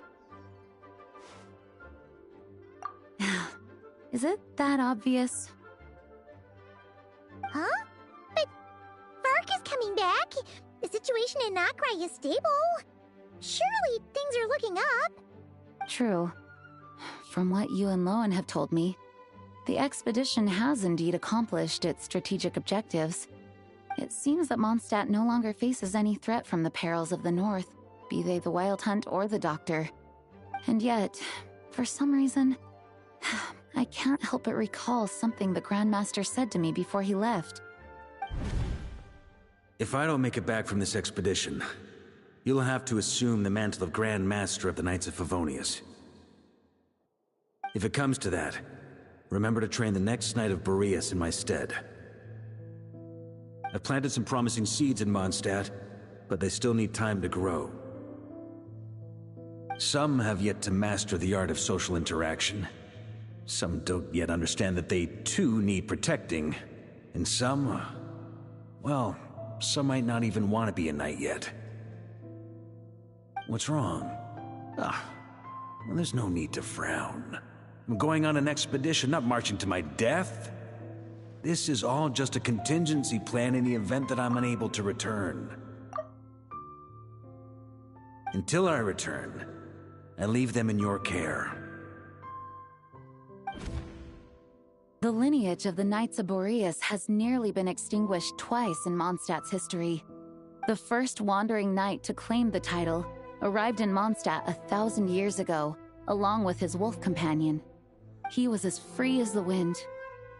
V: Is it that obvious?
B: Huh? But Vark is coming back. The situation in Nokrai is stable. Surely things are looking up.
V: True. From what you and Lowen have told me, the expedition has indeed accomplished its strategic objectives. It seems that Mondstadt no longer faces any threat from the perils of the North, be they the Wild Hunt or the Doctor. And yet, for some reason, I can't help but recall something the Grandmaster said to me before he left.
E: If I don't make it back from this expedition, you'll have to assume the mantle of Grand Master of the Knights of Favonius. If it comes to that, remember to train the next Knight of Boreas in my stead. I've planted some promising seeds in Mondstadt, but they still need time to grow. Some have yet to master the art of social interaction. Some don't yet understand that they too need protecting. And some, well, some might not even want to be a knight yet. What's wrong? Well, there's no need to frown. I'm going on an expedition, not marching to my death. This is all just a contingency plan in the event that I'm unable to return. Until I return, I leave them in your care.
V: The lineage of the Knights of Boreas has nearly been extinguished twice in Mondstadt's history. The first wandering knight to claim the title arrived in Mondstadt 1,000 years ago, along with his wolf companion. He was as free as the wind.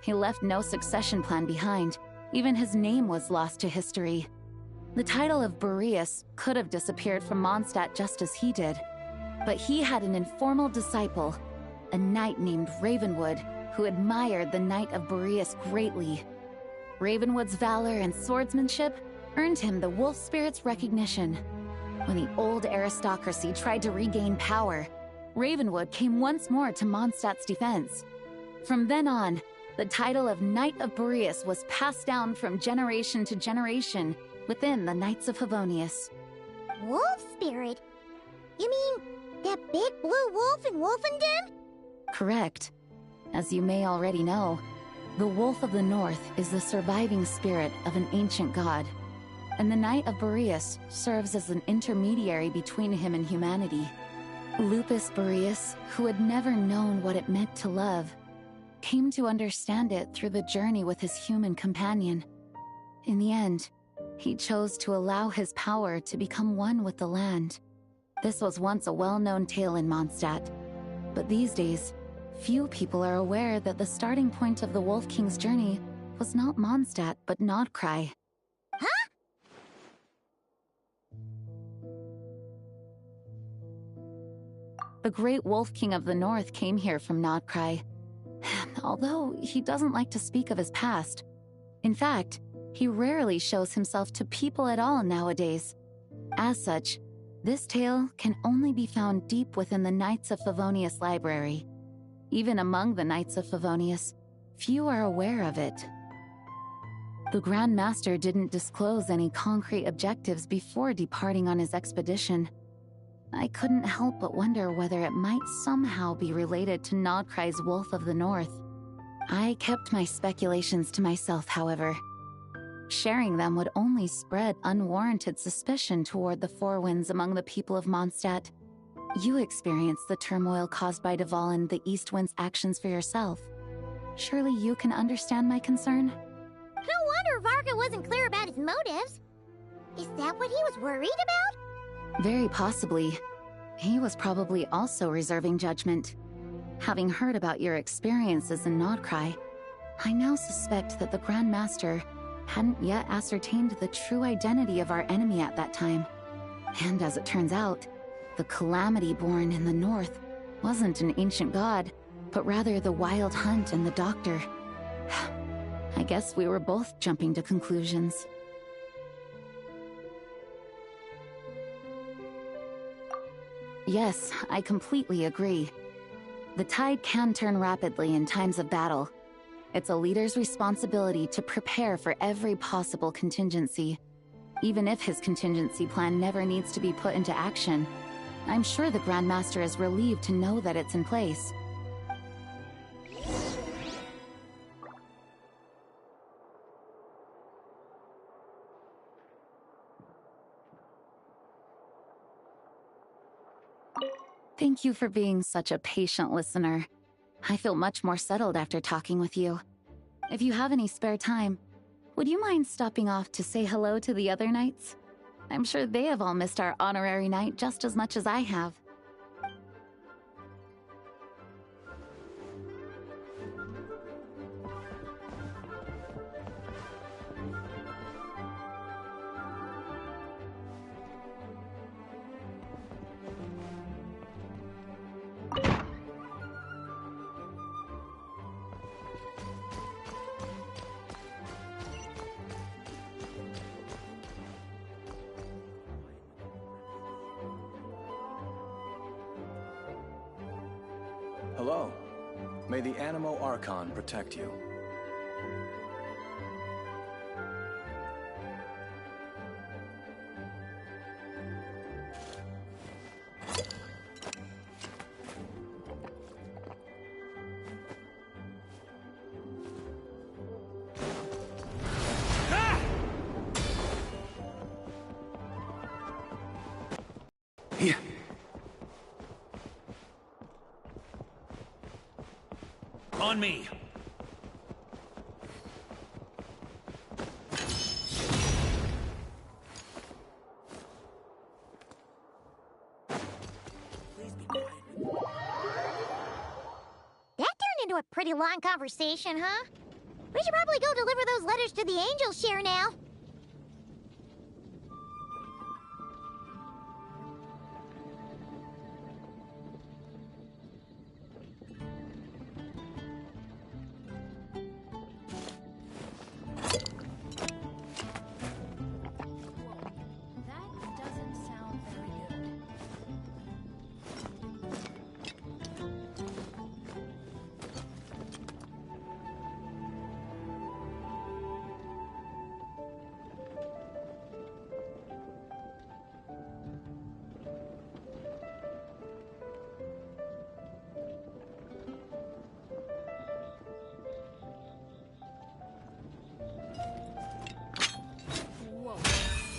V: He left no succession plan behind. Even his name was lost to history. The title of Boreas could have disappeared from Mondstadt just as he did. But he had an informal disciple, a knight named Ravenwood, who admired the Knight of Boreas greatly. Ravenwood's valor and swordsmanship earned him the wolf spirit's recognition. When the old aristocracy tried to regain power, Ravenwood came once more to Mondstadt's defense. From then on, the title of Knight of Boreas was passed down from generation to generation within the Knights of Favonius.
B: Wolf spirit? You mean that big blue wolf in Wolfenden?
V: Correct. As you may already know, the Wolf of the North is the surviving spirit of an ancient god, and the Knight of Boreas serves as an intermediary between him and humanity. Lupus Boreas, who had never known what it meant to love, came to understand it through the journey with his human companion. In the end, he chose to allow his power to become one with the land. This was once a well-known tale in Mondstadt, but these days, few people are aware that the starting point of the Wolf King's journey was not Mondstadt, but Nodcry.
B: Huh?
V: The great Wolf King of the North came here from Nodcry, although he doesn't like to speak of his past. In fact, he rarely shows himself to people at all nowadays. As such, this tale can only be found deep within the Knights of Favonius library. Even among the Knights of Favonius, few are aware of it. The Grand Master didn't disclose any concrete objectives before departing on his expedition. I couldn't help but wonder whether it might somehow be related to Nodcry's Wolf of the North. I kept my speculations to myself, however. Sharing them would only spread unwarranted suspicion toward the Four Winds among the people of Mondstadt. You experienced the turmoil caused by Dvalin the East Wind's actions for yourself. Surely you can understand my concern?
B: No wonder Varka wasn't clear about his motives. Is that what he was worried about?
V: Very possibly. He was probably also reserving judgment. Having heard about your experiences in Nodcry, I now suspect that the Grand Master hadn't yet ascertained the true identity of our enemy at that time. And as it turns out, the calamity born in the north wasn't an ancient god, but rather the Wild Hunt and the Doctor. I guess we were both jumping to conclusions. Yes, I completely agree. The tide can turn rapidly in times of battle. It's a leader's responsibility to prepare for every possible contingency. Even if his contingency plan never needs to be put into action, I'm sure the Grand Master is relieved to know that it's in place. Thank you for being such a patient listener. I feel much more settled after talking with you. If you have any spare time, would you mind stopping off to say hello to the other knights? I'm sure they have all missed our honorary knight just as much as I have.
I: Hello. May the Animo Archon protect you.
E: On me!
B: That turned into a pretty long conversation, huh? We should probably go deliver those letters to the Angel Share now.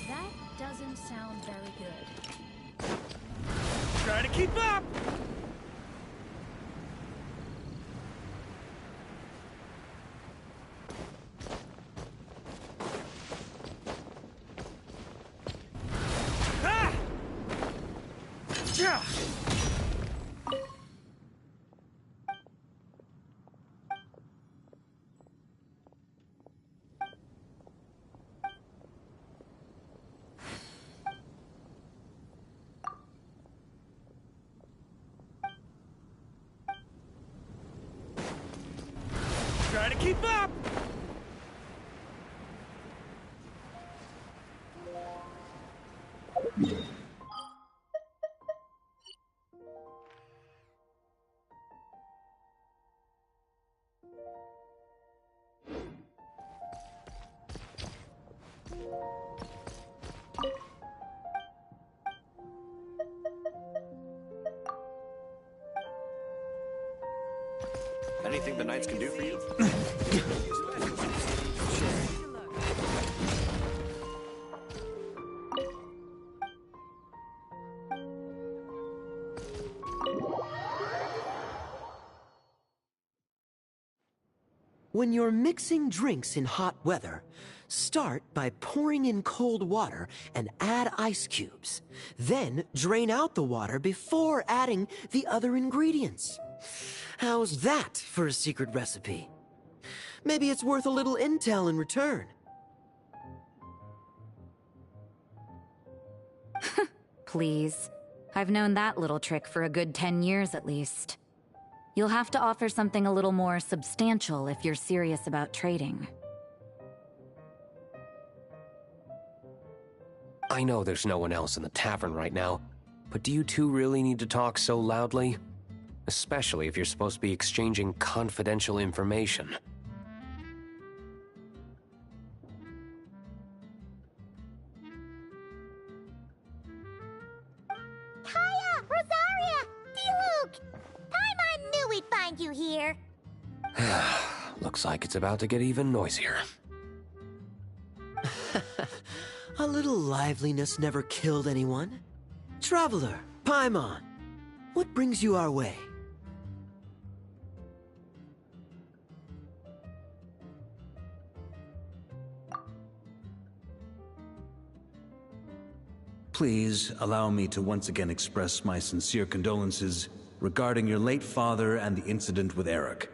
H: That doesn't sound very good.
E: Try to keep up!
G: Try to keep up!
R: Anything the Knights can do for you?
H: When you're mixing drinks in hot weather, start by pouring in cold water and add ice cubes. Then drain out the water before adding the other ingredients. How's that for a secret recipe? Maybe it's worth a little intel in return.
V: Please. I've known that little trick for a good 10 years at least. You'll have to offer something a little more substantial if you're serious about trading.
U: I know there's no one else in the tavern right now, but do you two really need to talk so loudly? Especially if you're supposed to be exchanging confidential information.
B: Kaya! Rosaria! D-Luke! Paimon knew we'd find you here!
U: Looks like it's about to get even noisier.
H: A little liveliness never killed anyone. Traveler, Paimon, what brings you our way?
E: Please allow me to once again express my sincere condolences regarding your late father and the incident with Eric.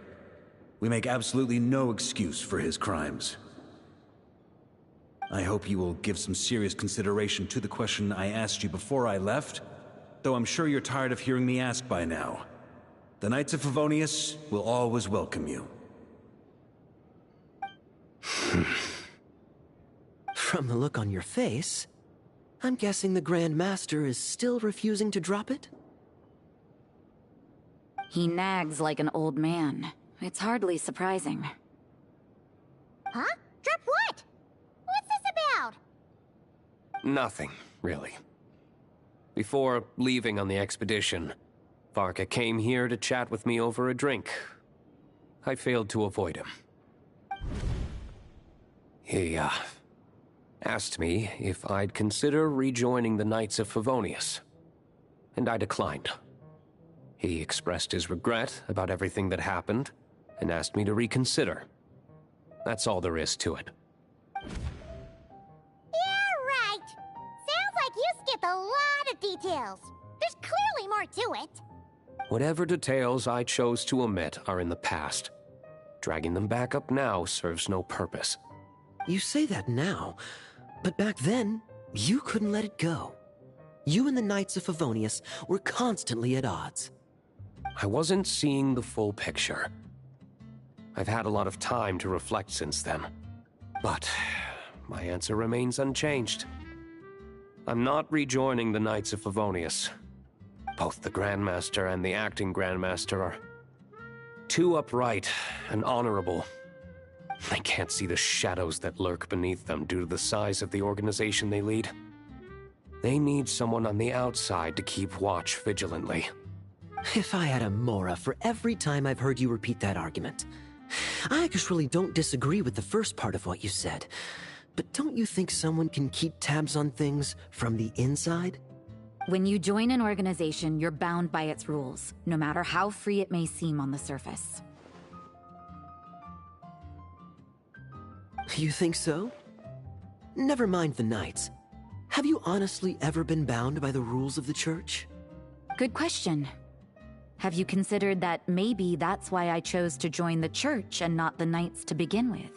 E: We make absolutely no excuse for his crimes. I hope you will give some serious consideration to the question I asked you before I left, though I'm sure you're tired of hearing me ask by now. The Knights of Favonius will always welcome you.
H: From the look on your face, I'm guessing the Grand Master is still refusing to drop it?
V: He nags like an old man. It's hardly surprising.
B: Huh? Drop what? What's this about?
U: Nothing, really. Before leaving on the expedition, Varka came here to chat with me over a drink. I failed to avoid him. He, asked me if I'd consider rejoining the Knights of Favonius, and I declined. He expressed his regret about everything that happened, and asked me to reconsider. That's all there is to it.
B: Yeah, right! Sounds like you skipped a lot of details. There's clearly more to it.
U: Whatever details I chose to omit are in the past. Dragging them back up now serves no purpose.
H: You say that now, but back then, you couldn't let it go. You and the Knights of Favonius were constantly at odds.
U: I wasn't seeing the full picture. I've had a lot of time to reflect since then. But my answer remains unchanged. I'm not rejoining the Knights of Favonius. Both the Grandmaster and the acting Grandmaster are too upright and honorable. I can't see the shadows that lurk beneath them due to the size of the organization they lead. They need someone on the outside to keep watch vigilantly.
H: If I had a Mora for every time I've heard you repeat that argument. I actually don't disagree with the first part of what you said, but don't you think someone can keep tabs on things from the inside?
V: When you join an organization, you're bound by its rules, no matter how free it may seem on the surface.
H: You think so? Never mind the Knights. Have you honestly ever been bound by the rules of the Church?
D: Good question. Have you considered that maybe that's why I chose to join the church and not the Knights to begin with?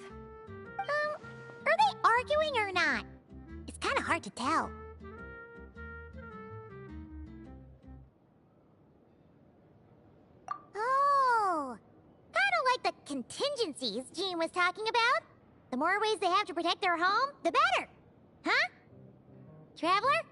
B: Are they arguing or not? It's kind of hard to tell. Oh, kind of like the contingencies Jean was talking about. The more ways they have to protect their home, the better. Huh? Traveler?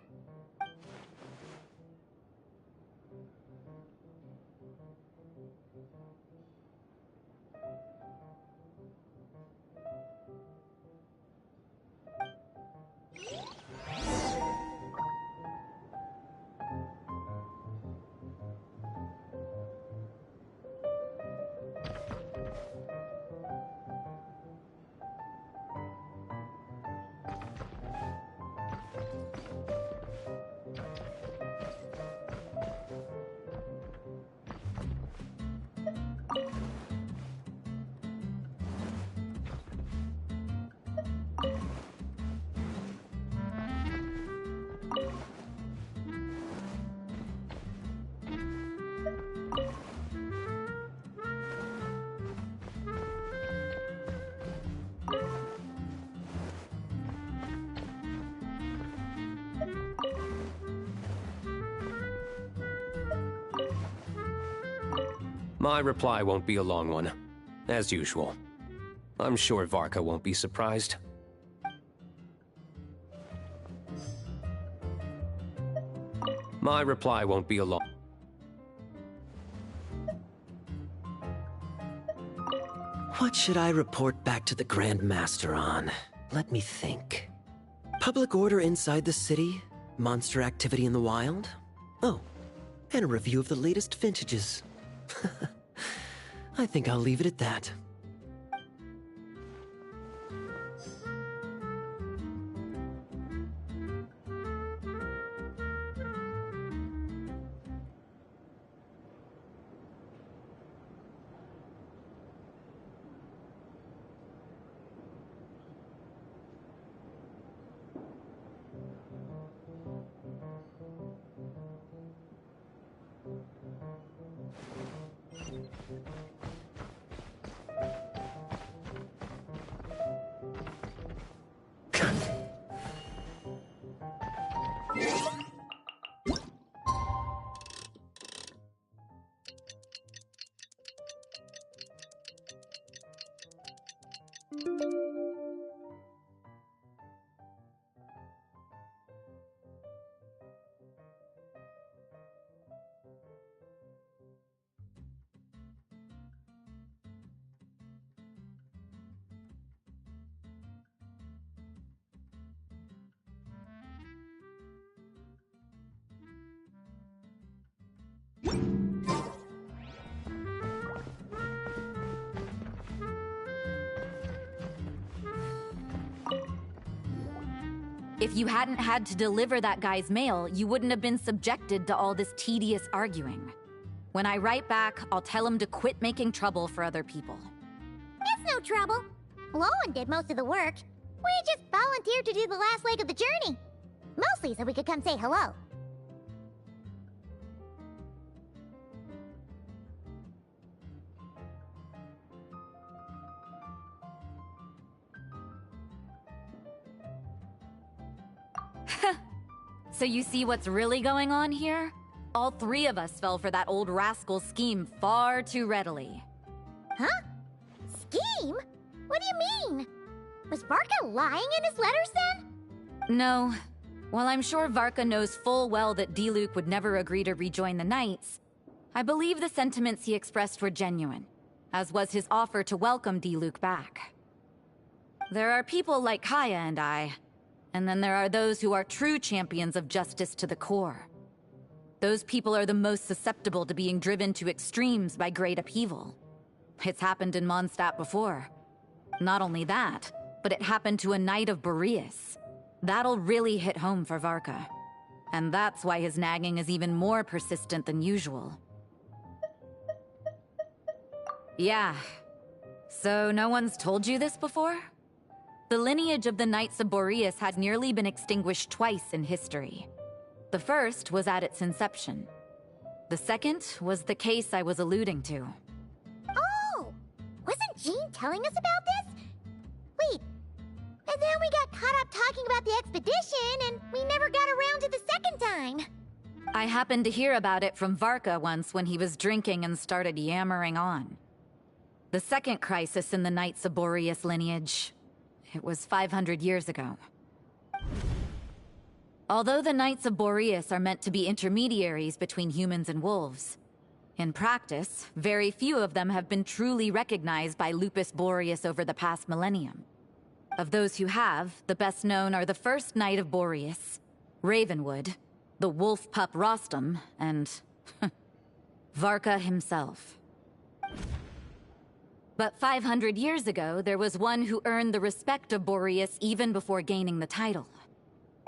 U: My reply won't be a long one, as usual. I'm sure Varka won't be surprised. My reply won't be a long...
H: What should I report back to the Grand Master on? Let me think. Public order inside the city? Monster activity in the wild? Oh, and a review of the latest vintages. I think I'll leave it at that.
D: If you hadn't had to deliver that guy's mail, you wouldn't have been subjected to all this tedious arguing. When I write back, I'll tell him to quit making trouble for other people.
B: It's no trouble. Lowen did most of the work. We just volunteered to do the last leg of the journey. Mostly so we could come say hello.
D: So you see what's really going on here? All three of us fell for that old rascal's scheme far too readily.
B: Huh? Scheme? What do you mean? Was Varka lying in his letters then?
D: No. While I'm sure Varka knows full well that Diluc would never agree to rejoin the Knights, I believe the sentiments he expressed were genuine, as was his offer to welcome Diluc back. There are people like Kaya and I, and then there are those who are true champions of justice to the core. Those people are the most susceptible to being driven to extremes by great upheaval. It's happened in Mondstadt before. Not only that, but it happened to a Knight of Boreas. That'll really hit home for Varka. And that's why his nagging is even more persistent than usual. Yeah. So no one's told you this before? The lineage of the Knights of Boreas had nearly been extinguished twice in history. The first was at its inception. The second was the case I was alluding to.
B: Oh! Wasn't Jean telling us about this? Wait, and then we got caught up talking about the expedition, and we never got around to the second time.
D: I happened to hear about it from Varka once when he was drinking and started yammering on. The second crisis in the Knights of Boreas lineage. It was 500 years ago. Although the Knights of Boreas are meant to be intermediaries between humans and wolves, in practice, very few of them have been truly recognized by Lupus Boreas over the past millennium. Of those who have, the best known are the first Knight of Boreas, Ravenwood, the wolf pup Rostam, and Varka himself. But 500 years ago, there was one who earned the respect of Boreas even before gaining the title.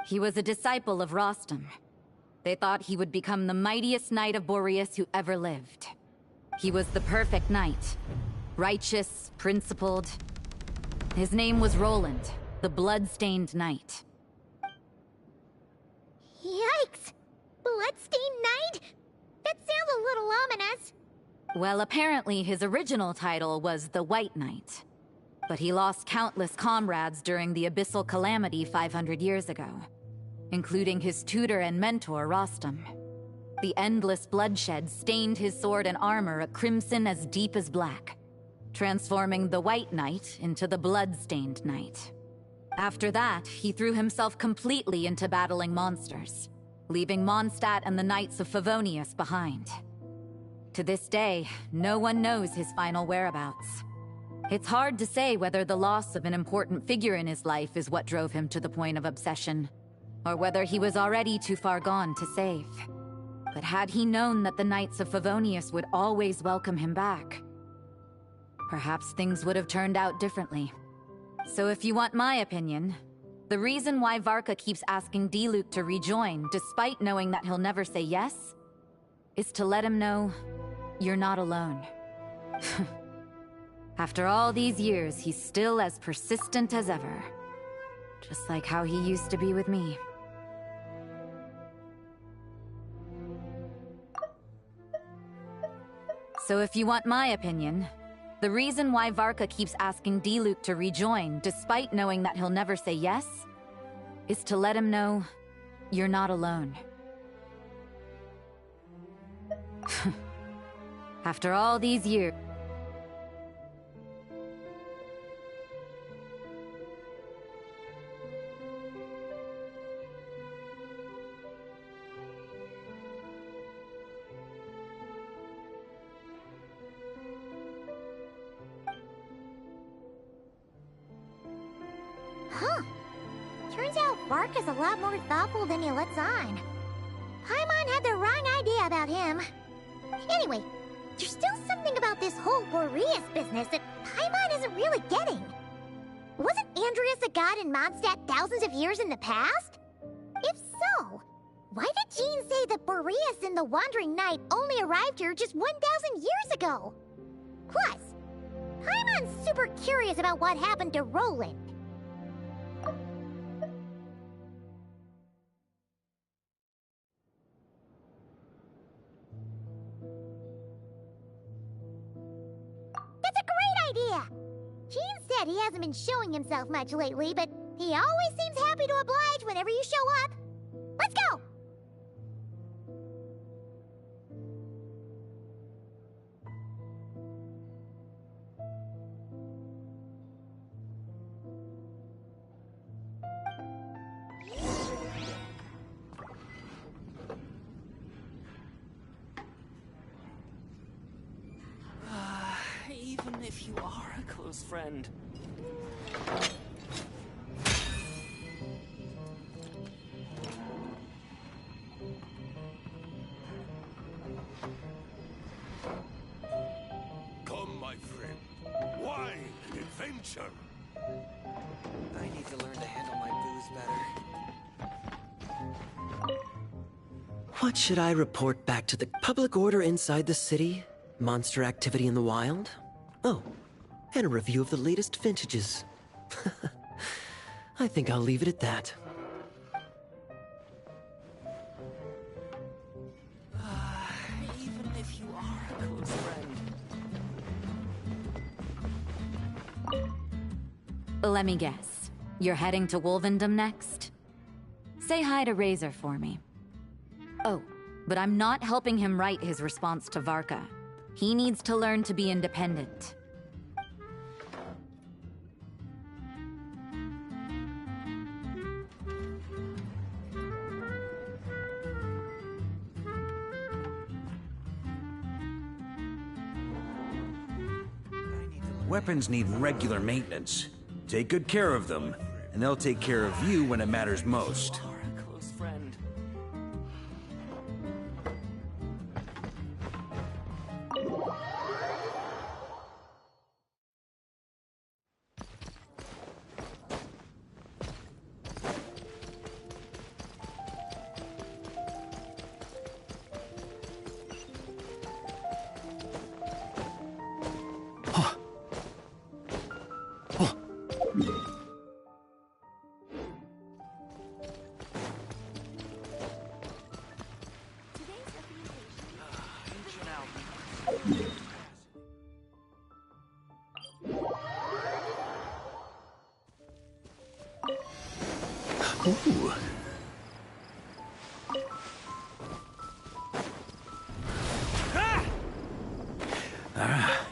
D: He was a disciple of Rostam. They thought he would become the mightiest knight of Boreas who ever lived. He was the perfect knight. Righteous, principled. His name was Roland, the blood-stained knight.
B: Yikes! Bloodstained Knight? That sounds a little ominous.
D: Well, apparently his original title was the White Knight. But he lost countless comrades during the Abyssal Calamity 500 years ago, including his tutor and mentor, Rostam. The endless bloodshed stained his sword and armor a crimson as deep as black, transforming the White Knight into the Blood-Stained Knight. After that, he threw himself completely into battling monsters, leaving Mondstadt and the Knights of Favonius behind. To this day, no one knows his final whereabouts. It's hard to say whether the loss of an important figure in his life is what drove him to the point of obsession, or whether he was already too far gone to save. But had he known that the Knights of Favonius would always welcome him back, perhaps things would have turned out differently. So if you want my opinion, the reason why Varka keeps asking Diluc to rejoin, despite knowing that he'll never say yes, is to let him know you're not alone. After all these years, he's still as persistent as ever. Just like how he used to be with me. So if you want my opinion, the reason why Varka keeps asking Diluc to rejoin, despite knowing that he'll never say yes, is to let him know you're not alone. After all these years...
B: Huh. Turns out Bark is a lot more thoughtful than he lets on. Paimon had the wrong idea about him. Anyway, there's still something about this whole Boreas business that Paimon isn't really getting. Wasn't Andreas a god in Mondstadt thousands of years in the past? If so, why did Jean say that Boreas and the Wandering Knight only arrived here just 1,000 years ago? Plus, Paimon's super curious about what happened to Roland. That's a great idea! Jean said he hasn't been showing himself much lately, but he always seems happy to oblige whenever you show up. Let's go!
O: Even if you are a close friend.
G: Come, my friend. Wine and adventure.
K: I need to learn to handle my booze better.
H: What should I report back to the public order inside the city? Monster activity in the wild? Oh, and a review of the latest vintages. I think I'll leave it at that.
D: Let me guess. You're heading to Wolvendom next? Say hi to Razor for me. Oh, but I'm not helping him write his response to Varka. He needs to learn to be independent.
E: Weapons need regular maintenance. Take good care of them, and they'll take care of you when it matters most.
K: Close friend.
E: Ooh. Ah.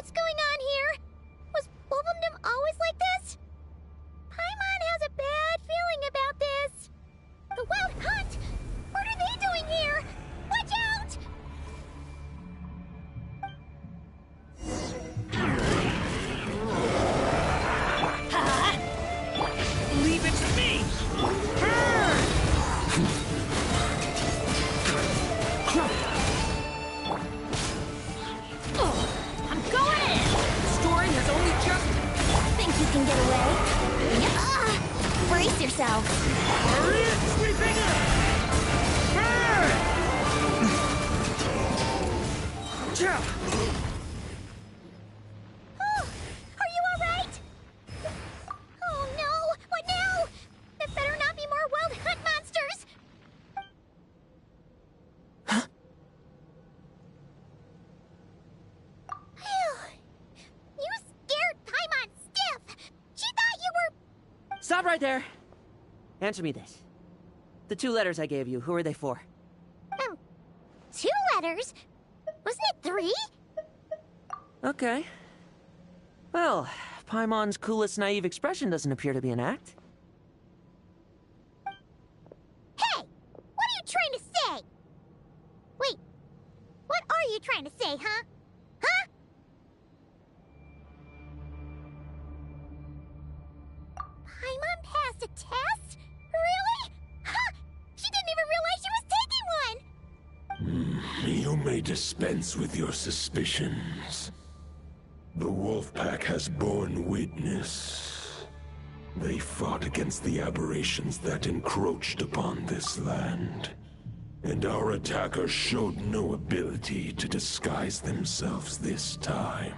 B: What's going on here? Was Wolfendom always like this? Paimon has a bad feeling about this. The Wild Hunt? What are they doing here? Watch out!
O: Leave it to me!
N: I'm going in!
O: The story has only just...
N: Think you can get away? Brace yourself.
O: Hurry it! Sweeping
B: Are you alright? Oh no! What now? There better not be more Wild Hunt monsters! You scared Paimon stiff! She thought you were...
Q: Stop right there. Answer me this. The 2 letters I gave you, who are they for?
B: 2 letters? Wasn't it 3?
Q: Okay. Well, Paimon's coolest naive expression doesn't appear to be an act.
B: Hey! What are you trying to say? Wait, what are you trying to say, huh? Huh? Paimon passed a test? Really? Huh! She didn't even realize she was taking one!
L: You may dispense with your suspicions. The Wolfpack has borne witness. They fought against the aberrations that encroached upon this land. And our attackers showed no ability to disguise themselves this time.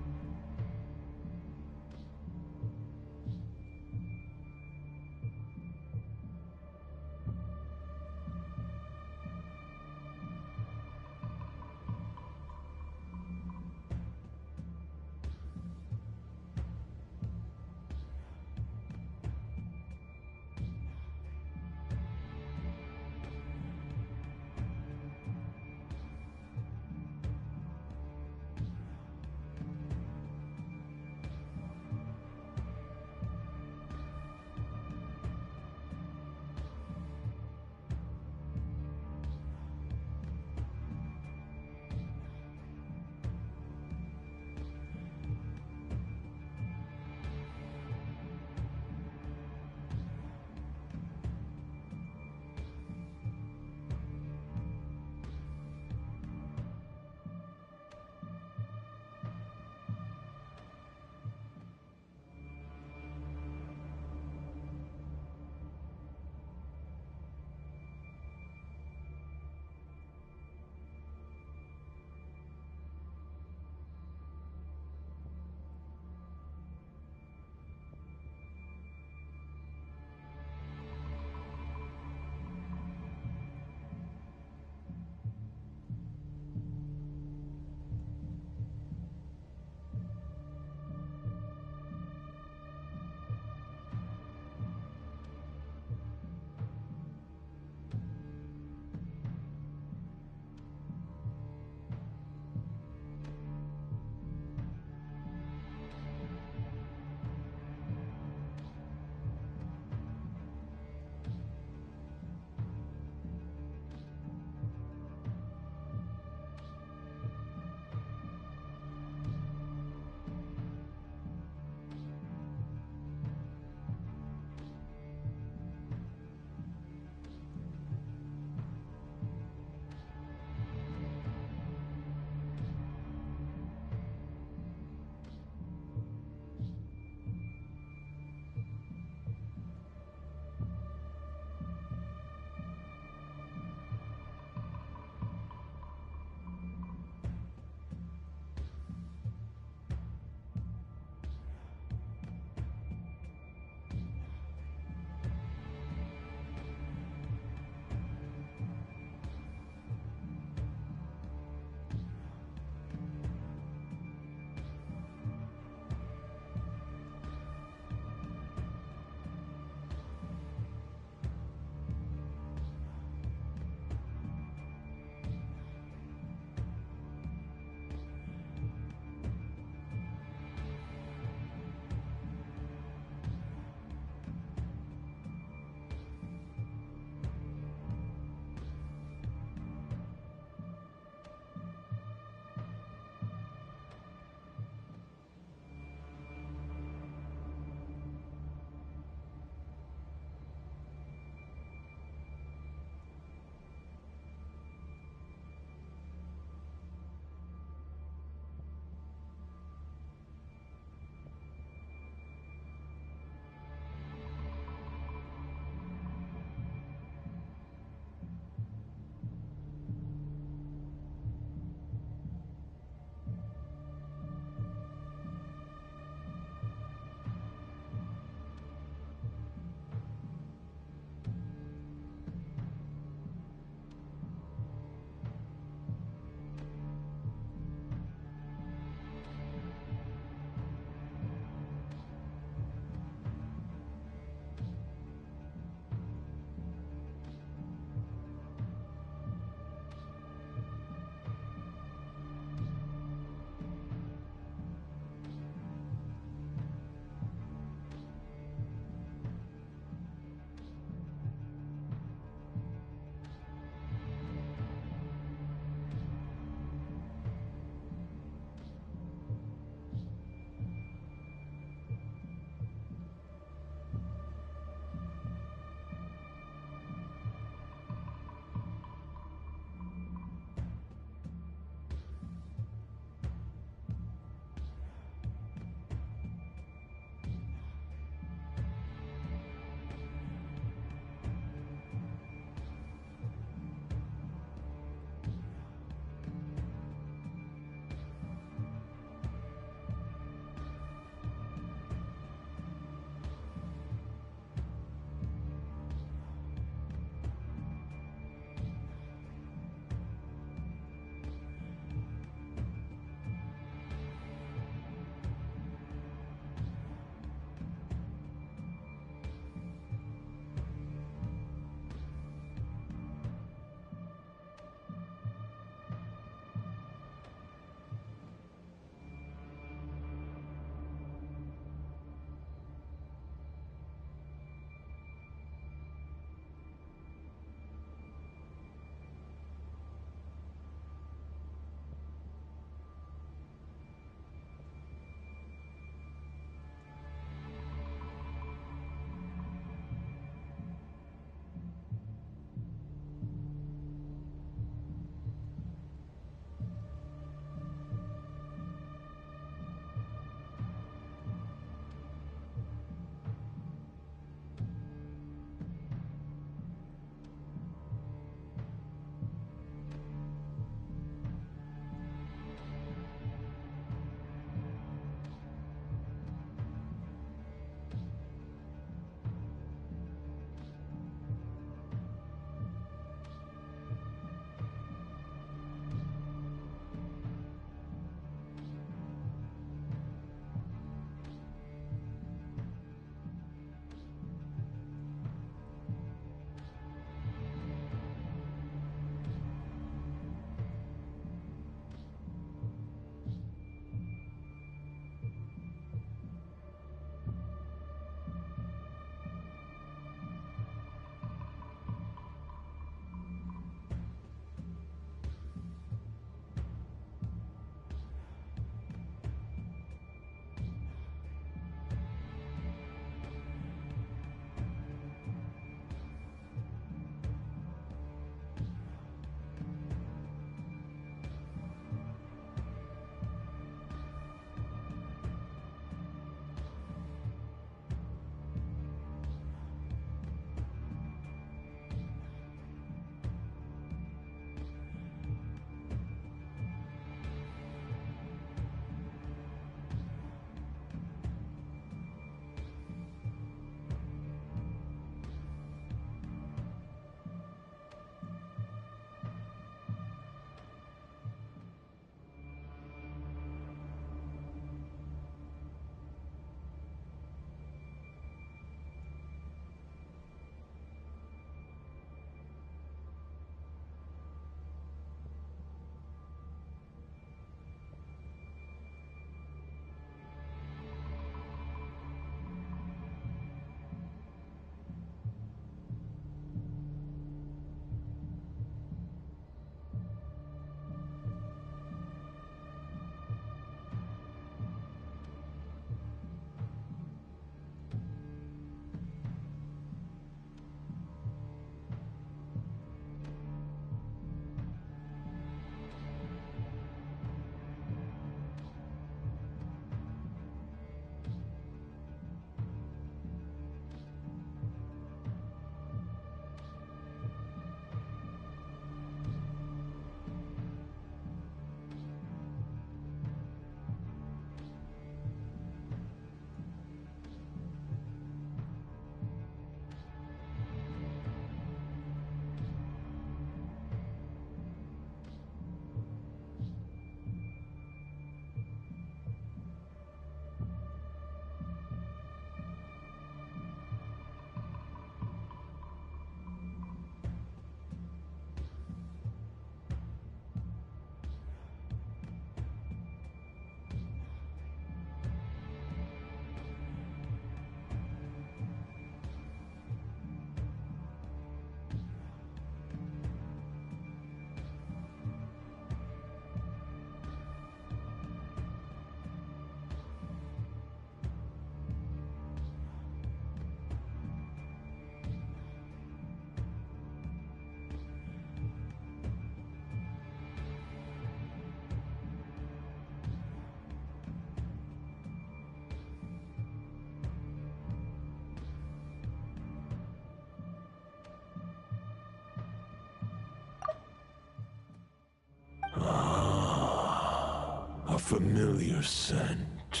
L: familiar scent.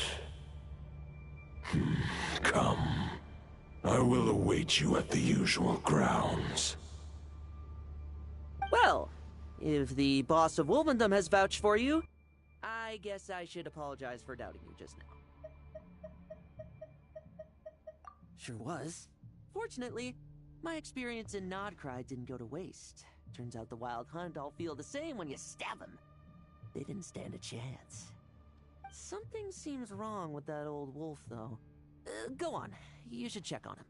L: Come. I will await you at the usual grounds.
Q: Well, if the boss of Wolvendom has vouched for you, I guess I should apologize for doubting you just now. Sure was. Fortunately, my experience in Nodcry didn't go to waste. Turns out the Wild Hunt all feel the same when you stab them. They didn't stand a chance. Something seems wrong with that old wolf, though. Go on. You should check on him.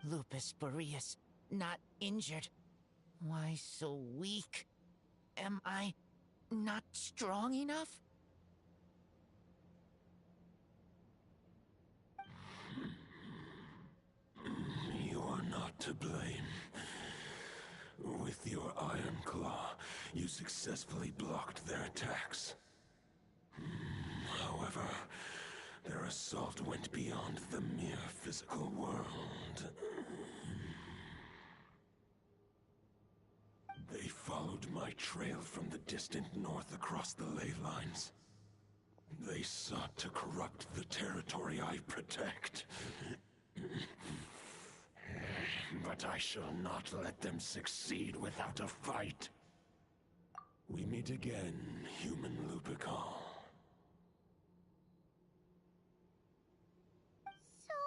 A: Lupus Boreas, not injured. Why so weak? Am I not strong enough?
L: You are not to blame. With your Iron Claw, you successfully blocked their attacks. However, their assault went beyond the mere physical world. They followed my trail from the distant north across the ley lines. They sought to corrupt the territory I protect. But I shall not let them succeed without a fight. We meet again, human Lupical.
B: So,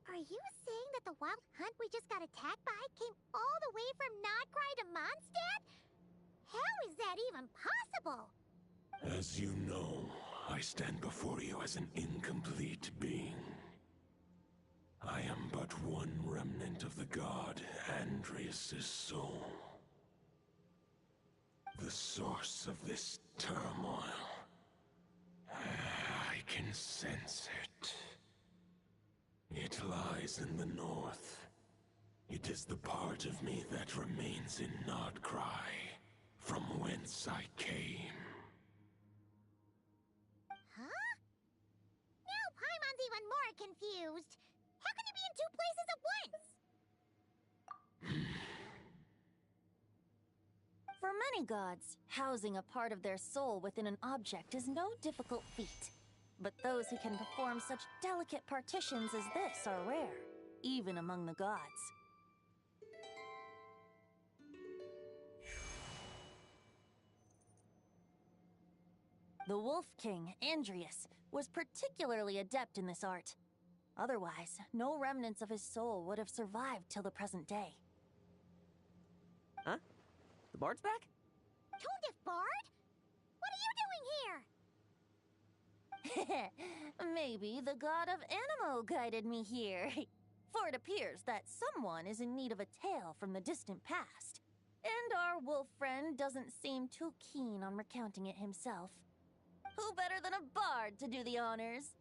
B: are you saying that the Wild Hunt we just got attacked by came all the way from Nodcry to Mondstadt? How is that even possible?
L: As you know, I stand before you as an incomplete being. I am but one remnant of the god Andrias' soul. The source of this turmoil. I can sense it. It lies in the north. It is the part of me that remains in Nodcry, from whence I came.
B: Huh? Now Paimon's even more confused. How can he be in two places at once?
N: For many gods, housing a part of their soul within an object is no difficult feat. But those who can perform such delicate partitions as this are rare, even among the gods. The Wolf King, Andrias, was particularly adept in this art. Otherwise, no remnants of his soul would have survived till the present day.
Q: Huh? The bard's back?
B: Tone-deaf bard? What are you doing here?
N: Maybe the god of Animo guided me here. For it appears that someone is in need of a tale from the distant past. And our wolf friend doesn't seem too keen on recounting it himself. Who better than a bard to do the honors?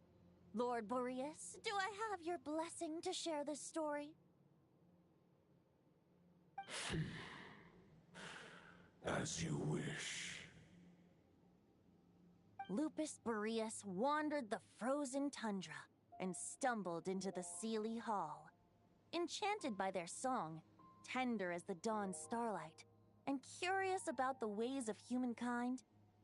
N: Lord Boreas, do I have your blessing to share this story?
L: As you wish.
N: Lupus Boreas wandered the frozen tundra and stumbled into the Seelie Hall. Enchanted by their song, tender as the dawn's starlight, and curious about the ways of humankind,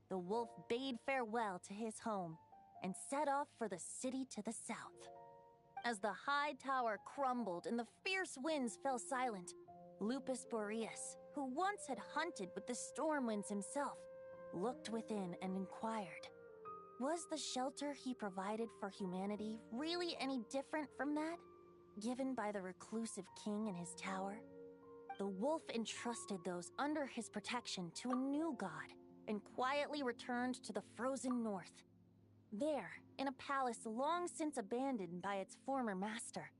N: the wolf bade farewell to his home and set off for the city to the south. As the high tower crumbled and the fierce winds fell silent, Lupus Boreas, who once had hunted with the storm winds himself, looked within and inquired, was the shelter he provided for humanity really any different from that, given by the reclusive king in his tower? The wolf entrusted those under his protection to a new god and quietly returned to the frozen north. There, in a palace long since abandoned by its former master,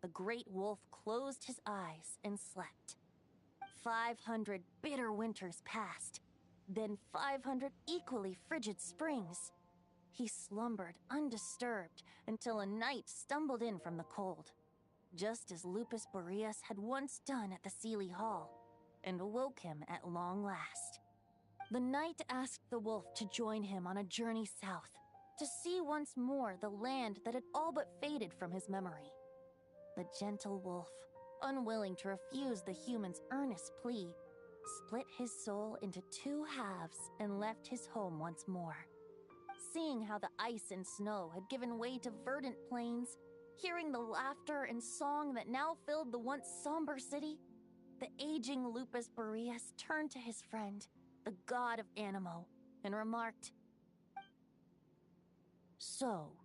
N: the great wolf closed his eyes and slept. 500 bitter winters passed, then 500 equally frigid springs. He slumbered undisturbed until a knight stumbled in from the cold, just as Lupus Boreas had once done at the Seelie Hall, and awoke him at long last. The knight asked the wolf to join him on a journey south, to see once more the land that had all but faded from his memory. The gentle wolf, unwilling to refuse the human's earnest plea, split his soul into two halves and left his home once more. Seeing how the ice and snow had given way to verdant plains, hearing the laughter and song that now filled the once somber city, the aging Lupus Boreas turned to his friend, the god of Animo, and remarked, "So,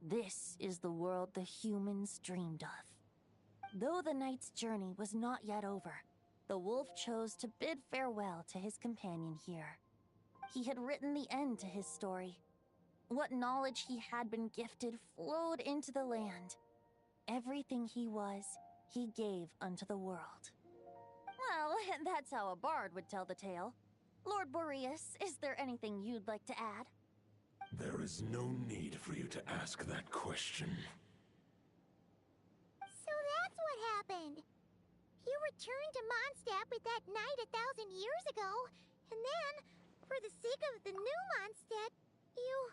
N: this is the world the humans dreamed of." Though the knight's journey was not yet over, the wolf chose to bid farewell to his companion here. He had written the end to his story. What knowledge he had been gifted flowed into the land. Everything he was, he gave unto the world. Well, that's how a bard would tell the tale. Lord Boreas, is there anything you'd like to add?
L: There is no need for you to ask that question.
B: So that's what happened. You returned to Mondstadt with that knight 1,000 years ago, and then, for the sake of the new Mondstadt, you...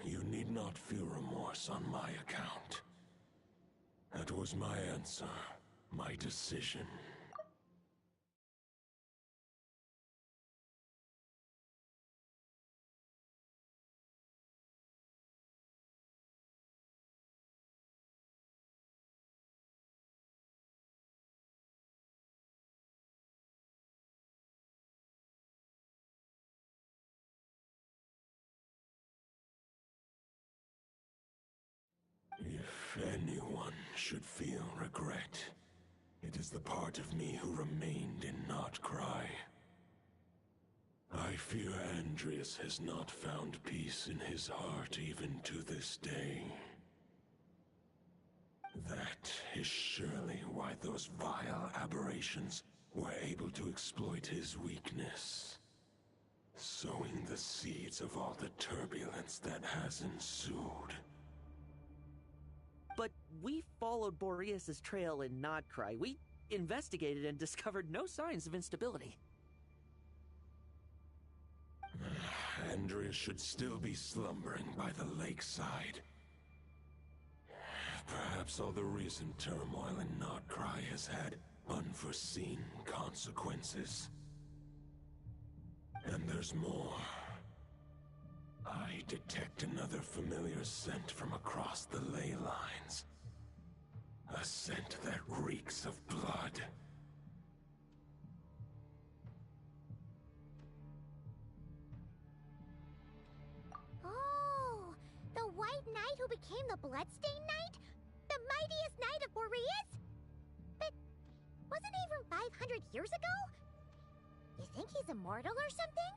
L: You need not feel remorse on my account. That was my answer, my decision. If anyone should feel regret, it is the part of me who remained in Notcry. I fear Andreas has not found peace in his heart even to this day. That is surely why those vile aberrations were able to exploit his weakness, sowing the seeds of all the turbulence that has ensued.
Q: But we followed Boreas' trail in Nodcry. We investigated and discovered no signs of instability.
L: Andreas should still be slumbering by the lakeside. Perhaps all the recent turmoil in Nodcry has had unforeseen consequences. And there's more. I detect another familiar scent from across the ley lines. A scent that reeks of blood.
B: Oh, the White Knight who became the Bloodstained Knight? The mightiest Knight of Boreas? But Wasn't he from 500 years ago? You think he's immortal or something?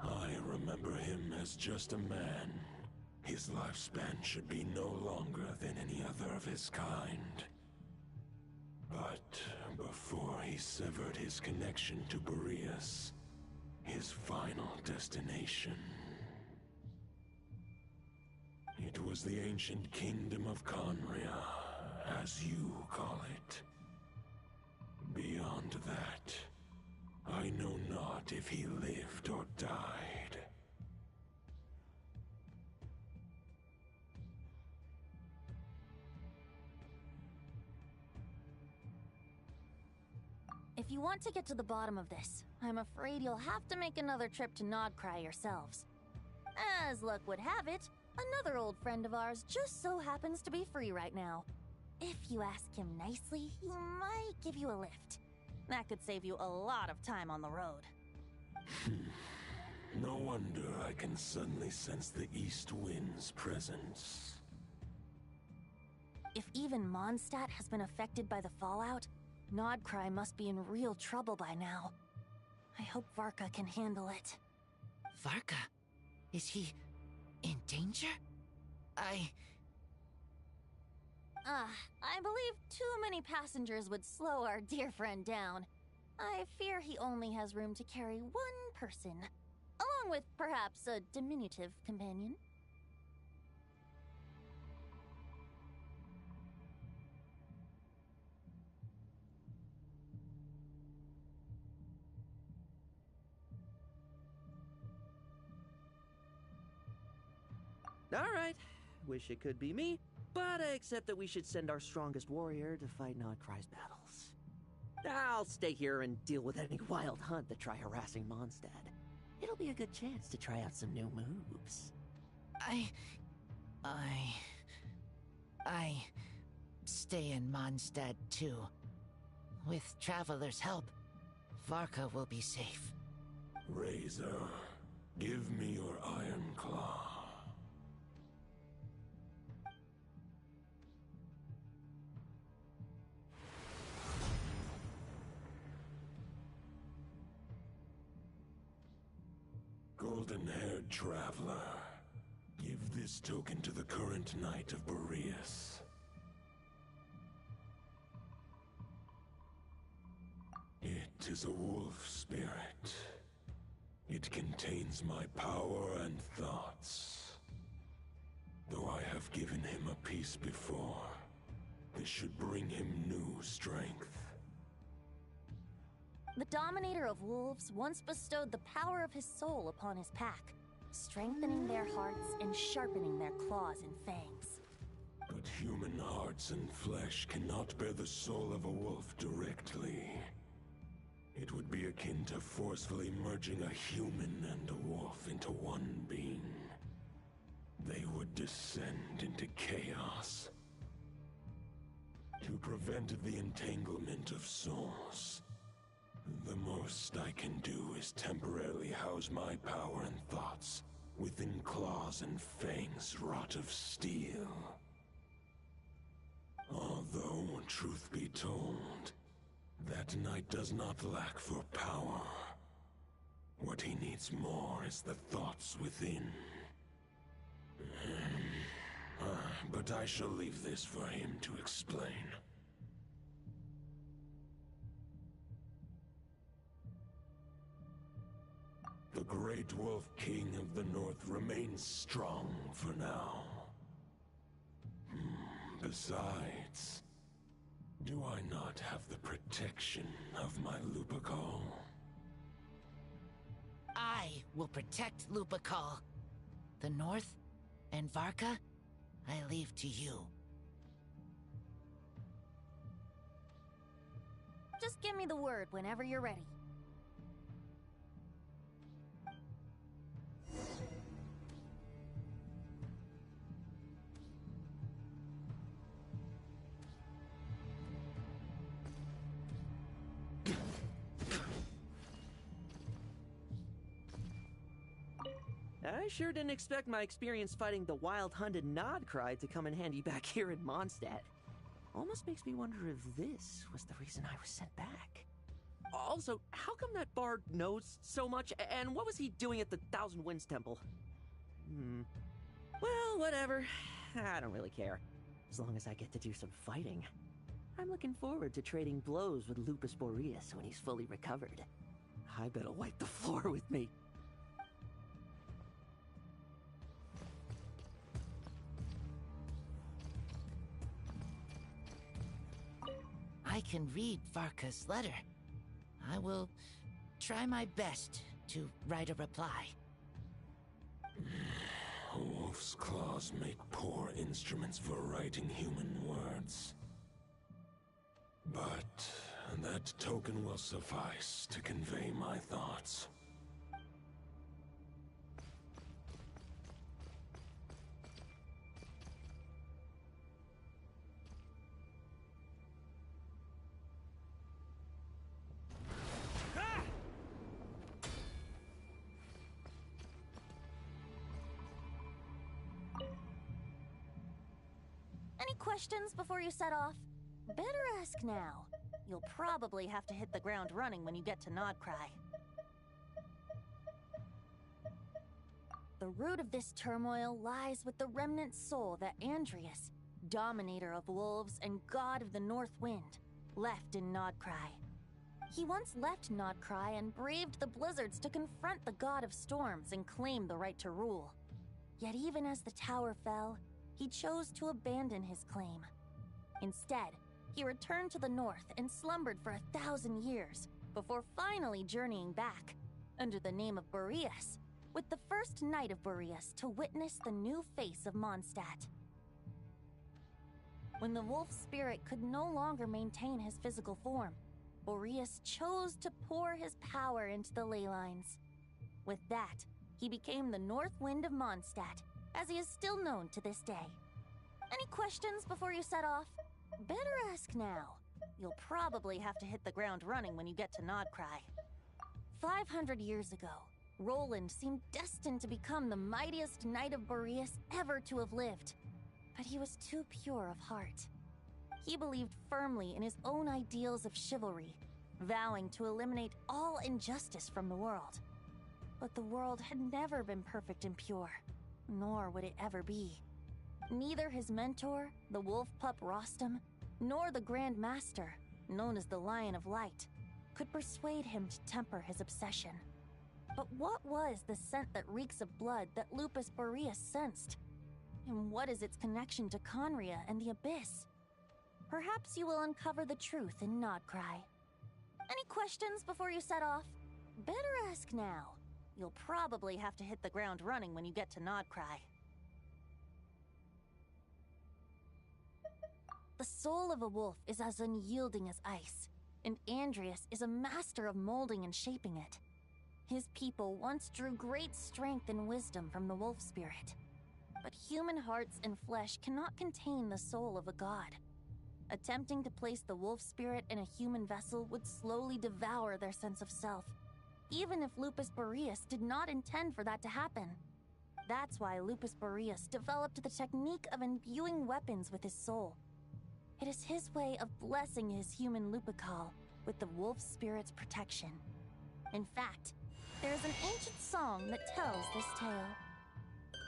L: I remember him as just a man. His lifespan should be no longer than any other of his kind. But before he severed his connection to Boreas, his final destination, it was the ancient kingdom of Conria, as you call it. Beyond that, I know not if he lived or died.
N: If you want to get to the bottom of this, I'm afraid you'll have to make another trip to Nodcry yourselves. As luck would have it, another old friend of ours just so happens to be free right now. If you ask him nicely, he might give you a lift. That could save you a lot of time on the road.
L: No wonder I can suddenly sense the east wind's presence.
N: If even Mondstadt has been affected by the fallout, Nodcry must be in real trouble by now. I hope Varka can handle it.
A: Varka? Is he in danger? I
N: believe too many passengers would slow our dear friend down. I fear he only has room to carry one person, along with perhaps a diminutive companion.
Q: Alright, wish it could be me, but I accept that we should send our strongest warrior to fight Nodcry's battles. I'll stay here and deal with any wild hunt that try harassing Mondstadt. It'll be a good chance to try out some new moves.
A: I stay in Mondstadt too. With Traveler's help, Varka will be safe.
L: Razor, give me your Iron Claw. Golden-haired traveler, give this token to the current Knight of Boreas. It is a wolf spirit. It contains my power and thoughts. Though I have given him a piece before, this should bring him new strength.
N: The Dominator of Wolves once bestowed the power of his soul upon his pack, strengthening their hearts and sharpening their claws and fangs.
L: But human hearts and flesh cannot bear the soul of a wolf directly. It would be akin to forcefully merging a human and a wolf into one being. They would descend into chaos. To prevent the entanglement of souls, the most I can do is temporarily house my power and thoughts within claws and fangs wrought of steel. Although, truth be told, that knight does not lack for power. What he needs more is the thoughts within. But I shall leave this for him to explain. The Great Wolf King of the North remains strong for now. Besides, do I not have the protection of my Lupacol?
A: I will protect Lupacol. The North and Varka, I leave to you.
N: Just give me the word whenever you're ready.
Q: I sure didn't expect my experience fighting the wild hunted Nodcry to come in handy back here in Mondstadt. Almost makes me wonder if this was the reason I was sent back. Also, how come that bard knows so much, and what was he doing at the Thousand Winds Temple? Well, whatever. I don't really care. As long as I get to do some fighting. I'm looking forward to trading blows with Lupus Boreas when he's fully recovered. I bet he'll wipe the floor with me.
J: I can read Varka's letter. I will try my best to write a reply.
L: A wolf's claws make poor instruments for writing human words. But that token will suffice to convey my thoughts.
N: Any questions before you set off? Better ask now. You'll probably have to hit the ground running when you get to Nodcry. The root of this turmoil lies with the remnant soul that Andreas, dominator of wolves and god of the North Wind, left in Nodcry. He once left Nodcry and braved the blizzards to confront the god of storms and claim the right to rule. Yet even as the tower fell, he chose to abandon his claim. Instead, he returned to the north and slumbered for 1,000 years before finally journeying back, under the name of Boreas, with the first Knight of Boreas to witness the new face of Mondstadt. When the wolf spirit could no longer maintain his physical form, Boreas chose to pour his power into the ley lines. With that, he became the North Wind of Mondstadt, as he is still known to this day. Any questions before you set off? Better ask now. You'll probably have to hit the ground running when you get to Nodcry. 500 years ago, Roland seemed destined to become the mightiest Knight of Boreas ever to have lived. But he was too pure of heart. He believed firmly in his own ideals of chivalry, vowing to eliminate all injustice from the world. But the world had never been perfect and pure, nor would it ever be. Neither his mentor, the wolf pup Rostam, nor the Grand Master, known as the Lion of Light, could persuade him to temper his obsession. But what was the scent that reeks of blood that Lupus Boreas sensed? And what is its connection to Conria and the Abyss? Perhaps you will uncover the truth in Nodcry. Any questions before you set off? Better ask now. You'll probably have to hit the ground running when you get to Nodcry. The soul of a wolf is as unyielding as ice, and Andreas is a master of molding and shaping it. His people once drew great strength and wisdom from the wolf spirit. But human hearts and flesh cannot contain the soul of a god. Attempting to place the wolf spirit in a human vessel would slowly devour their sense of self, even if Lupus Boreas did not intend for that to happen. That's why Lupus Boreas developed the technique of imbuing weapons with his soul. It is his way of blessing his human Lupical with the wolf spirit's protection. In fact, there is an ancient song that tells this tale.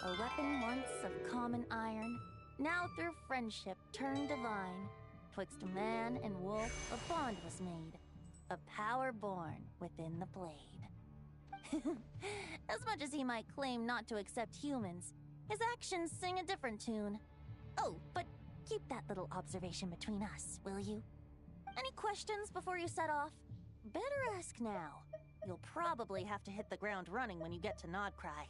N: A weapon once of common iron, now through friendship turned divine. Twixt man and wolf a bond was made, a power born within the blade. As much as he might claim not to accept humans, his actions sing a different tune. Oh, but keep that little observation between us, will you? Any questions before you set off? Better ask now. You'll probably have to hit the ground running when you get to Nodcry.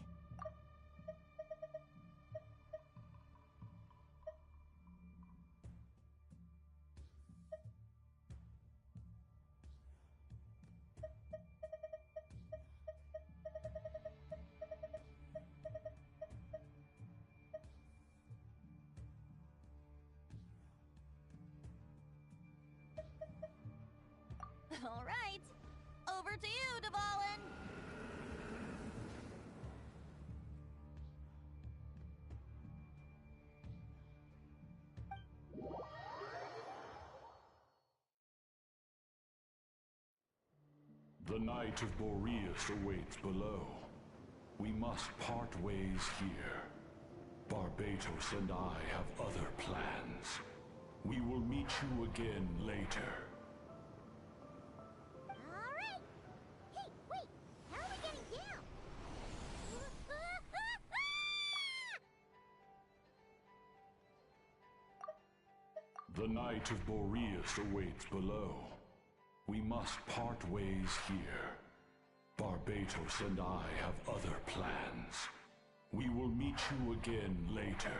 N: All right, over to you, Dvalin!
L: The Night of Boreas awaits below. We must part ways here. Barbatos and I have other plans. We will meet you again later.
B: Alright! Hey, wait! How are we getting down?
L: The Night of Boreas awaits below. We must part ways here. Barbatos and I have other plans. We will meet you again later.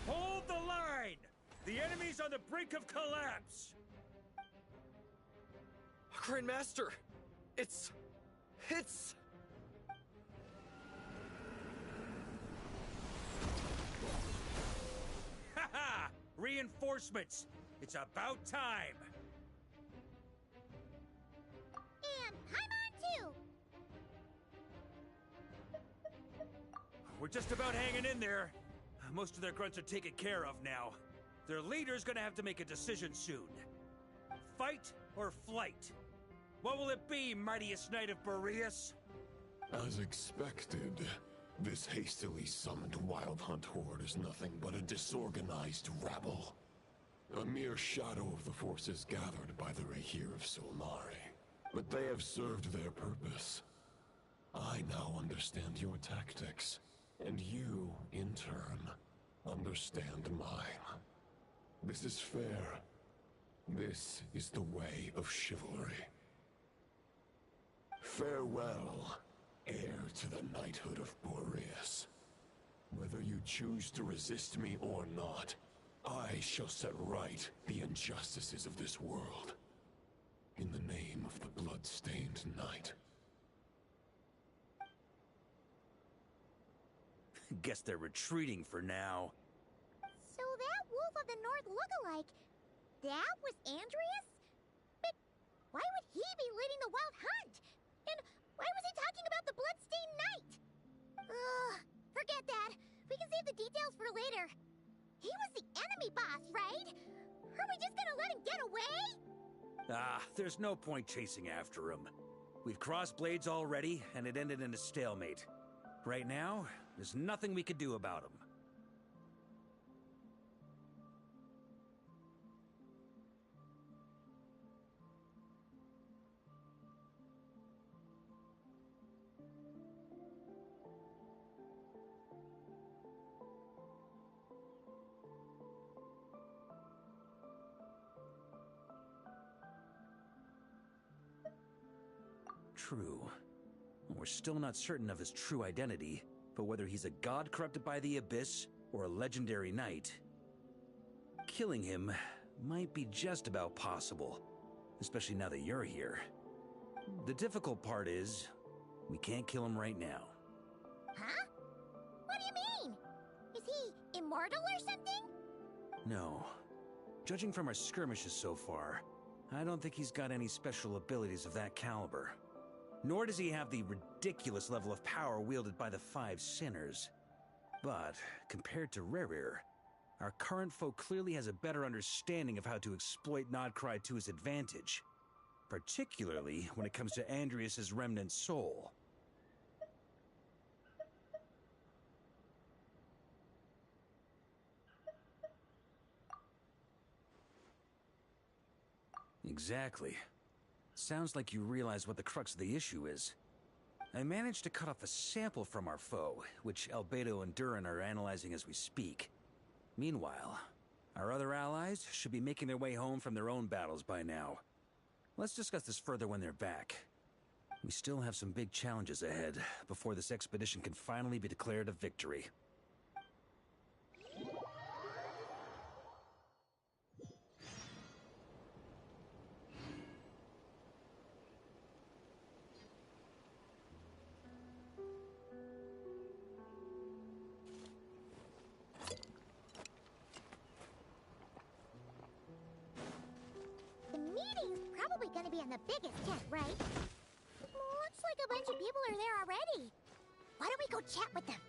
G: Hold the line! The enemy's on the brink of collapse!
R: Grandmaster! It's...
G: Haha! Reinforcements! It's about time!
B: And I'm on too!
G: We're just about hanging in there. Most of their grunts are taken care of now. Their leader's gonna have to make a decision soon. Fight or flight? What will it be, mightiest knight of Boreas?
F: As expected, this hastily summoned Wild Hunt horde is nothing but a disorganized rabble. A mere shadow of the forces gathered by the Rahir of Solnari. But they have served their purpose. I now understand your tactics, and you, in turn, understand mine. This is fair. This is the way of chivalry. Farewell, heir to the knighthood of Boreas. Whether you choose to resist me or not, I shall set right the injustices of this world. In the name of the blood-stained knight.
G: Guess they're retreating for now.
B: So that Wolf of the North lookalike, that was Andreas? But why would he be leading the Wild Hunt? And why was he talking about the Bloodstained Knight? Ugh, forget that. We can save the details for later. He was the enemy boss, right? Are we just gonna let him get away?
G: There's no point chasing after him. We've crossed blades already, and it ended in a stalemate. Right now, there's nothing we could do about him. True. We're still not certain of his true identity, but whether he's a god corrupted by the Abyss or a legendary knight, killing him might be just about possible, especially now that you're here. The difficult part is, we can't kill him right now.
B: Huh? What do you mean? Is he immortal or something?
G: No. Judging from our skirmishes so far, I don't think he's got any special abilities of that caliber. Nor does he have the ridiculous level of power wielded by the Five Sinners. But, compared to Rerir, our current foe clearly has a better understanding of how to exploit Nodcry to his advantage. Particularly when it comes to Andreas' remnant soul. Exactly. Sounds like you realize what the crux of the issue is. I managed to cut off a sample from our foe, which Albedo and Durin are analyzing as we speak. Meanwhile, our other allies should be making their way home from their own battles by now. Let's discuss this further when they're back. We still have some big challenges ahead before this expedition can finally be declared a victory.
B: be in the biggest tent, right? Looks like a bunch of people are there already. Why don't we go chat with them?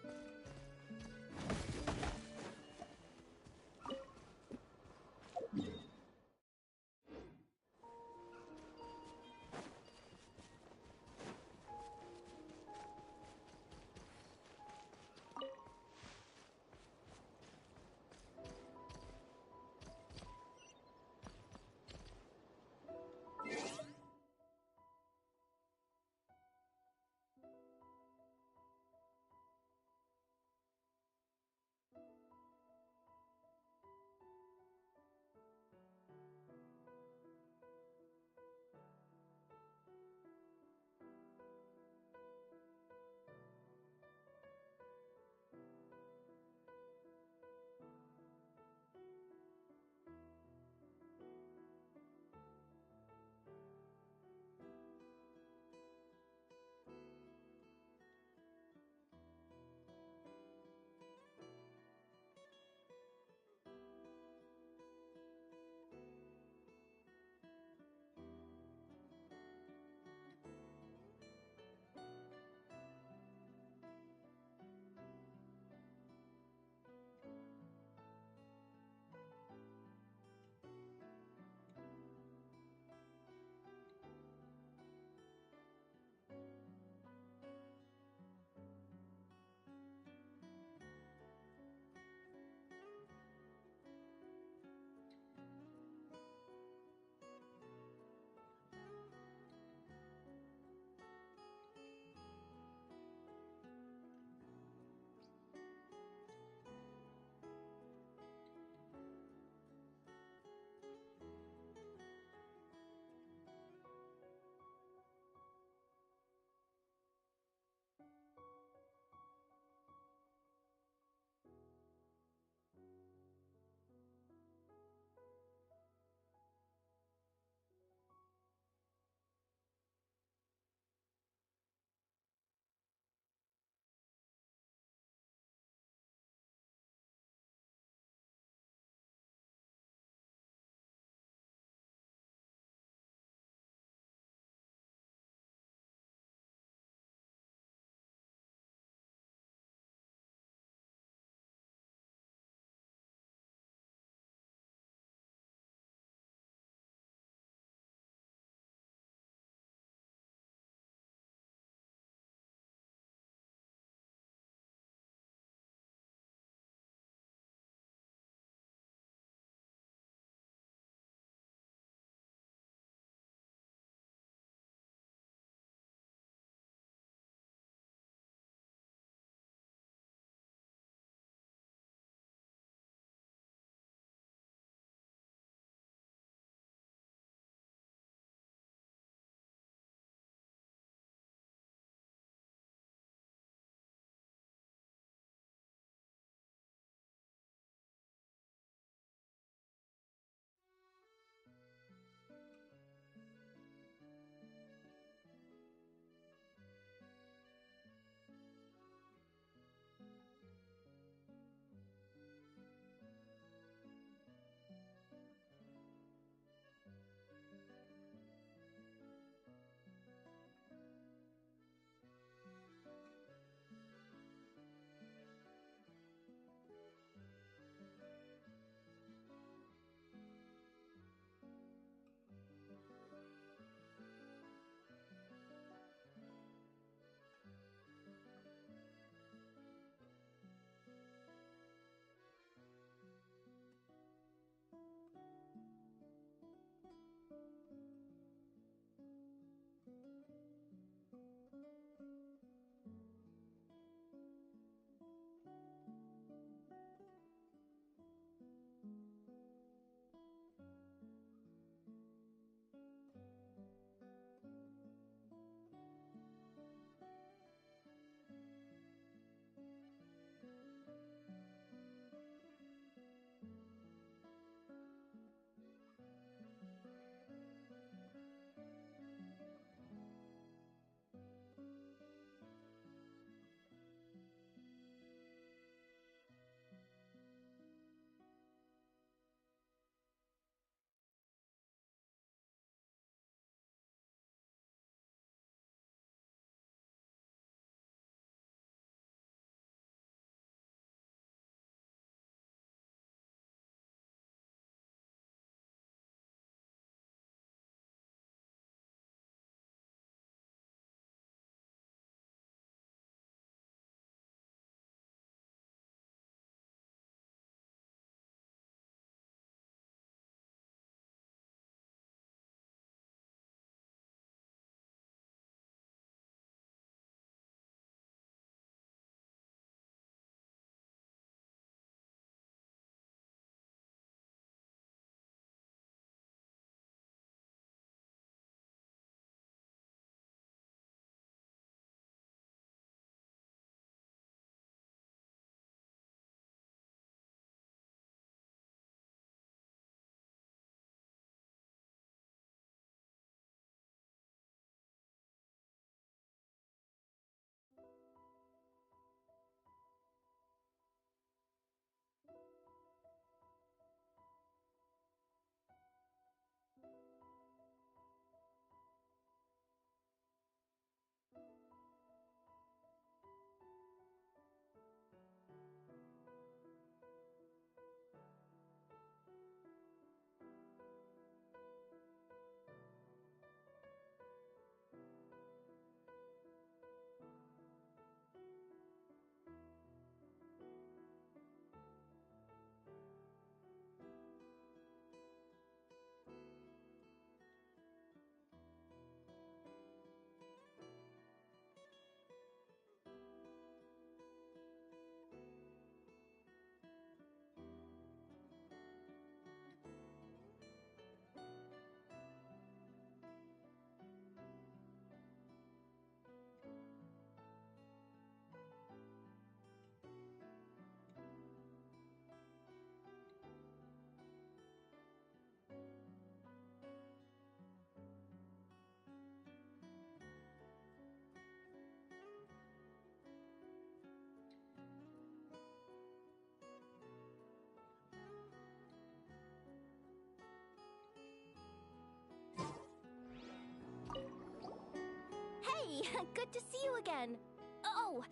M: Hey, good to see you again. Oh,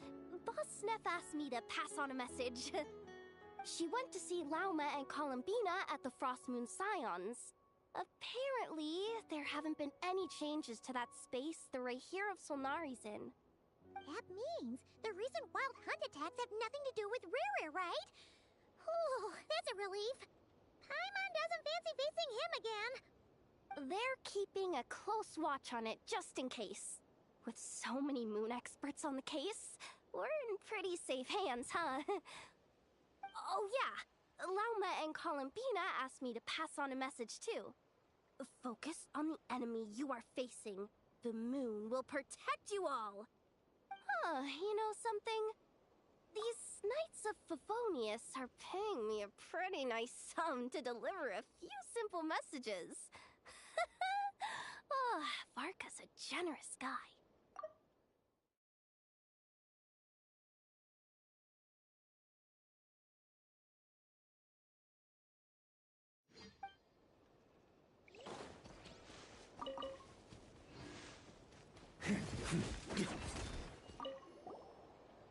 M: Boss Sneff asked me to pass on a message. She went to see Lauma and Columbina at the Frost Moon Scions. Apparently, there haven't been any changes to that space the Rahir of Solnari's in.
B: That means the recent wild hunt attacks have nothing to do with Rere, right? Whew, that's a relief. Paimon doesn't fancy facing him again.
M: They're keeping a close watch on it just in case. With so many moon experts on the case, we're in pretty safe hands, huh? Oh yeah, Lauma and Columbina asked me to pass on a message too. Focus on the enemy you are facing. The moon will protect you all. Huh, you know something? These Knights of Favonius are paying me a pretty nice sum to deliver a few simple messages. Oh, Varka's a generous guy.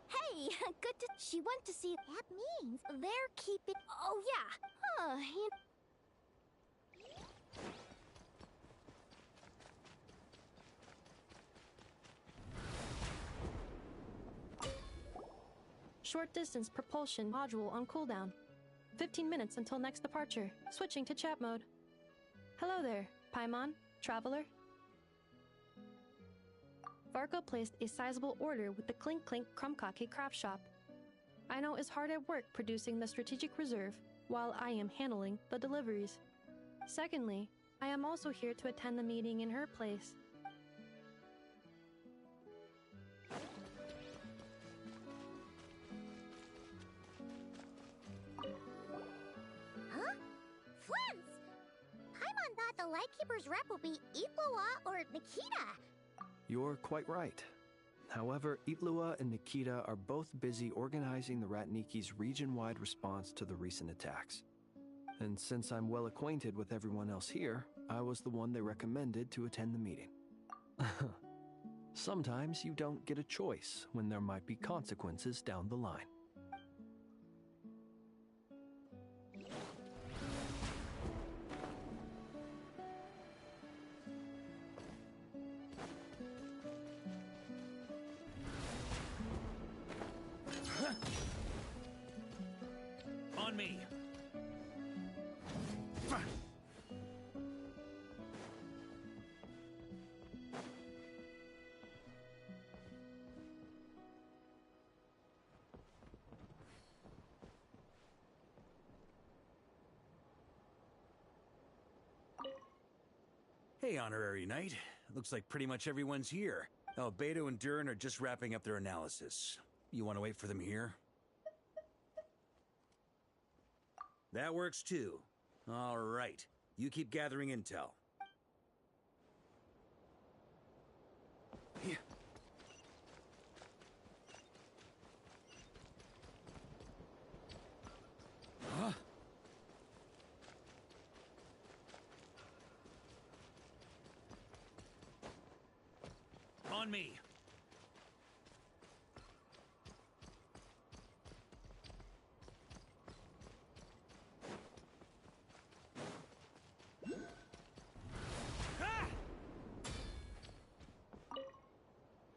M: Hey, good to... She went to see...
B: That means...
M: They're keeping... Oh, yeah. Huh,
S: Short distance propulsion module on cooldown. 15 minutes until next departure. Switching to chat mode. Hello there, Paimon, traveler. Varka placed a sizable order with the Clink Clink Krumkake craft shop. Aino is hard at work producing the strategic reserve, while I am handling the deliveries. Secondly, I am also here to attend the meeting in her place.
B: Huh? Flintz! Paimon thought the Lightkeeper's rep would be Itlua or Nikita.
W: You're quite right. However, Itlua and Nikita are both busy organizing the Ratniki's region-wide response to the recent attacks. And since I'm well acquainted with everyone else here, I was the one they recommended to attend the meeting. Sometimes you don't get a choice when there might be consequences down the line.
G: On me! Hey, Honorary Knight. Looks like pretty much everyone's here. Albedo and Durin are just wrapping up their analysis. You want to wait for them here? That works too. All right. You keep gathering intel. Yeah. Huh? On me.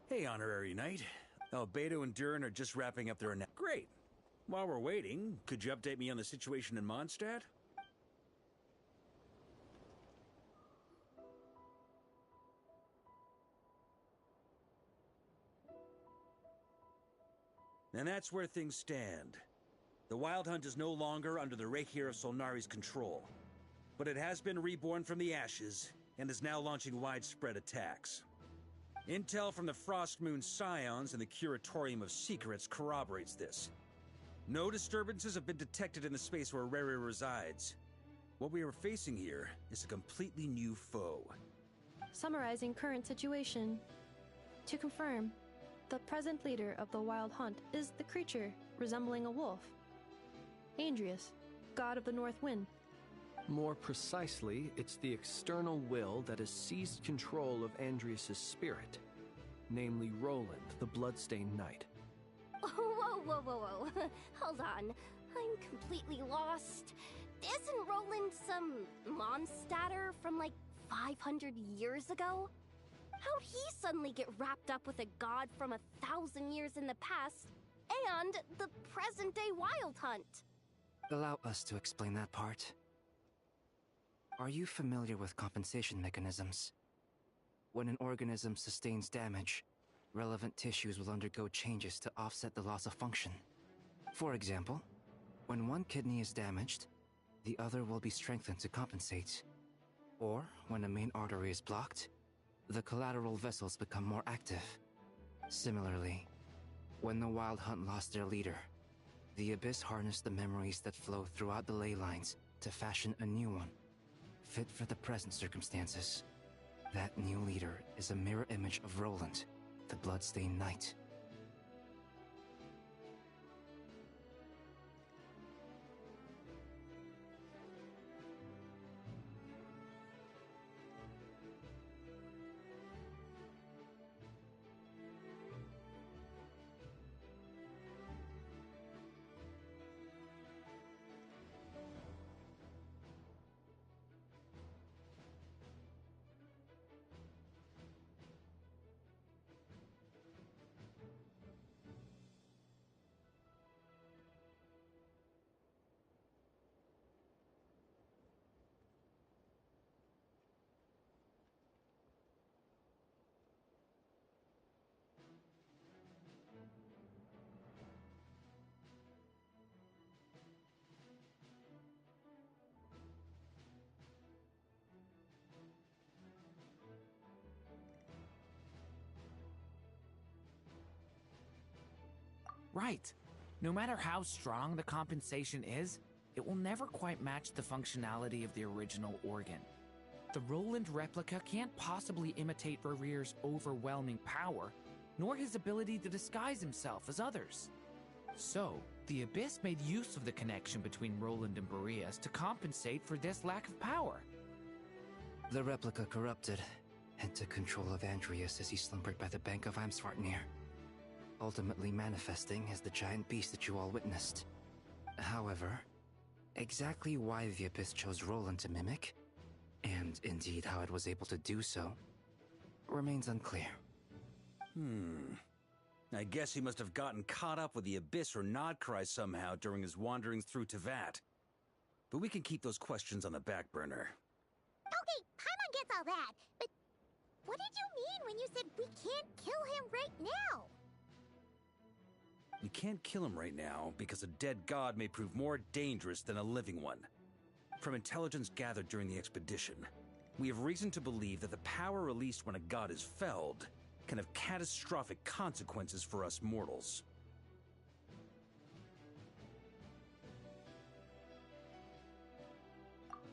G: Hey, Honorary Knight. Albedo and Durin are just wrapping up their Great. While we're waiting, could you update me on the situation in Mondstadt? And that's where things stand. The Wild Hunt is no longer under the Rahir of Solnari's control, but it has been reborn from the ashes and is now launching widespread attacks. Intel from the Frost Moon Scions and the Curatorium of Secrets corroborates this. No disturbances have been detected in the space where Rere resides. What we are facing here is a completely new foe.
S: Summarizing current situation. To confirm, the present leader of the Wild Hunt is the creature resembling a wolf. Andrius, god of the North Wind.
W: More precisely, it's the external will that has seized control of Andrius' spirit. namely Roland, the Bloodstained Knight.
M: Whoa, whoa, whoa, whoa. Hold on. I'm completely lost. Isn't Roland some Mondstatter from like 500 years ago? How'd he suddenly get wrapped up with a god from 1,000 years in the past and the present-day Wild Hunt?
C: Allow us to explain that part. Are you familiar with compensation mechanisms? When an organism sustains damage, relevant tissues will undergo changes to offset the loss of function. For example, when one kidney is damaged, the other will be strengthened to compensate. Or, when a main artery is blocked, the collateral vessels become more active. Similarly, when the Wild Hunt lost their leader, the Abyss harnessed the memories that flow throughout the ley lines to fashion a new one, fit for the present circumstances. That new leader is a mirror image of Roland, the Bloodstained Knight.
P: Right. No matter how strong the compensation is, it will never quite match the functionality of the original organ. The Roland replica can't possibly imitate Varir's overwhelming power, nor his ability to disguise himself as others. So, the Abyss made use of the connection between Roland and Boreas to compensate for this lack of power.
C: The replica corrupted and took control of Andreas as he slumbered by the bank of Amsvartnir, ultimately manifesting as the giant beast that you all witnessed. However, exactly why the Abyss chose Roland to mimic, and indeed how it was able to do so, remains unclear.
E: I guess he must have gotten caught up with the Abyss or Nodcry somehow during his wanderings through Tevat. But we can keep those questions on the back burner.
B: Okay, Paimon gets all that, but what did you mean when you said we can't kill him right now?
E: We can't kill him right now because a dead god may prove more dangerous than a living one. From intelligence gathered during the expedition, we have reason to believe that the power released when a god is felled can have catastrophic consequences for us mortals.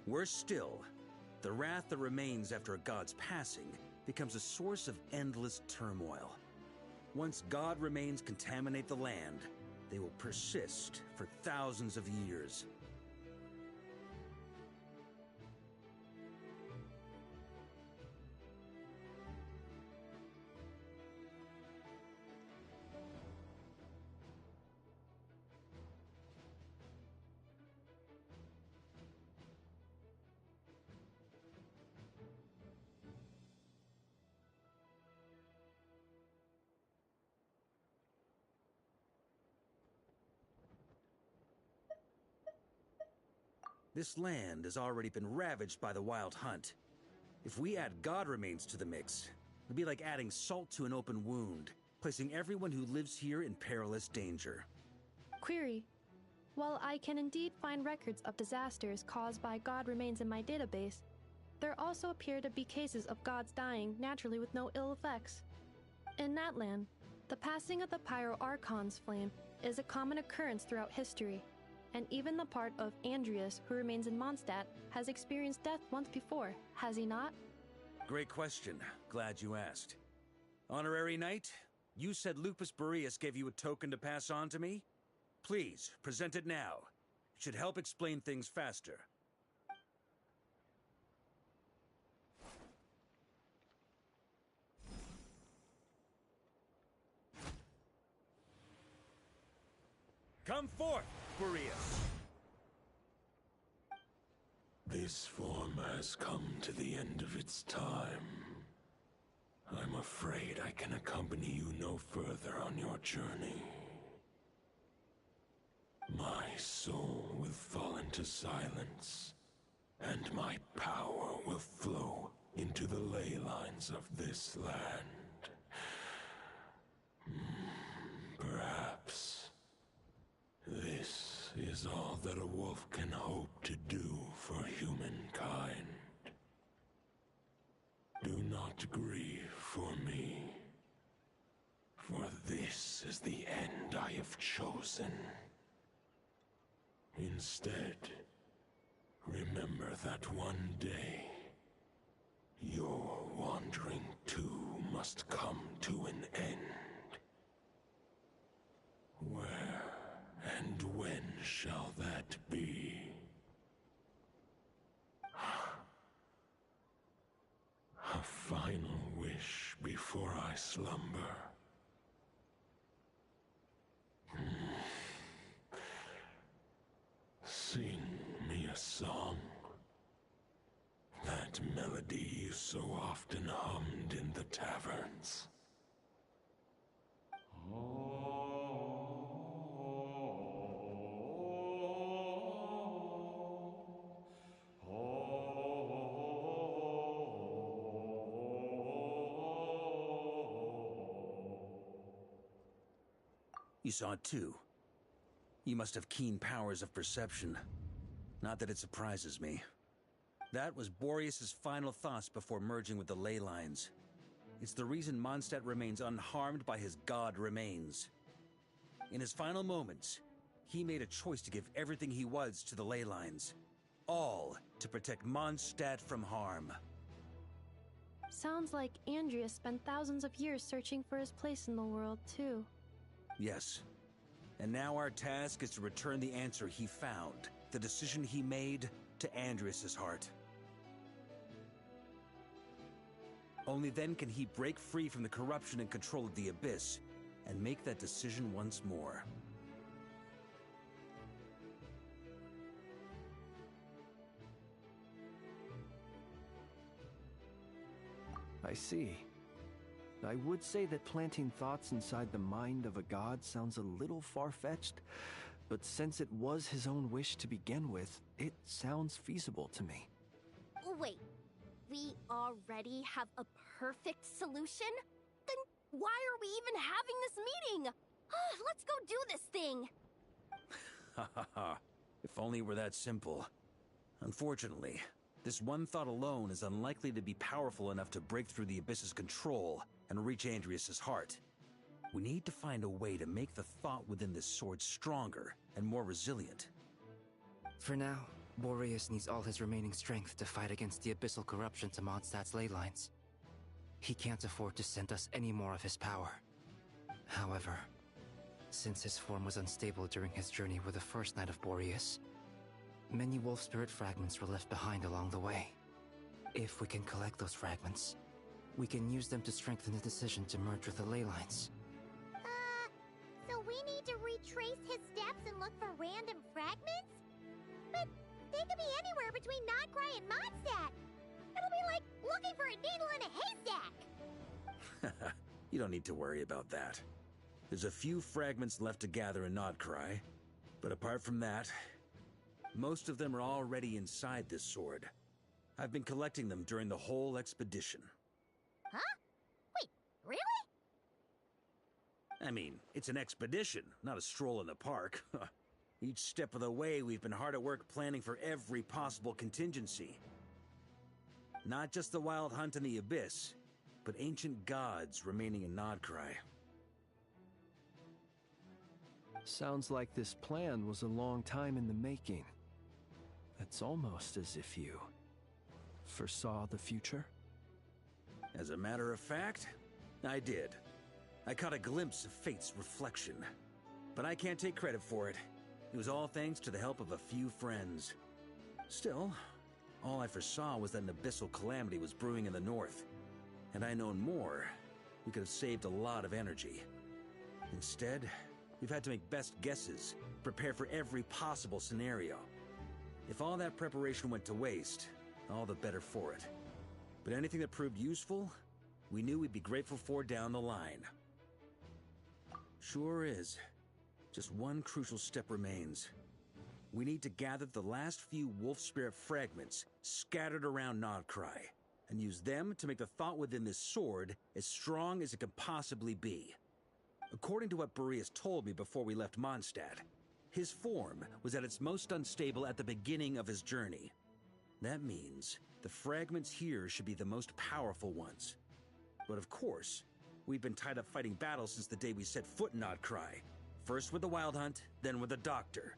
E: Worse still, the wrath that remains after a god's passing becomes a source of endless turmoil. Once god remains contaminate the land, they will persist for thousands of years. This land has already been ravaged by the Wild Hunt. If we add god remains to the mix, it'd be like adding salt to an open wound, placing everyone who lives here in perilous danger.
S: Query. While I can indeed find records of disasters caused by god remains in my database, there also appear to be cases of gods dying naturally with no ill effects. In that land, the passing of the Pyro Archon's flame is a common occurrence throughout history, and even the part of Andreas who remains in Mondstadt has experienced death once before, has he not?
E: Great question. Glad you asked. Honorary Knight, you said Lupus Boreas gave you a token to pass on to me? Please, present it now. It should help explain things faster.
G: Come forth, Boreas!
L: This form has come to the end of its time. I'm afraid I can accompany you no further on your journey. My soul will fall into silence, and my power will flow into the ley lines of this land. Perhaps this is all that a wolf can hope to do for humankind. Do not grieve for me, for this is the end I have chosen. Instead, remember that one day, your wandering too must come to an end. Where and when shall that be? A final wish before I slumber. Sing me a song. That melody you so often hummed in the taverns.
G: You saw it too. You must have keen powers of perception. Not that it surprises me. That was Boreas' final thoughts before merging with the ley lines. It's the reason Mondstadt remains unharmed by his god remains. In his final moments, he made a choice to give everything he was to the ley lines. All to protect Mondstadt from harm.
S: Sounds like Andreas spent thousands of years searching for his place in the world, too.
G: Yes. And now our task is to return the answer he found, the decision he made, to Andreas' heart. Only then can he break free from the corruption and control of the Abyss, and make that decision once more.
W: I see. I would say that planting thoughts inside the mind of a god sounds a little far-fetched, but since it was his own wish to begin with, it sounds feasible to me.
M: Wait, we already have a perfect solution? Then why are we even having this meeting? Let's go do this thing!
G: Ha ha ha. If only it were that simple. Unfortunately, this one thought alone is unlikely to be powerful enough to break through the Abyss's control and reach Andreas' heart. We need to find a way to make the thought within this sword stronger and more resilient.
C: For now, Boreas needs all his remaining strength to fight against the abyssal corruption to Mondstadt's ley lines. He can't afford to send us any more of his power. However, since his form was unstable during his journey with the first night of Boreas, many wolf spirit fragments were left behind along the way. If we can collect those fragments, we can use them to strengthen the decision to merge with the ley lines.
B: So we need to retrace his steps and look for random fragments? But they could be anywhere between Nodcry and Mondstadt. It'll be like looking for a needle in a haystack.
G: You don't need to worry about that. There's a few fragments left to gather in Nodcry, but apart from that, most of them are already inside this sword. I've been collecting them during the whole expedition.
B: Huh? Wait, really?
G: I mean, it's an expedition, not a stroll in the park. Each step of the way, we've been hard at work planning for every possible contingency. Not just the wild hunt in the Abyss, but ancient gods remaining in Nodcry.
W: Sounds like this plan was a long time in the making. It's almost as if you foresaw the future.
G: As a matter of fact, I did. I caught a glimpse of fate's reflection. But I can't take credit for it. It was all thanks to the help of a few friends. Still, all I foresaw was that an abyssal calamity was brewing in the north. Had I known more, we could have saved a lot of energy. Instead, We've had to make best guesses, prepare for every possible scenario. If all that preparation went to waste, all the better for it. But anything that proved useful, we knew we'd be grateful for down the line. Sure is. Just one crucial step remains. We need to gather the last few wolf spirit fragments scattered around Nodcry, and use them to make the thought within this sword as strong as it could possibly be. According to what Boreas told me before we left Mondstadt, his form was at its most unstable at the beginning of his journey. That means the fragments here should be the most powerful ones. But of course, we've been tied up fighting battles since the day we set foot in Nodcry. First with the Wild Hunt, then with the Doctor.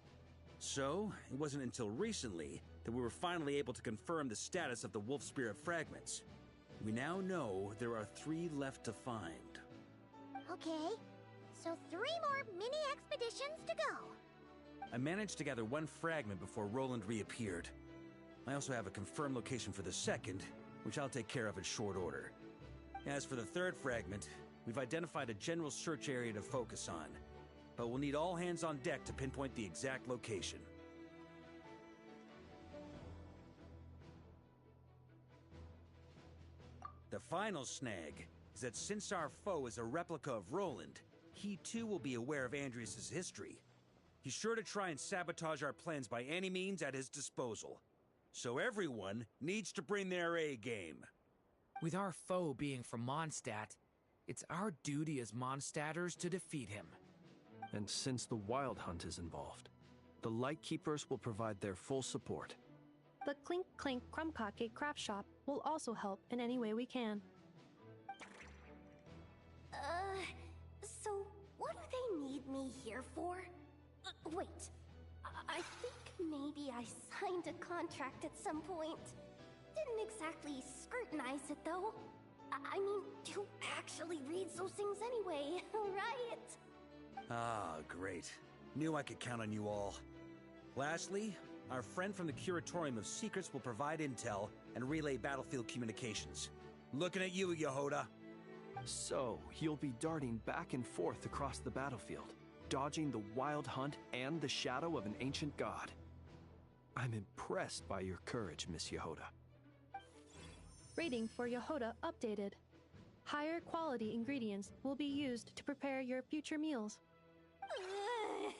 G: So, it wasn't until recently that we were finally able to confirm the status of the Wolf Spirit fragments. We now know there are 3 left to find.
B: Okay, so 3 more mini expeditions to go.
G: I managed to gather 1 fragment before Roland reappeared. I also have a confirmed location for the second, which I'll take care of in short order. As for the 3rd fragment, we've identified a general search area to focus on, but we'll need all hands on deck to pinpoint the exact location. The final snag is that since our foe is a replica of Roland, he too will be aware of Andrias' history. He's sure to try and sabotage our plans by any means at his disposal. So everyone needs to bring their A game.
P: With our foe being from Mondstadt, it's our duty as Mondstadters to defeat him.
W: And since the Wild Hunt is involved, the Lightkeepers will provide their full support.
S: The Clink Clink Krumkake craft shop will also help in any way we can.
M: So what do they need me here for? Wait, I think maybe I signed a contract at some point. Didn't exactly scrutinize it though. I mean, who actually reads those things anyway, right?
G: Ah, great. Knew I could count on you all. Lastly, our friend from the Curatorium of Secrets will provide intel and relay battlefield communications. Looking at you, Yehoda.
W: So, you'll be darting back and forth across the battlefield, dodging the Wild Hunt and the shadow of an ancient god. I'm impressed by your courage, Miss Yehoda.
S: Rating for Yehoda updated. Higher quality ingredients will be used to prepare your future meals.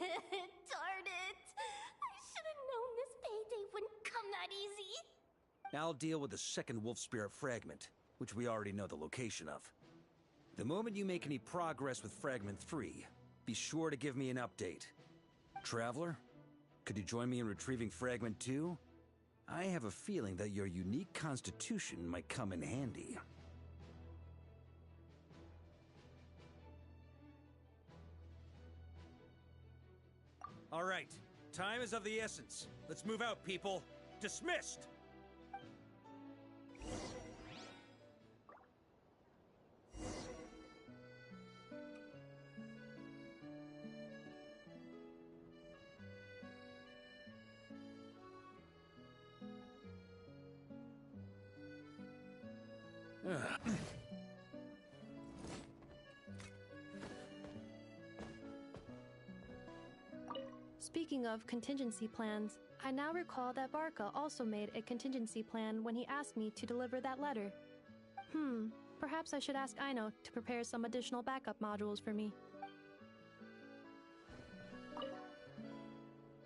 M: Darn it! I should have known this payday wouldn't come that easy.
G: I'll deal with the second Wolf Spirit fragment, which we already know the location of. The moment you make any progress with Fragment 3, be sure to give me an update. Traveler, could you join me in retrieving Fragment 2? I have a feeling that your unique constitution might come in handy. All right, time is of the essence. Let's move out, people. Dismissed!
S: Speaking of contingency plans, I now recall that Barca also made a contingency plan when he asked me to deliver that letter. Perhaps I should ask Aino to prepare some additional backup modules for me.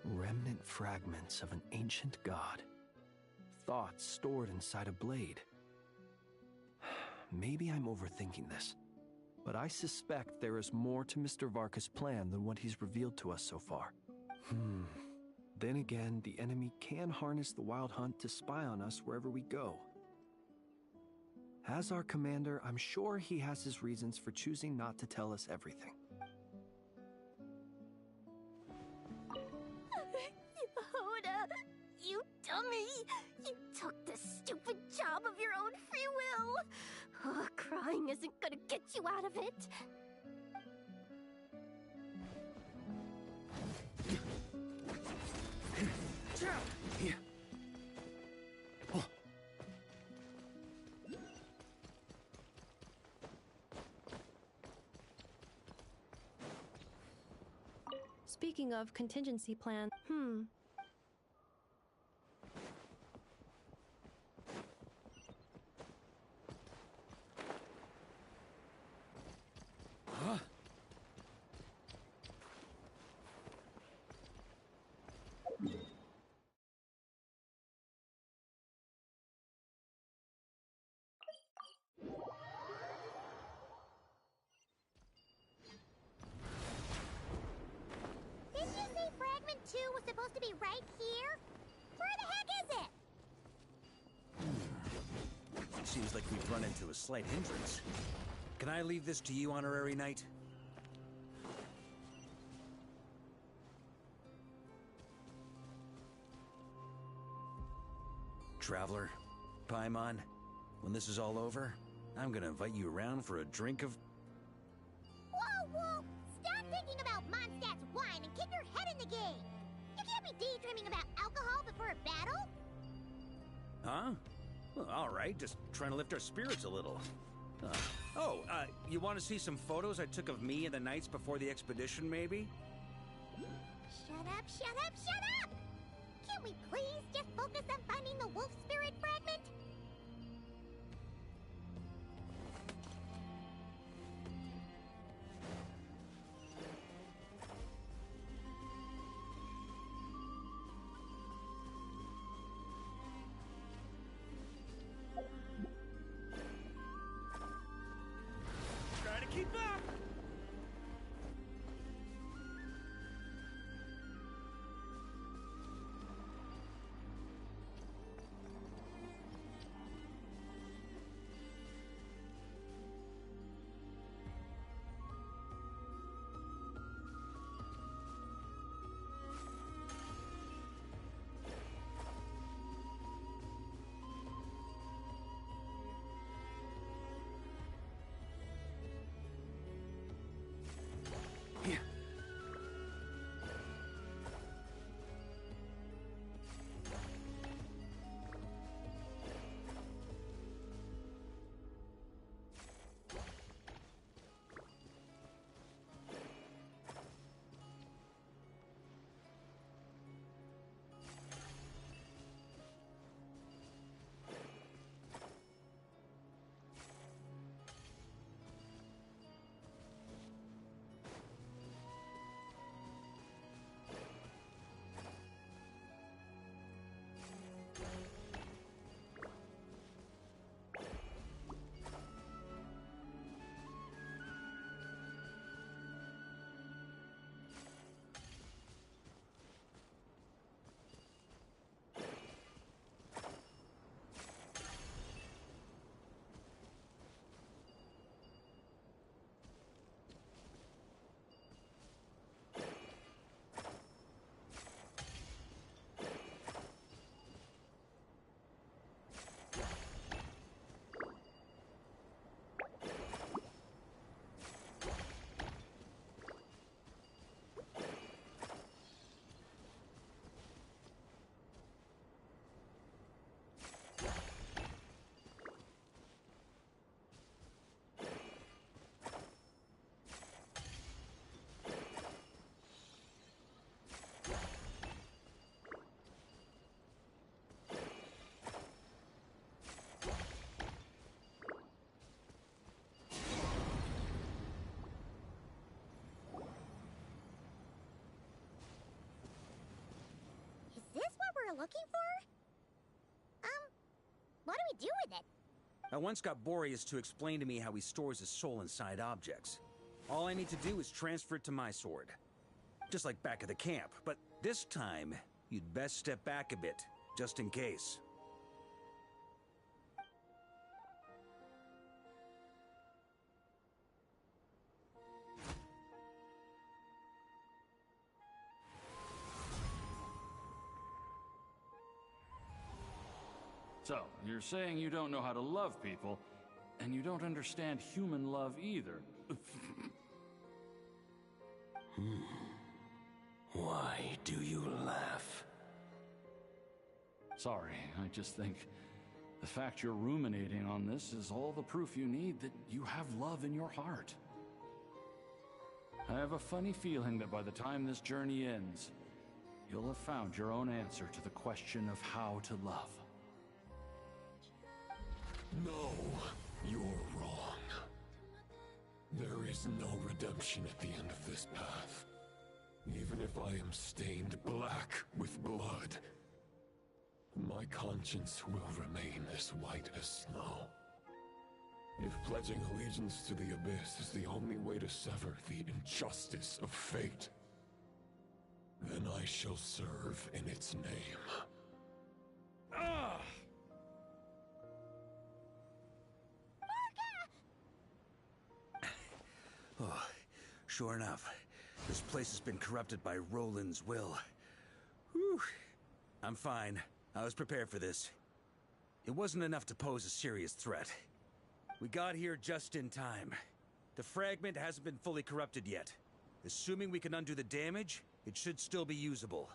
W: Remnant fragments of an ancient god. Thoughts stored inside a blade. Maybe I'm overthinking this, but I suspect there is more to Mr. Varka's plan than what he's revealed to us so far. Then again, the enemy can harness the Wild Hunt to spy on us wherever we go. As our commander, I'm sure he has his reasons for choosing not to tell us everything.
M: Yehoda, you dummy! You took the stupid job of your own free will! Crying isn't gonna get you out of it!
G: Here. Oh.
S: Speaking of contingency plan,
G: Huh?
B: Didn't you say Fragment 2 was supposed to be right here? Where the heck is it?
G: Seems like we've run into a slight hindrance. Can I leave this to you, Honorary Knight? Traveler, Paimon, when this is all over, I'm gonna invite you around for a drink of...
B: Whoa, whoa! Stop thinking about Mondstadt's wine and keep your head in the game! You can't be daydreaming about alcohol before a battle!
G: Huh? Well, all right, just trying to lift our spirits a little. You want to see some photos I took of me and the knights before the expedition, maybe?
B: Shut up, shut up, shut up! Can't we please just focus on finding the wolf spirit fragment?
G: Try to keep up!
B: Looking for? What do we do with it?
G: I once got Boreas to explain to me how he stores his soul inside objects. All I need to do is transfer it to my sword. Just like back at the camp, but this time, you'd best step back a bit, just in case.
I: So, you're saying you don't know how to love people, and you don't understand human love either.
L: Why do you laugh?
I: Sorry, I just think the fact you're ruminating on this is all the proof you need that you have love in your heart. I have a funny feeling that by the time this journey ends, you'll have found your own answer to the question of how to love.
L: No, you're wrong. There is no redemption at the end of this path. Even if I am stained black with blood, my conscience will remain as white as snow. If pledging allegiance to the Abyss is the only way to sever the injustice of fate, then I shall serve in its name.
I: Ah!
G: Oh, sure enough, this place has been corrupted by Roland's will. Whew. I'm fine. I was prepared for this. It wasn't enough to pose a serious threat. We got here just in time. The fragment hasn't been fully corrupted yet. Assuming we can undo the damage, it should still be usable.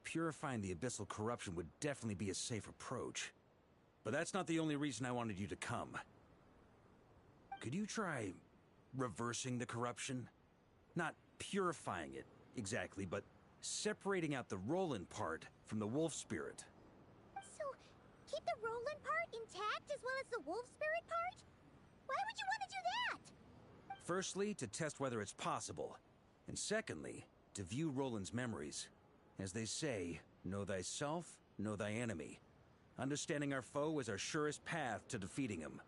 G: Purifying the abyssal corruption would definitely be a safe approach. But that's not the only reason I wanted you to come. Could you try reversing the corruption? Not purifying it, exactly, but separating out the Roland part from the wolf spirit.
B: So, keep the Roland part intact as well as the wolf spirit part? Why would you want to do that?
G: Firstly, to test whether it's possible. And secondly, to view Roland's memories. As they say, know thyself, know thy enemy. Understanding our foe is our surest path to defeating him.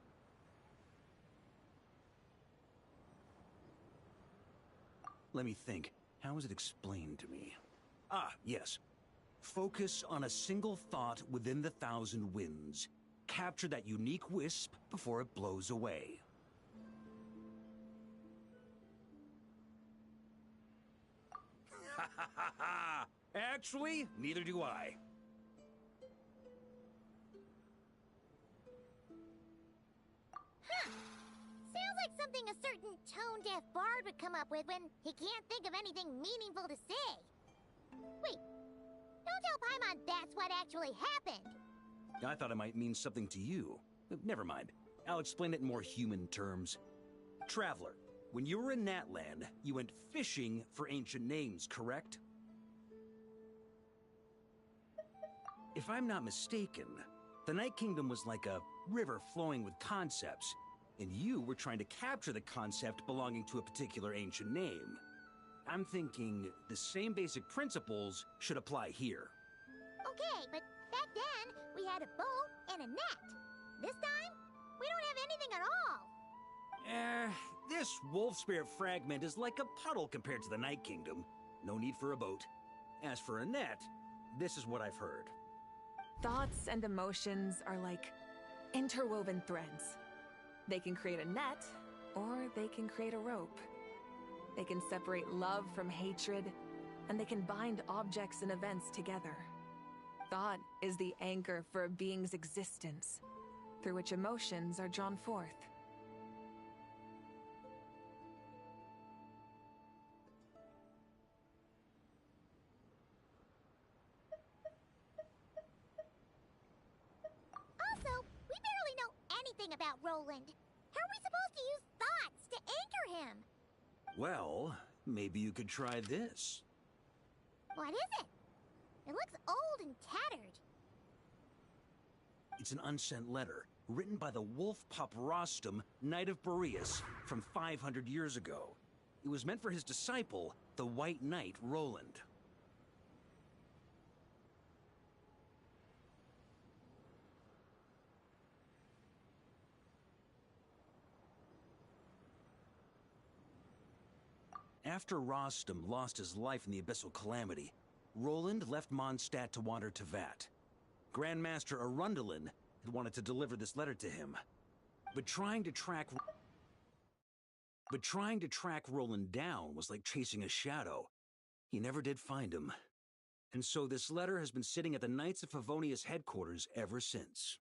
G: Let me think. How was it explained to me? Ah, yes. Focus on a single thought within the 1,000 winds. Capture that unique wisp before it blows away. Ha ha ha ha! Actually, neither do I.
B: Huh. Sounds like something a certain tone-deaf bard would come up with when he can't think of anything meaningful to say. Wait, don't tell Paimon that's what actually happened.
G: I thought it might mean something to you. Never mind. I'll explain it in more human terms. Traveler, when you were in Natland, you went fishing for ancient names, correct? If I'm not mistaken, the Night Kingdom was like a river flowing with concepts, and you were trying to capture the concept belonging to a particular ancient name. I'm thinking the same basic principles should apply here.
B: Okay, but back then, we had a boat and a net. This time, we don't have anything at all.
G: This wolf spirit fragment is like a puddle compared to the Night Kingdom. No need for a boat. As for a net, this is what I've heard.
T: Thoughts and emotions are like interwoven threads. They can create a net, or they can create a rope. They can separate love from hatred, and they can bind objects and events together. Thought is the anchor for a being's existence, through which emotions are drawn forth.
B: Also, we barely know anything about Roland. How are we supposed to use thoughts to anchor him?
G: Well, maybe you could try this.
B: What is it? It looks old and tattered.
G: It's an unsent letter, written by the wolf pup Rostam, Knight of Boreas, from 500 years ago. It was meant for his disciple, the White Knight Roland. After Rostam lost his life in the Abyssal Calamity, Roland left Mondstadt to wander to Vat. Grandmaster Arundelen had wanted to deliver this letter to him. But trying to track Roland down was like chasing a shadow. He never did find him. And so this letter has been sitting at the Knights of Favonius headquarters ever since.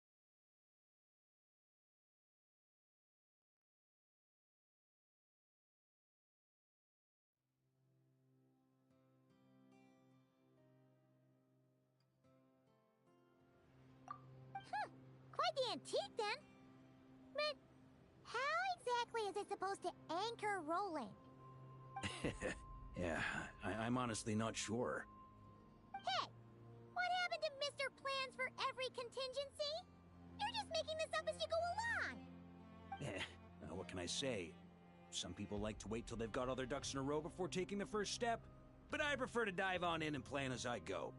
B: like the antique then. But how exactly is it supposed to anchor Roland?
G: Yeah, I'm honestly not sure.
B: Hey, what happened to Mr. Plans for every contingency? You're just making this up as you go along.
G: What can I say? Some people like to wait till they've got all their ducks in a row before taking the first step, but I prefer to dive on in and plan as I go.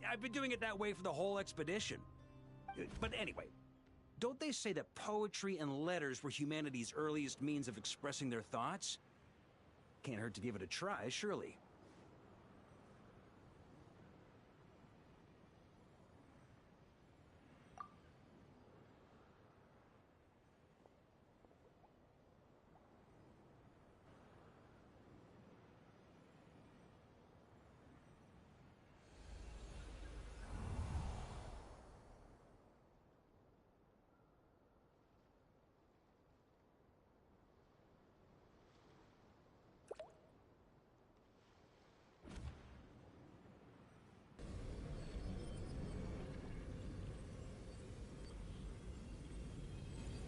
G: I've been doing it that way for the whole expedition. But anyway, don't they say that poetry and letters were humanity's earliest means of expressing their thoughts? Can't hurt to give it a try, surely.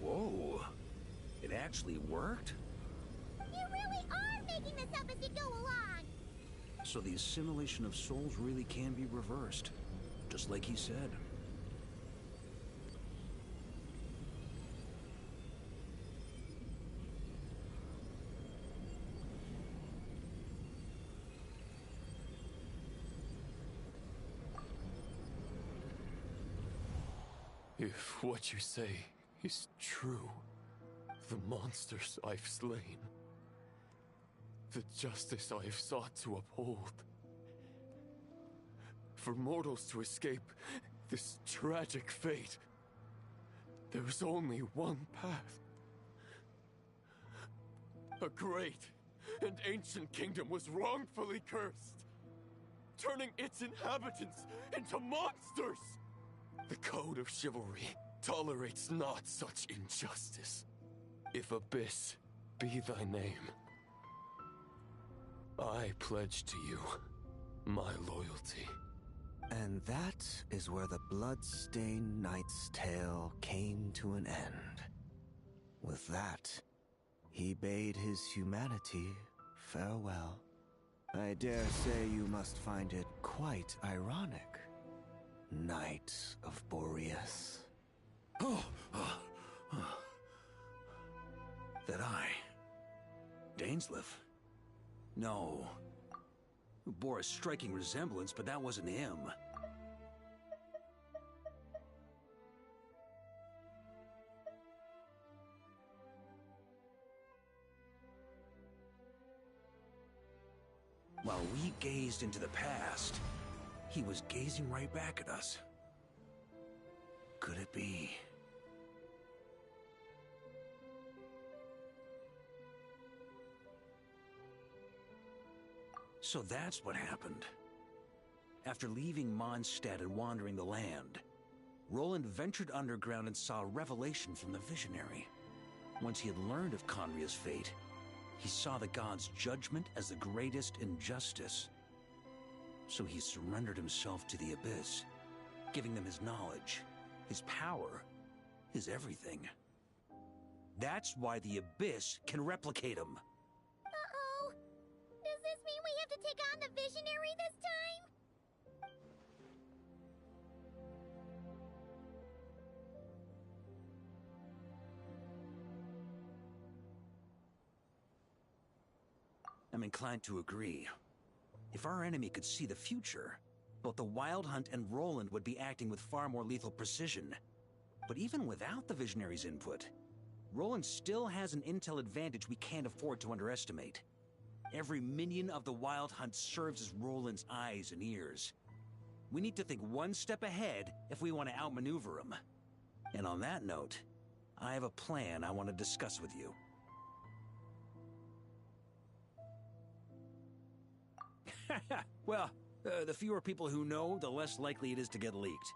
G: Whoa, it actually worked?
B: You really are making this up as you go along.
G: So the assimilation of souls really can be reversed, just like he said.
F: If what you say is true, the monsters I've slain, the justice I have sought to uphold, for mortals to escape this tragic fate, there is only one path. A great and ancient kingdom was wrongfully cursed, turning its inhabitants into monsters! The code of chivalry tolerates not such injustice. If Abyss be thy name, I pledge to you my loyalty.
C: And that is where the blood-stained knight's tale came to an end. With that, he bade his humanity farewell. I dare say you must find it quite ironic, Knight of Boreas.
G: That I... Dainsleif? No. Bore a striking resemblance, but that wasn't him. While we gazed into the past, he was gazing right back at us. Could it be? So that's what happened. After leaving Mondstadt and wandering the land, Roland ventured underground and saw a revelation from the Visionary. Once he had learned of Conria's fate, he saw the gods' judgment as the greatest injustice. So he surrendered himself to the Abyss, giving them his knowledge, his power, his everything. That's why the Abyss can replicate him.
B: Uh-oh. Does this mean we have to take on the Visionary this time?
G: I'm inclined to agree. If our enemy could see the future, both the Wild Hunt and Roland would be acting with far more lethal precision. But even without the Visionary's input, Roland still has an intel advantage we can't afford to underestimate. Every minion of the Wild Hunt serves as Roland's eyes and ears. We need to think one step ahead if we want to outmaneuver him. And on that note, I have a plan I want to discuss with you. Well, the fewer people who know, the less likely it is to get leaked.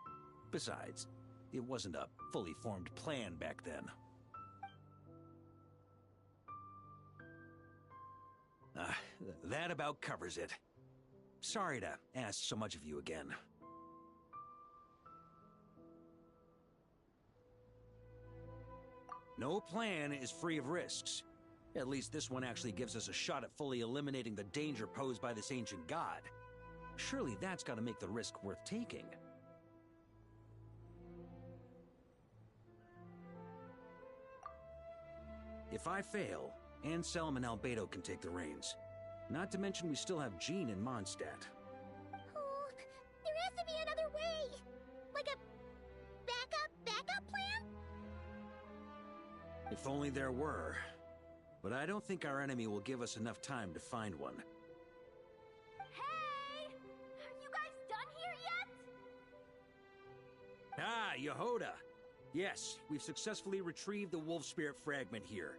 G: Besides, it wasn't a fully formed plan back then. That about covers it. Sorry to ask so much of you again. No plan is free of risks. At least this one actually gives us a shot at fully eliminating the danger posed by this ancient god. Surely that's gotta make the risk worth taking. If I fail, Anselm and Albedo can take the reins. Not to mention we still have Jean in Mondstadt.
B: Oh, there has to be another way! Like a backup plan?
G: If only there were. But I don't think our enemy will give us enough time to find one.
M: Hey! Are you guys done here yet?
G: Ah, Yehoda! Yes, we've successfully retrieved the Wolf Spirit fragment here.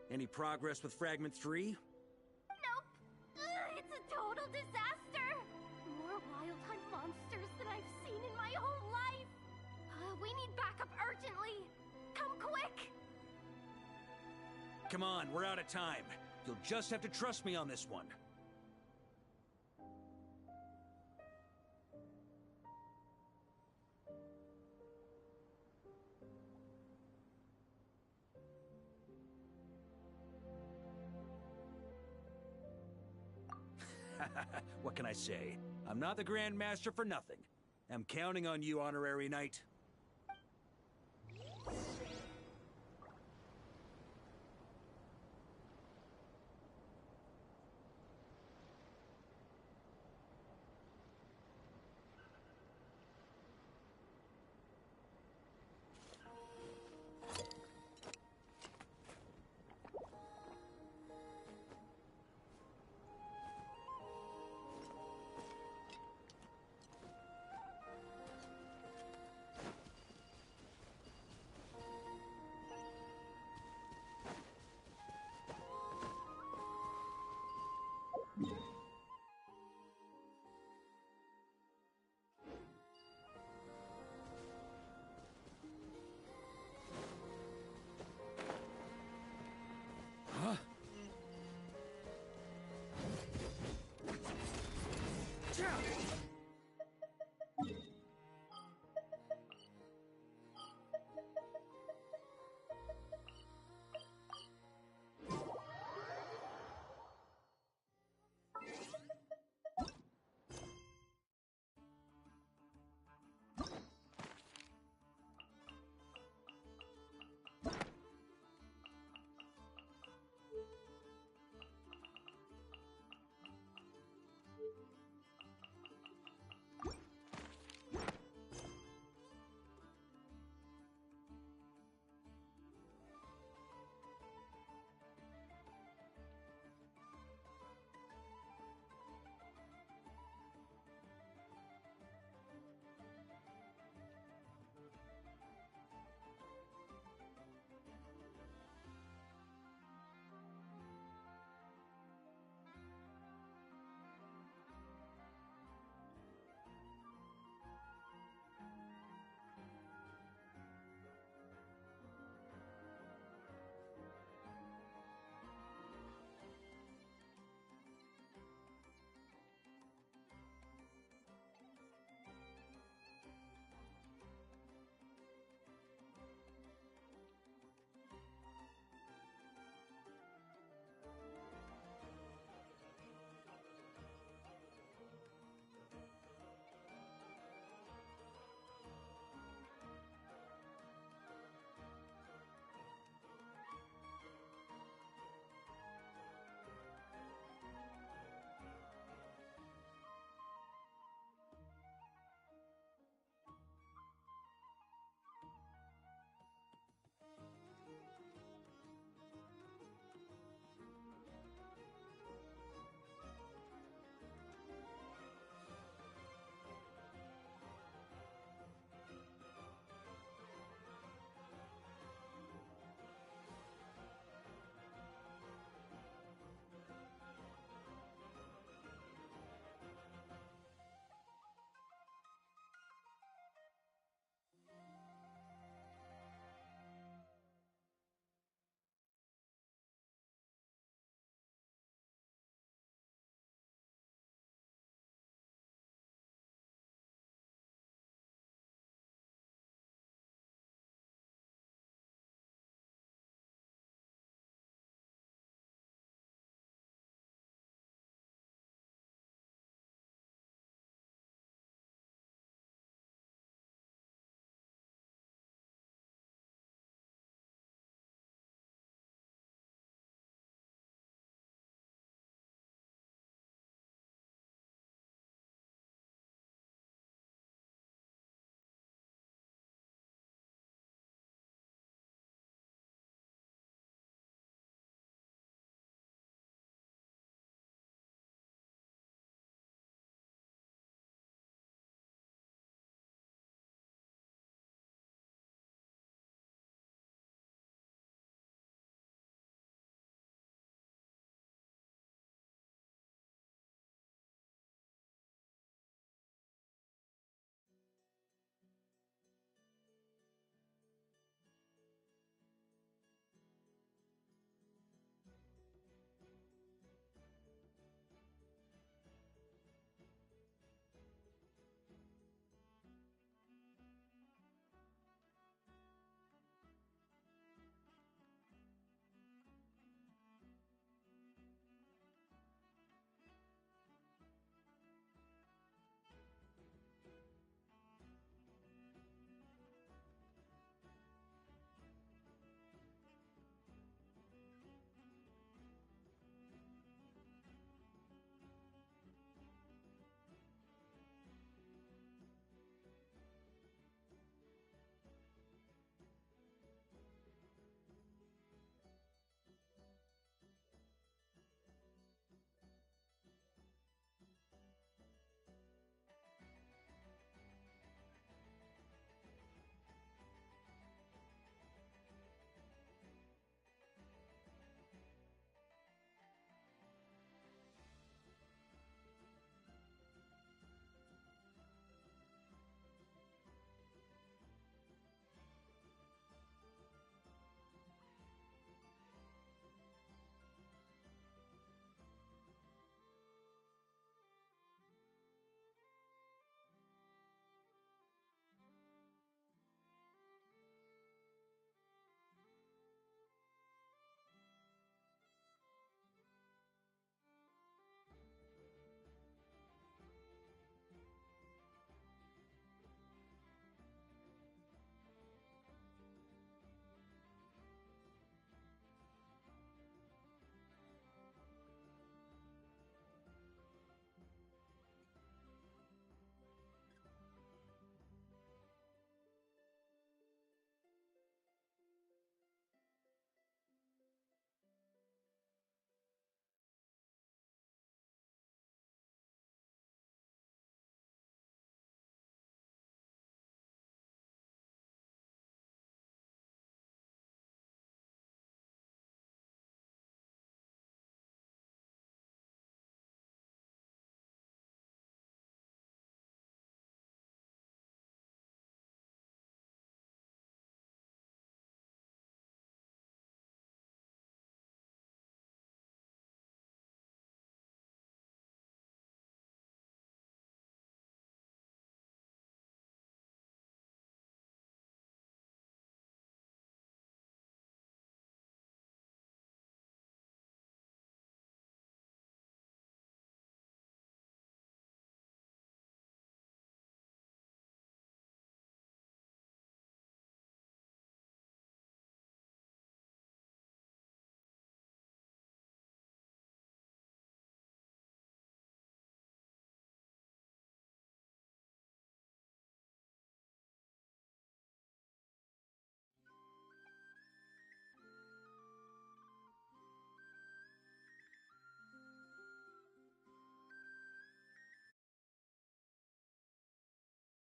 G: Any progress with Fragment 3?
M: Nope. It's a total disaster. More wild hunt monsters than I've seen in my whole life. We need backup urgently. Come quick.
G: Come on, we're out of time. You'll just have to trust me on this one. What can I say? I'm not the Grand Master for nothing. I'm counting on you, Honorary Knight.